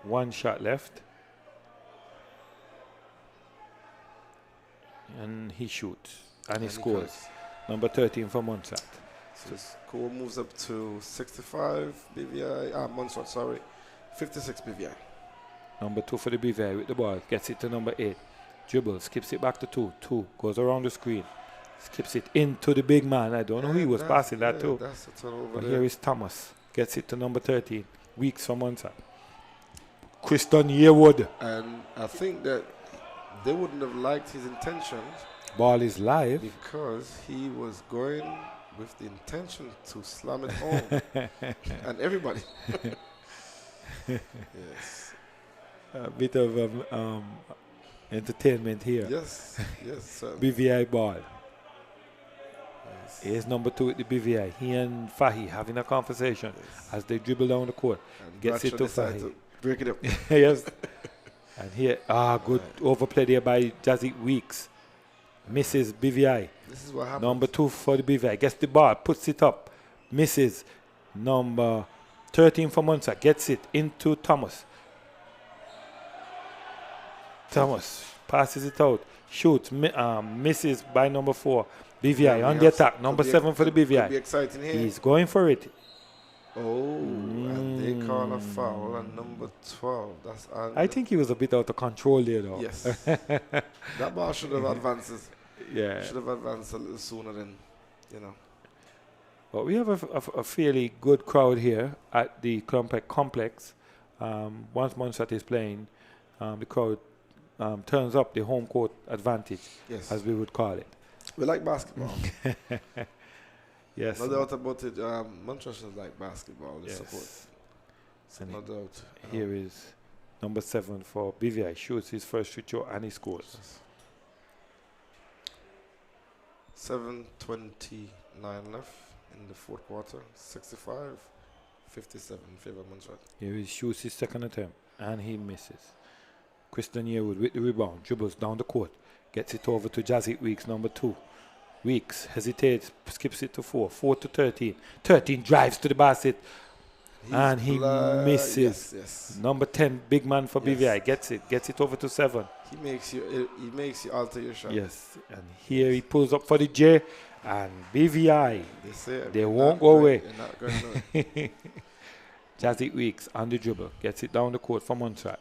S7: 1 shot left. And he shoots. And he scores. Number 13 for Montserrat.
S8: So score moves up to 65 BVI. Montserrat, sorry. 56 BVI.
S7: Number 2 for the BVI with the ball. Gets it to number 8. Dribbles. Skips it back to 2. 2. Goes around the screen. Skips it into the big man. I don't know who he was passing that to.
S8: That's the turnover
S7: but
S8: there.
S7: here is Thomas. Gets it to number 13. Weeks for Montserrat. Kristen Yearwood.
S8: And I think that they wouldn't have liked his intentions.
S7: Ball is live.
S8: Because he was going with the intention to slam it home. And everybody. Yes.
S7: A bit of entertainment here.
S8: Yes.
S7: BVI ball. Yes. Here's number 2 at the BVI. He and Fahy having a conversation as they dribble down the court.
S8: And
S7: gets it to Fahy.
S8: Break it up.
S7: Yes. And here, good overplay there by Jazzy Weeks. Misses BVI.
S8: This is what happens.
S7: Number 2 for the BVI. Gets the ball, puts it up. Misses. Number 13 for Montserrat. Gets it into Thomas. Thomas passes it out. Shoots. Misses by number 4. BVI on the attack. Number 7 for the BVI.
S8: Be exciting here.
S7: He's going for it.
S8: Oh, and they call a foul on number 12. That's
S7: I think he was a bit out of control there, though.
S8: Yes. That ball should have advanced.
S7: Yeah.
S8: Should have advanced a little sooner than,
S7: But we have a fairly good crowd here at the complex. Once Montserrat is playing, the crowd turns up the home court advantage, as we would call it.
S8: We like basketball.
S7: Yes.
S8: No doubt about it. Manchester like basketball. They support.
S7: And
S8: no doubt.
S7: Here is number 7 for BVI. Shoots his first free throw and he scores.
S8: 7:29 left in the fourth quarter. 65-57 in favor of Montserrat.
S7: Here he shoots his second attempt and he misses. Kristen Yearwood with the rebound. Dribbles down the court. Gets it over to Jazzy Weeks, number 2. Weeks hesitates, skips it to 4. 4 to 13. 13 drives to the basket. And he misses.
S8: Yes.
S7: Number 10, big man for BVI. Gets it over to 7.
S8: He makes you alter your shot.
S7: Yes. And here he pulls up for the J. And BVI, they won't go away. Jazzy Weeks on the dribble. Gets it down the court for Montserrat.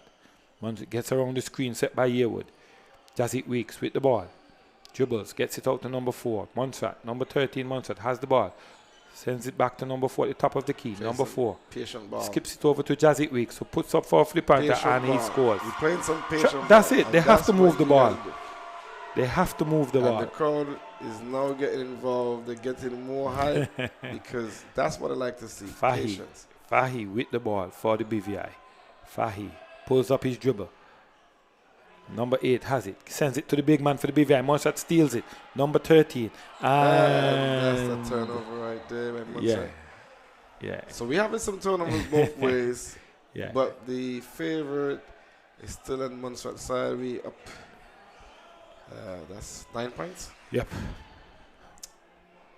S7: Montserrat gets around the screen set by Yearwood. Jazzy Weeks with the ball. Dribbles, gets it out to number 4. Montserrat, number 13, Montserrat has the ball. Sends it back to number 4 at the top of the key. Number 4.
S8: Patient ball.
S7: Skips it over to Jazzy Weeks, who puts up for a flip pointer and he scores.
S8: He's playing some patient
S7: That's
S8: ball.
S7: it. They have to move the ball. They have to move the
S8: And
S7: ball.
S8: the crowd is now getting involved. They're getting more hype because that's what I like to see. Patience.
S7: Fahy with the ball for the BVI. Fahy pulls up his dribble. Number 8 has it. Sends it to the big man for the BVI. Montserrat steals it. Number 13.
S8: And that's the turnover right there.
S7: Yeah.
S8: So we having some turnovers both ways.
S7: Yeah.
S8: But the favorite is still on Montserrat side. We up. That's 9 points.
S7: Yep.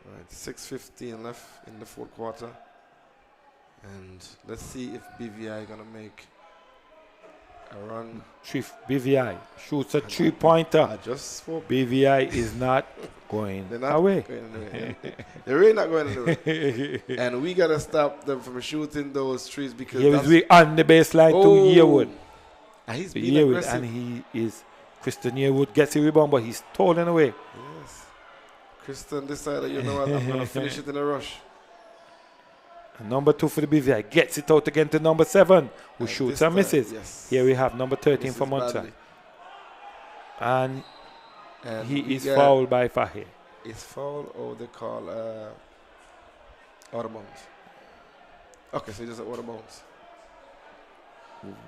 S8: Right. 6:15 left in the fourth quarter. And let's see if BVI gonna make a run.
S7: BVI shoots a 3-pointer.
S8: I just spoke.
S7: BVI is not going away.
S8: They're really not going away. And we gotta stop them from shooting those threes because
S7: Here is we on the baseline to Yearwood.
S8: And he's being aggressive.
S7: And he is. Christian Yearwood gets a rebound, but he's stolen away.
S8: Yes. Christian decided, you know what, I'm gonna finish it in a rush.
S7: And number 2 for the BVI gets it out again to number 7, who shoots and misses.
S8: Yes.
S7: Here we have number 13 for Montserrat. And he is fouled by Fahy.
S8: It's foul or they call out of bounds. Okay, so he does out of bounds.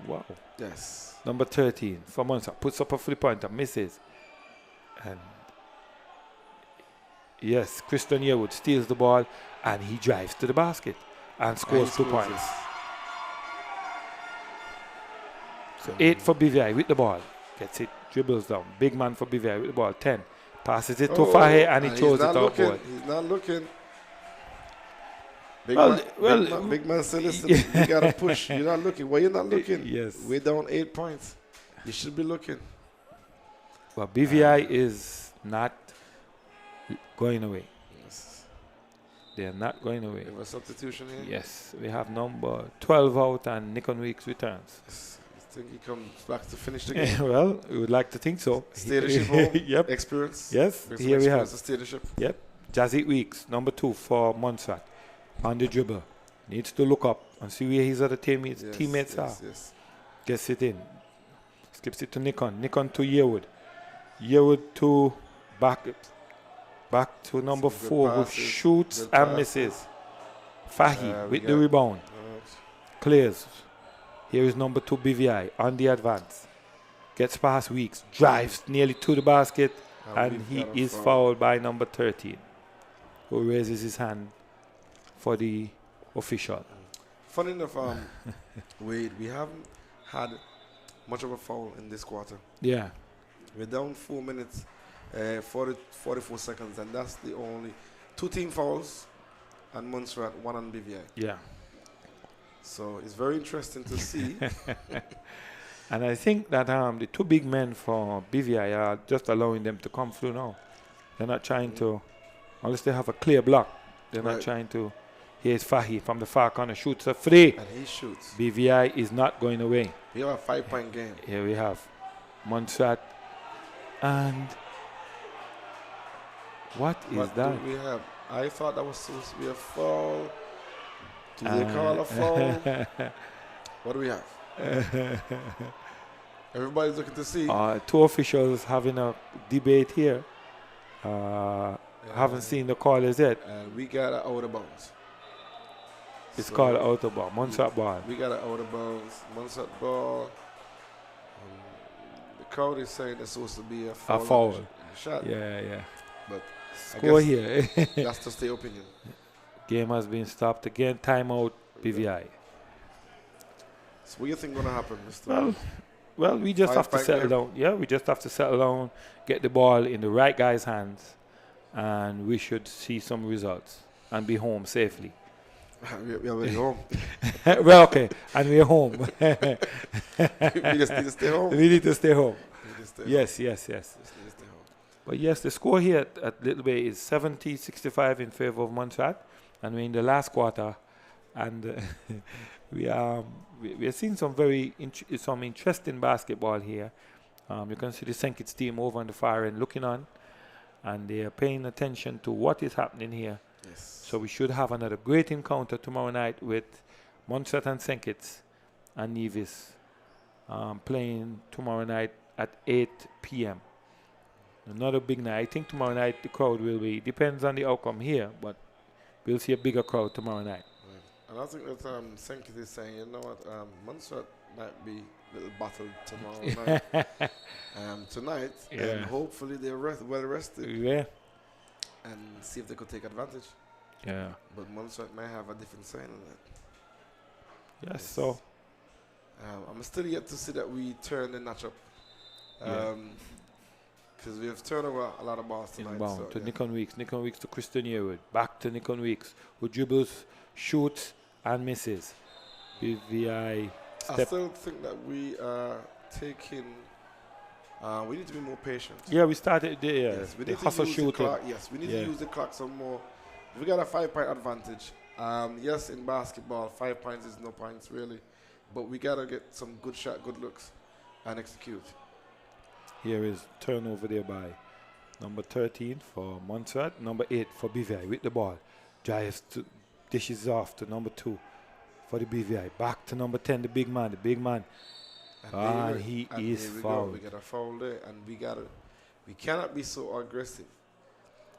S7: Wow.
S8: Yes.
S7: Number 13 for Montserrat puts up a 3-pointer, misses. And yes, Christian Yearwood steals the ball and he drives to the basket and scores 2 points.
S8: Yes.
S7: So 8 for BVI with the ball. Gets it, dribbles down. Big man for BVI with the ball. 10. Passes it to Fahy and he throws it out.
S8: He's not looking. Big man said, listen, you got to push. You're not looking. Why you're not looking?
S7: Yes.
S8: We're down 8 points. You should be looking.
S7: Well, BVI is not going away.
S8: Yes.
S7: They are not going away.
S8: We have a substitution here?
S7: Yes. We have number 12 out and Nikon Weeks returns.
S8: Yes. I think he comes back to finish the game.
S7: Well, we would like to think so.
S8: Leadership home.
S7: Yep.
S8: Experience.
S7: Yes. Here we have.
S8: Leadership.
S7: Yep. Jazzy Weeks, number 2 for Montserrat. On the dribble. Needs to look up and see where his other teammates are.
S8: Yes.
S7: Gets it in. Skips it to Nikon. Nikon to Yearwood. Yearwood to back to number 4 who shoots and misses. Fahy with the rebound. Clears. Here is number 2 BVI on the advance. Gets past Weeks. Drives nearly to the basket. And he is fouled by number 13. Who raises his hand for the official.
S8: Funny enough, Wade, we haven't had much of a foul in this quarter.
S7: Yeah.
S8: We're down 4 minutes, 44 seconds, and that's the only 2 team fouls and Montserrat, 1 on BVI.
S7: Yeah.
S8: So it's very interesting to see.
S7: And I think that the 2 big men for BVI are just allowing them to come through now. They're not trying to, unless they have a clear block, they're not trying to. Here's Fahy from the far corner, shoots a 3.
S8: And he shoots.
S7: BVI is not going away.
S8: We have a 5-point game.
S7: Here we have Montserrat. And what is that?
S8: Do we have? I thought that was supposed to be a foul. Do they call a foul? What do we have? Everybody's looking to see.
S7: 2 officials having a debate here. Haven't seen the callers yet.
S8: And we got an out of bounds.
S7: It's called out of bounds. Montserrat ball.
S8: We got an out of bounds. Montserrat ball. The crowd is saying it's supposed to be a foul.
S7: A foul.
S8: Shot.
S7: Yeah.
S8: But
S7: score here.
S8: That's just the opinion.
S7: Game has been stopped again. Timeout, BVI.
S8: So what do you think going to happen, Mr.
S7: Well, we just have to settle down. Yeah, we just have to settle down, get the ball in the right guy's hands, and we should see some results and be home safely.
S8: We're already home.
S7: Well, okay, and we're home.
S8: We just need to stay home.
S7: We need to stay home. Yes.
S8: Just need to stay home.
S7: But yes, the score here at Little Bay is 70-65 in favor of Montserrat, and we're in the last quarter, and we are seeing some some interesting basketball here. You can see the St. Kitts team over on the far end looking on, and they are paying attention to what is happening here.
S8: Yes.
S7: So we should have another great encounter tomorrow night with Montserrat and St. Kitts and Nevis playing tomorrow night at 8 p.m. Another big night. I think tomorrow night the crowd will be, depends on the outcome here, but we'll see a bigger crowd tomorrow night.
S8: Right. And I think that Senkit is saying, you know what, Montserrat might be a little battle tomorrow night. Tonight, and hopefully they're well rested.
S7: Yeah.
S8: And see if they could take advantage.
S7: Yeah.
S8: But Montserrat may have a different sign on that.
S7: Yes, so.
S8: I'm still yet to see that we turn the notch up. Because we have turned over a lot of balls tonight.
S7: Inbound to Nikon Weeks. Nikon Weeks to Christian Yearwood. Back to Nikon Weeks, who dribbles, shoots, and misses. BVI step.
S8: I still think that we are taking. We need to be more patient.
S7: Yeah, we started there.
S8: Yes, we need to use the clock. Yes, we need to use the clock some more. We got a 5-point advantage. Yes, in basketball, 5 points is no points really, but we gotta get some good shot, good looks, and execute.
S7: Here is turnover there by number 13 for Montserrat, number 8 for BVI with the ball. Drives to dishes off to number 2 for the BVI. Back to number 10, the big man. And he is fouled.
S8: We got a foul there, and we cannot be so aggressive.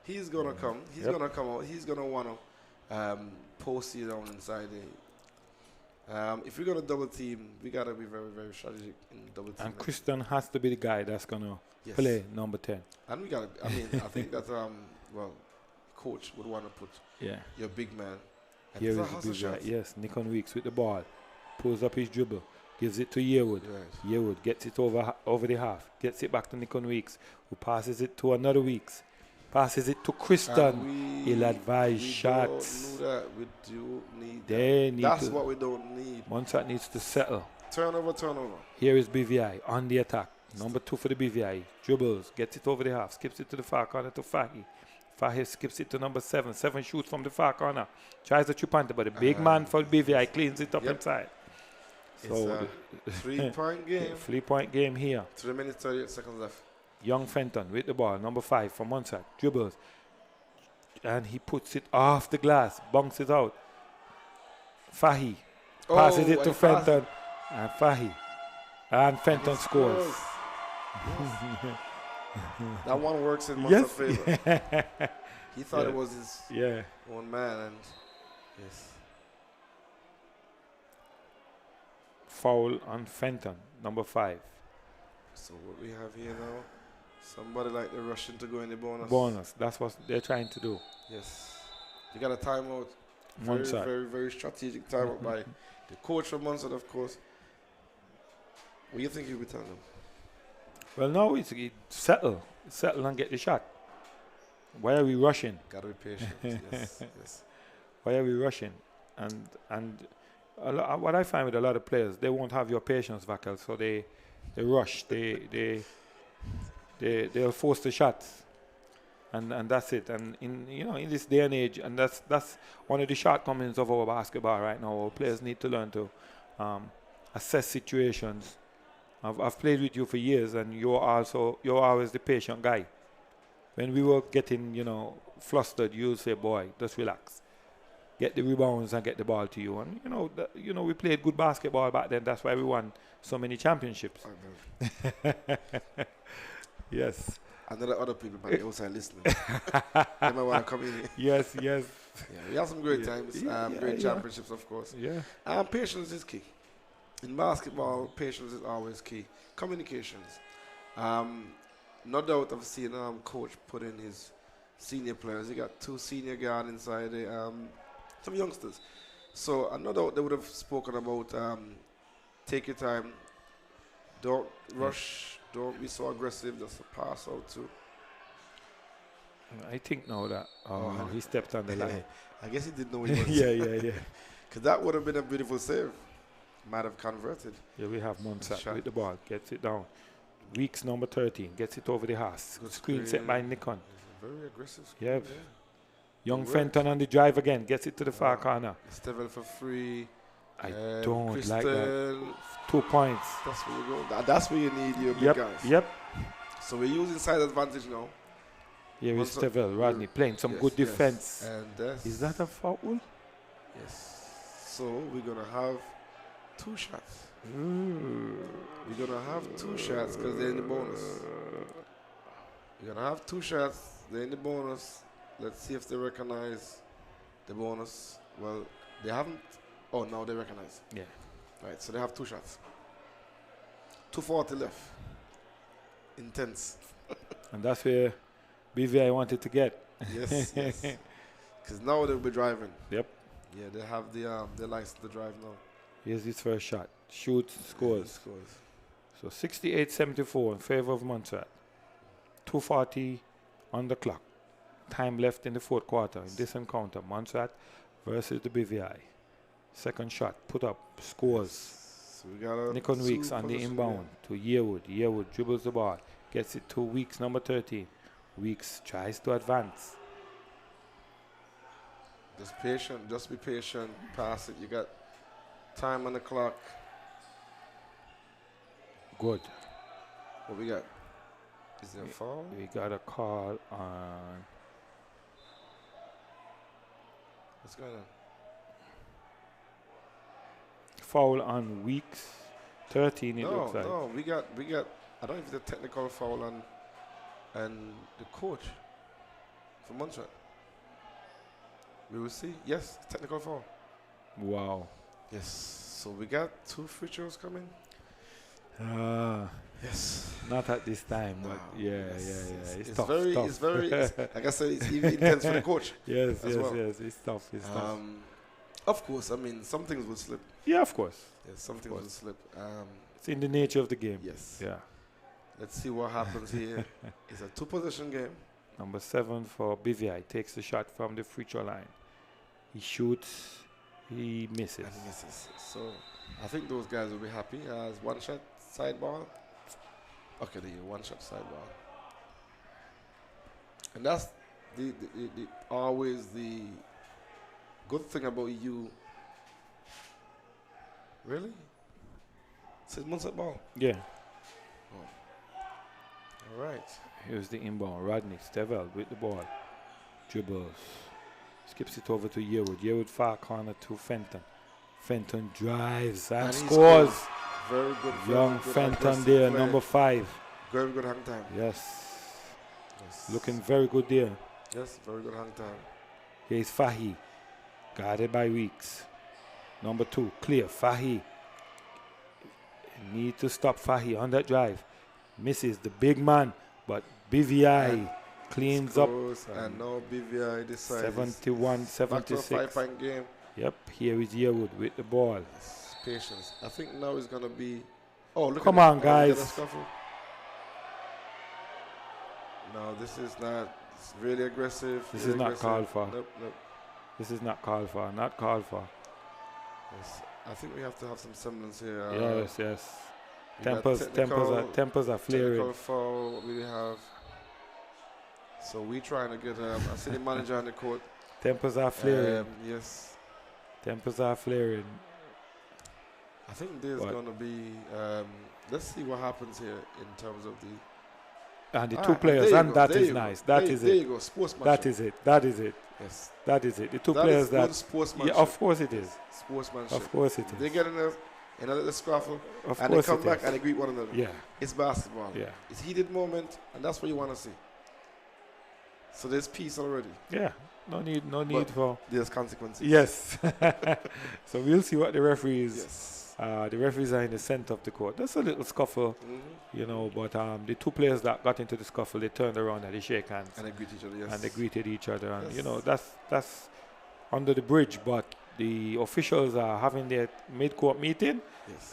S8: He's gonna come. He's gonna come out. He's gonna wanna post you down inside there. If we're gonna double team, we gotta be very, very strategic in double team.
S7: And Christian has to be the guy that's gonna play number 10.
S8: And we gotta. I mean, I think that coach would wanna put your big man. And
S7: here is the big guy. Yes, Nikon Weeks with the ball, pulls up his dribble. Gives it to Yearwood. Right. Yearwood gets it over the half. Gets it back to Nikon Weeks, who passes it to another Weeks. Passes it to Christian. He'll advise shots.
S8: We do need That's what we don't need.
S7: Montserrat needs to settle.
S8: Turnover.
S7: Here is BVI on the attack. Number 2 for the BVI. Dribbles. Gets it over the half. Skips it to the far corner to Fahi. Fahi skips it to number 7. 7 shoots from the far corner. Tries the two-pointer, but the big man for the BVI cleans it up inside. So
S8: it's a 3-point game.
S7: 3-point game here.
S8: 3 minutes 38 seconds left.
S7: Young Fenton with the ball, number 5 for Montserrat. Dribbles. And he puts it off the glass. Bunks it out. Fahi passes it to Fenton. And Fahi. And Fenton scores.
S8: Yes. That one works in Montserrat's favor. He thought it was his own man. And yes.
S7: Foul on Fenton, number 5.
S8: So what we have here now, somebody like the Russian to go in the
S7: bonus. That's what they're trying to do.
S8: Yes. You got a timeout. Very, very, very strategic timeout by the coach from Montserrat, of course. What do you think you'll be telling them?
S7: Well, no, it's settle and get the shot. Why are we rushing?
S8: Gotta be patient. yes.
S7: Why are we rushing? And what I find with a lot of players, they won't have your patience, Vakel, so they rush. They'll force the shots, and that's it. And in this day and age, and that's one of the shortcomings of our basketball right now. Our players need to learn to assess situations. I've played with you for years, and you're always the patient guy. When we were getting flustered, you'll say, "Boy, just relax. Get the rebounds and get the ball to you." And we played good basketball back then. That's why we won so many championships. Yes.
S8: And there are other people back outside listening. They might want to come in here.
S7: Yes. Yeah,
S8: we have some great times, great championships, of course.
S7: Yeah.
S8: Patience is key. In basketball, patience is always key. Communications. No doubt I've seen coach put in his senior players. He got 2 senior guards inside there. Some youngsters. So I know that they would have spoken about take your time, don't rush, don't be so aggressive, just pass out too.
S7: I think now that he stepped on the line.
S8: I guess he didn't know he was.
S7: Yeah.
S8: Because that would have been a beautiful save. Might have converted.
S7: Yeah, we have Montserrat with the ball, gets it down. Weeks number 13, gets it over the house. Screen set by Nikon.
S8: Very aggressive.
S7: Yeah. Young Fenton on the drive again, gets it to the far corner.
S8: Stevel for free.
S7: I don't like that. 2 points.
S8: That's where you go. That's where you need your big guys.
S7: Yep.
S8: So we're using side advantage now.
S7: Here is Stevel, Rodney, playing some good defense.
S8: And
S7: is that a foul?
S8: Yes. So we're going to have 2 shots. We're going to have 2 shots because they're in the bonus. We're going to have 2 shots. They're in the bonus. Let's see if they recognize the bonus. Well, they haven't. Oh, now they recognize.
S7: Yeah.
S8: Right, so they have 2 shots. 240 left. Intense.
S7: And that's where BVI wanted to get.
S8: Yes, yes. Because now they'll be driving.
S7: Yep.
S8: Yeah, they have the license to drive now.
S7: Here's his first shot. Shoots, scores.
S8: Yeah,
S7: So 68-74 in favor of Montserrat. 2:40 on the clock. Time left in the 4th quarter in this encounter. Montserrat versus the BVI. Second shot, put up, scores.
S8: So we got
S7: Nikon Weeks on the inbound to Yearwood. Yearwood dribbles the ball, gets it to Weeks, number 13. Weeks tries to advance.
S8: Just patient, just be patient, pass it. You got time on the clock.
S7: Good.
S8: What we got? Is there a foul?
S7: We got a call on.
S8: What's going on?
S7: Foul on Weeks. 13 it looks like.
S8: No, we got I don't know if it's a technical foul on and the coach for Montserrat. We will see. Yes, technical foul.
S7: Wow.
S8: Yes. So we got 2 free throws coming. Yes.
S7: Not at this time, but yeah. It's tough.
S8: It's very like I said, it's even intense for the coach.
S7: Yes,
S8: well.
S7: it's tough. It's tough.
S8: Of course, I mean some things will slip.
S7: Yeah, of course.
S8: Yes, some things will slip.
S7: It's in the nature of the game.
S8: Yes.
S7: Yeah.
S8: Let's see what happens here. It's a 2-possession game.
S7: Number 7 for BVI takes the shot from the free throw line. He shoots, he misses.
S8: And he misses. So I think those guys will be happy as 1 shot side ball. Okay, there you go, 1 shot side ball. And that's the always the good thing about you. Really? Says Montserrat ball.
S7: Yeah.
S8: All right.
S7: Here's the inbound. Rodney Stevel with the ball. Dribbles. Skips it over to Yearwood. Yearwood far corner to Fenton. Fenton drives and scores.
S8: Very good.
S7: Young Fenton there,
S8: play.
S7: number 5.
S8: Very good hang time.
S7: Yes. Looking very good there.
S8: Yes, very good hang time.
S7: Here's Fahi. Guarded by Weeks. Number 2, clear. Fahi. Need to stop Fahi on that drive. Misses the big man, but BVI and cleans up.
S8: And now BVI decides
S7: 71-76.
S8: Back to a 5-point game.
S7: Yep, here is Yearwood with the ball.
S8: Patience. I think now it's going to be... Oh, look
S7: Come
S8: at
S7: on, guys.
S8: No, this is not... It's really aggressive.
S7: This is not called for.
S8: Nope.
S7: This is not called for. Not called for.
S8: Yes. I think we have to have some semblance here.
S7: Yes. Tempers are flaring.
S8: Technical foul, what we have. So we trying to get a city manager on the court.
S7: Tempers are flaring.
S8: Yes.
S7: Tempers are flaring.
S8: I think there's going to be... let's see what happens here in terms of the...
S7: And the 2 players, and that is nice. That is it.
S8: There you go, sportsmanship.
S7: That is it.
S8: Yes.
S7: That is it. The 2 players that...
S8: sportsmanship.
S7: Yeah, of course it is.
S8: Sportsmanship.
S7: Of course it is.
S8: They get in a little scruffle,
S7: of
S8: and
S7: course
S8: they come back and they greet one another.
S7: Yeah.
S8: It's basketball.
S7: Yeah.
S8: It's heated moment, and that's what you want to see. So there's peace already.
S7: Yeah. No need for...
S8: There's consequences.
S7: Yes. So we'll see what the referees...
S8: Yes.
S7: The referees are in the center of the court. That's a little scuffle, but the 2 players that got into the scuffle, they turned around and they shake hands.
S8: And they greet each other, yes.
S7: And they greeted each other. And, that's under the bridge, but the officials are having their mid-court meeting,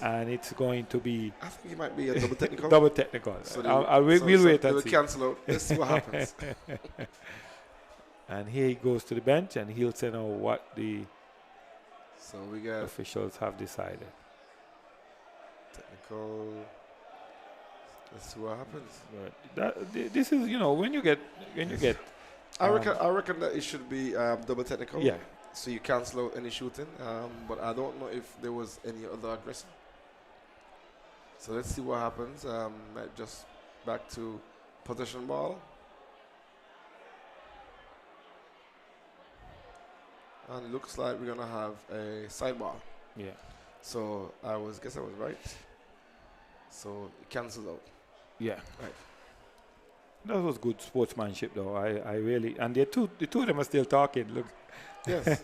S7: and it's going to be...
S8: I think it might be a double technical.
S7: Double technical.
S8: So
S7: we'll wait and see.
S8: They'll cancel out. Let's see what happens.
S7: And here he goes to the bench, and he'll say now what the officials have decided.
S8: Technical. Let's see what happens.
S7: Right. This is, when you get.
S8: I reckon that it should be double technical.
S7: Yeah.
S8: So you cancel out any shooting. But I don't know if there was any other aggression. So let's see what happens. Just back to possession ball. And it looks like we're gonna have a sidebar.
S7: Yeah.
S8: So I guess I was right. So it cancelled out.
S7: Yeah.
S8: Right.
S7: That was good sportsmanship, though. I really, and the two of them are still talking. Look,
S8: Yes.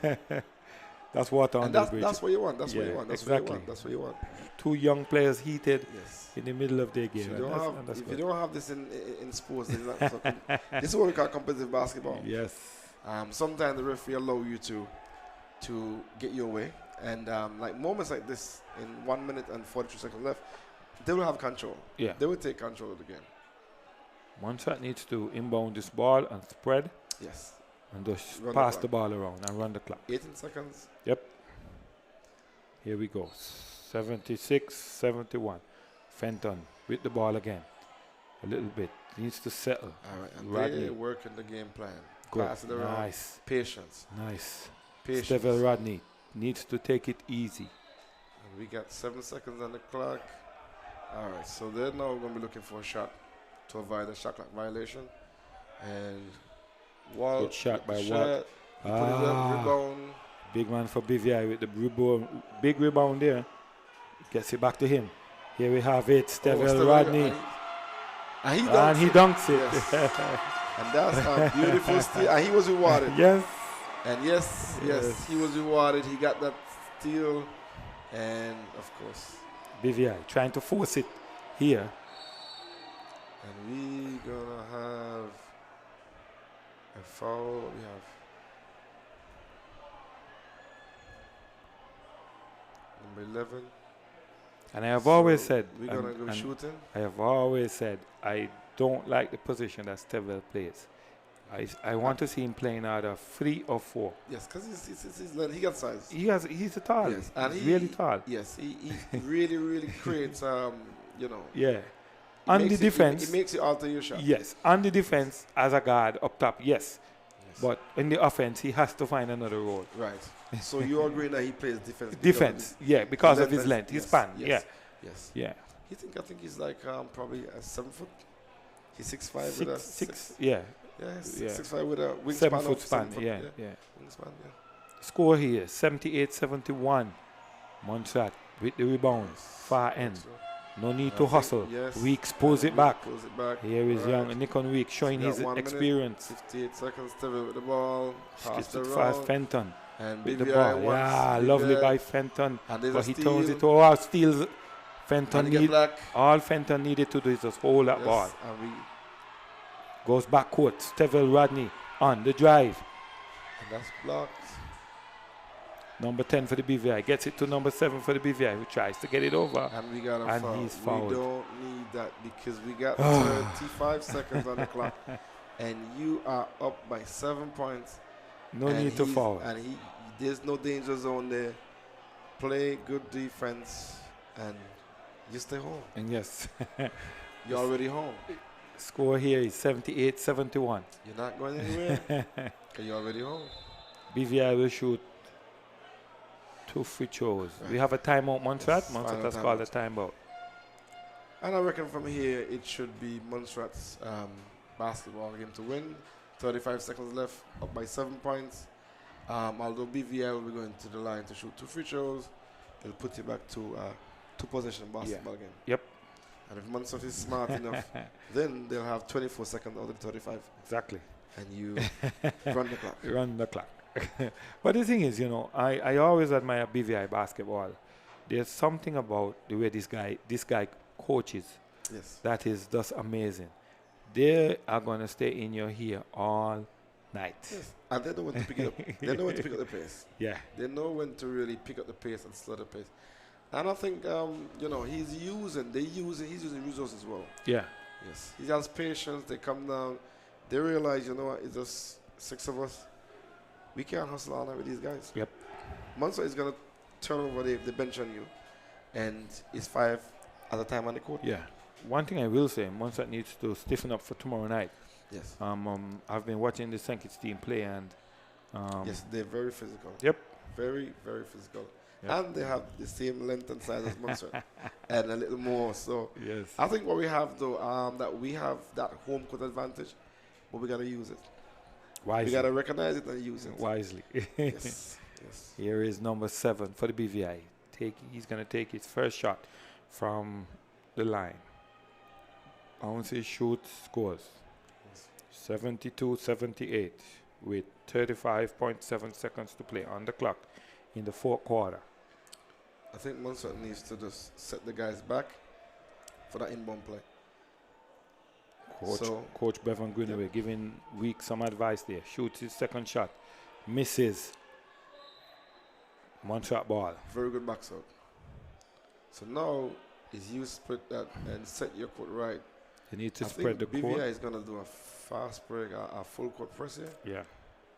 S7: that's water on
S8: And
S7: the
S8: that's,
S7: bridge.
S8: that's what you want. That's what
S7: Yeah,
S8: you want. That's
S7: exactly.
S8: what you want. That's what you want.
S7: Two young players heated
S8: Yes.
S7: in the middle of their game.
S8: If
S7: and
S8: you don't
S7: that's-
S8: have,
S7: and that's
S8: if you
S7: good.
S8: don't have this in sports, then it's not so this is what we call competitive basketball.
S7: Yes.
S8: Sometimes the referee allow you to get your way, and like moments like this in 1 minute and 42 seconds left, they will have control.
S7: Yeah.
S8: They will take control of the game.
S7: Montserrat needs to inbound this ball and spread
S8: Yes.
S7: and just
S8: Run the
S7: pass
S8: clock.
S7: the ball around and run the clock.
S8: 18 seconds.
S7: Yep. Here we go. 76-71. Fenton with the ball again. A little bit. Needs to settle.
S8: All right. And
S7: Rodney.
S8: they working the game plan.
S7: Good.
S8: Pass it around.
S7: Nice.
S8: Patience.
S7: Nice.
S8: Patience.
S7: Stevel Rodney needs to take it easy.
S8: And we got 7 seconds on the clock. All right. So they're now going to be looking for a shot to avoid a shot clock violation. And Walt.
S7: Good shot by
S8: Walt.
S7: Walt.
S8: He put it up, rebound.
S7: Big man for BVI with the rebound. Big rebound there. Gets it back to him. Here we have it. Stevel Rodney.
S8: And
S7: he dunks it.
S8: Yes. And that's a beautiful steal. And he was rewarded.
S7: Yes.
S8: And yes, he was rewarded. He got that steal. And of course.
S7: BVI trying to force it here.
S8: And we gonna have a foul. We have number 11.
S7: And I have always
S8: So
S7: said,
S8: we're gonna go shooting.
S7: I have always said, I don't like the position that Stevel plays. I want to see him playing either 3 or 4.
S8: Yes, because he got size.
S7: He's a tall.
S8: Yes, and
S7: he's
S8: he
S7: really tall.
S8: Yes, he really creates
S7: Yeah. On the defense,
S8: it makes you alter your shot.
S7: yes. On the defense, as a guard up top, yes. But in the offense, he has to find another role.
S8: Right. So you agree that he plays defense?
S7: Defense, yeah, because of his length, his span,
S8: yes,
S7: yeah.
S8: Yes.
S7: Yeah.
S8: I think he's like probably a 7 foot. He's 6'5" with a
S7: Six, yeah.
S8: Yeah,
S7: Yeah.
S8: 6'5" with a wingspan
S7: 7 foot
S8: of
S7: span,
S8: 7 foot,
S7: yeah.
S8: Wingspan, yeah.
S7: Score here, 78-71. Montserrat with the rebound, far end.
S8: So,
S7: No need to hustle.
S8: yes.
S7: Weeks pulls it back.
S8: Pulls it back.
S7: Here is
S8: Right.
S7: young Nikon Week showing
S8: We got
S7: his
S8: 1 minute,
S7: experience.
S8: 58 seconds. Stevel with the ball. Pass
S7: Gets
S8: the
S7: it fast,
S8: round.
S7: Fenton
S8: And
S7: with the
S8: BVI
S7: ball.
S8: wants
S7: Yeah,
S8: BVI.
S7: lovely by Fenton.
S8: And there's
S7: But
S8: a
S7: he
S8: steal.
S7: turns it over, steals. Fenton
S8: And he get
S7: need,
S8: black.
S7: all Fenton needed to do is just hold that
S8: Yes,
S7: ball.
S8: and we
S7: Goes back court. Stevel Rodney on the drive.
S8: and that's blocked.
S7: Number 10 for the BVI. Gets it to number 7 for the BVI, who tries to get it over.
S8: And we got a
S7: And
S8: foul.
S7: he's fouled.
S8: We don't need that because we got 35 seconds on the clock. And you are up by 7 points.
S7: No
S8: And
S7: need to
S8: he's-
S7: foul.
S8: And there's no danger zone there. Play good defense and you stay home.
S7: And yes,
S8: You're already home.
S7: score here is 78-71.
S8: You're not going anywhere. 'Cause you're already home.
S7: BVI will shoot 2 free throws. We have a timeout, Montserrat.
S8: Yes,
S7: Montserrat
S8: final
S7: has called a timeout.
S8: And I reckon from here it should be Montserrat's basketball game to win. 35 seconds left, up by 7 points. Although BVI will be going to the line to shoot 2 free throws, it'll put you back to 2-possession basketball game.
S7: Yep.
S8: And if Montserrat is smart enough, then they'll have 24 seconds out of 35.
S7: Exactly.
S8: And you run the clock.
S7: Run the clock. But the thing is, I always admire BVI basketball. There's something about the way this guy coaches
S8: Yes.
S7: that is just amazing. They are going to stay in your ear all night.
S8: Yes. And they know when to pick it up. They know when to pick up the pace.
S7: Yeah.
S8: They know when to really pick up the pace and slow the pace. And I think, he's using resources as well.
S7: Yeah.
S8: Yes. He has patience. They come down. They realize, it's just 6 of us. We can't hustle all night with these guys.
S7: Yep.
S8: Montserrat is going to turn over the bench on you. And it's 5 at a time on the court.
S7: Yeah. One thing I will say, Montserrat needs to stiffen up for tomorrow night.
S8: Yes.
S7: I've been watching the St. Kitts team play, and
S8: yes, they're very physical.
S7: Yep.
S8: Very, very physical.
S7: Yep.
S8: And they have the same length and size as Montserrat. And a little more. So
S7: yes.
S8: I think what we have, though, that we have that home court advantage, but we got to use it.
S7: Wisely.
S8: We got to recognize it and use it.
S7: Wisely.
S8: Yes. Yes.
S7: Here is number 7 for the BVI. He's going to take his first shot from the line. Bounces, shoots, scores. 72-78 with 35.7 seconds to play on the clock in the fourth quarter.
S8: I think Montserrat needs to just set the guys back for that inbound play.
S7: Coach Bevan Greenaway giving Week some advice there. Shoots his second shot. Misses. Montserrat ball.
S8: Very good backs out. So now is you split that and set your court right.
S7: You need to
S8: I
S7: spread the
S8: think
S7: court.
S8: BVI is going to do a fast break, a full court press here.
S7: Yeah.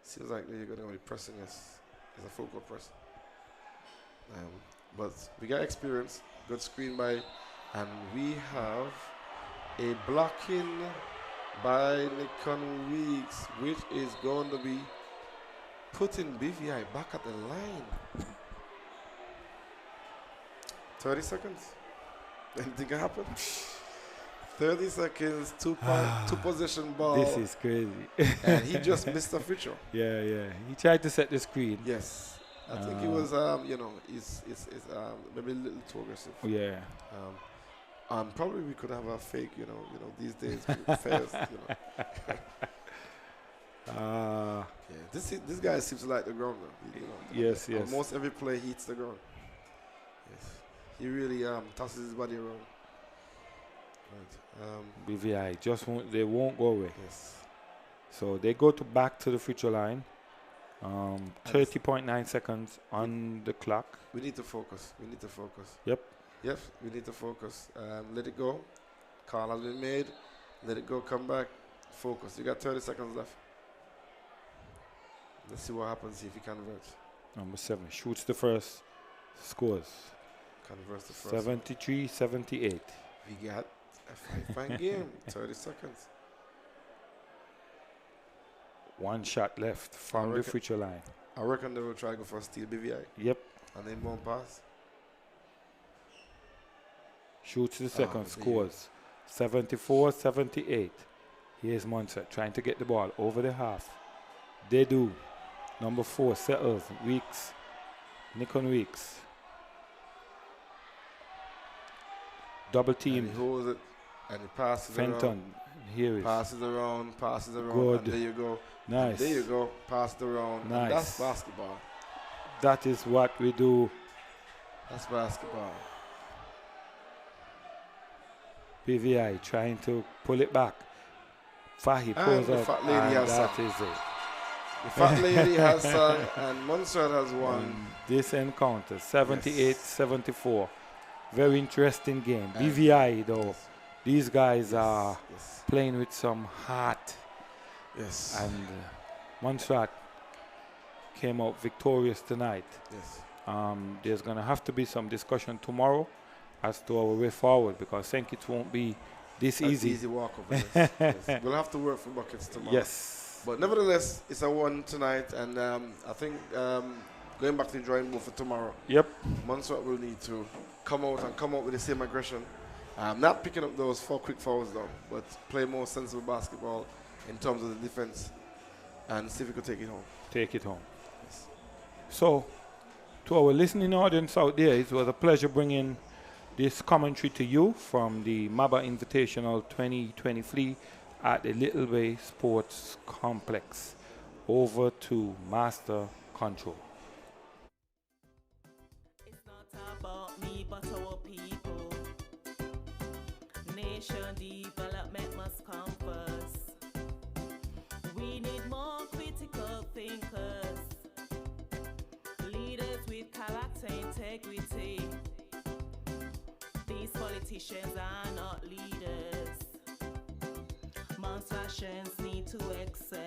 S8: Seems like they're going to be pressing us as a full court press. But we got experience. Good screen by. And we have a blocking by Nikon Weeks, which is going to be putting BVI back at the line. 30 seconds. Anything can happen. 30 seconds, two possession ball.
S7: This is crazy.
S8: And he just missed the free throw.
S7: Yeah. He tried to set the screen.
S8: Yes. I think he was, he's maybe a little too aggressive.
S7: Yeah.
S8: Probably we could have a fake, these days with fairs, Yeah, this guy seems to like the ground though.
S7: Yes.
S8: Almost every play he hits the ground. Yes. He really tosses his body around. Right.
S7: BVI they won't go away.
S8: Yes.
S7: So they go back to the free throw line. 30.9 seconds on the clock.
S8: We need to focus.
S7: Yep,
S8: we need to focus. Let it go. Call has been made. Let it go, come back. Focus. You got 30 seconds left. Let's see what happens if he converts.
S7: Number 7 shoots the first, scores.
S8: Converts the first.
S7: 73-78.
S8: We got a 5-point game. 30 seconds.
S7: One shot left from the free throw line.
S8: I reckon they will try to go for a steal BVI.
S7: Yep.
S8: And then one pass.
S7: Shoots the second, scores. 74-78. Here's Montserrat trying to get the ball over the half. They do. Number 4 settles. Weeks. Nikon Weeks. Double team.
S8: And he holds it. And he passes
S7: Fenton.
S8: around.
S7: Here is.
S8: Passes around.
S7: Good.
S8: And there you go.
S7: Nice.
S8: And there you go. Passed around.
S7: Nice.
S8: And that's basketball.
S7: That is what we do.
S8: That's basketball.
S7: PVI trying to pull it back. Fahi pulls
S8: the
S7: up,
S8: fat lady
S7: and
S8: has
S7: that
S8: sung.
S7: is it.
S8: The fat lady has sung, and Montserrat has won.
S7: This encounter, 78-74. Very interesting game.
S8: And
S7: BVI, though, these guys are playing with some heart.
S8: Yes.
S7: And Montserrat came out victorious tonight.
S8: Yes.
S7: There's going to have to be some discussion tomorrow as to our way forward, because I think it won't be this easy.
S8: Easy walkover. Yes. We'll have to work for buckets tomorrow.
S7: Yes.
S8: But nevertheless, it's a one tonight, and I think going back to the drawing board for tomorrow.
S7: Yep.
S8: Montserrat will need to come out with the same aggression. Not picking up those 4 quick fouls though, but play more sensible basketball in terms of the defense, and see if we could take it home.
S7: Take it home.
S8: Yes.
S7: So, to our listening audience out there, it was a pleasure bringing this commentary to you from the MABA Invitational 2023 at the Little Bay Sports Complex. Over to Master Control.
S1: It's not about me, but our people. Nation development must come first. We need more critical thinkers, leaders with character, integrity. These politicians are not leaders. Monstrations need to excel.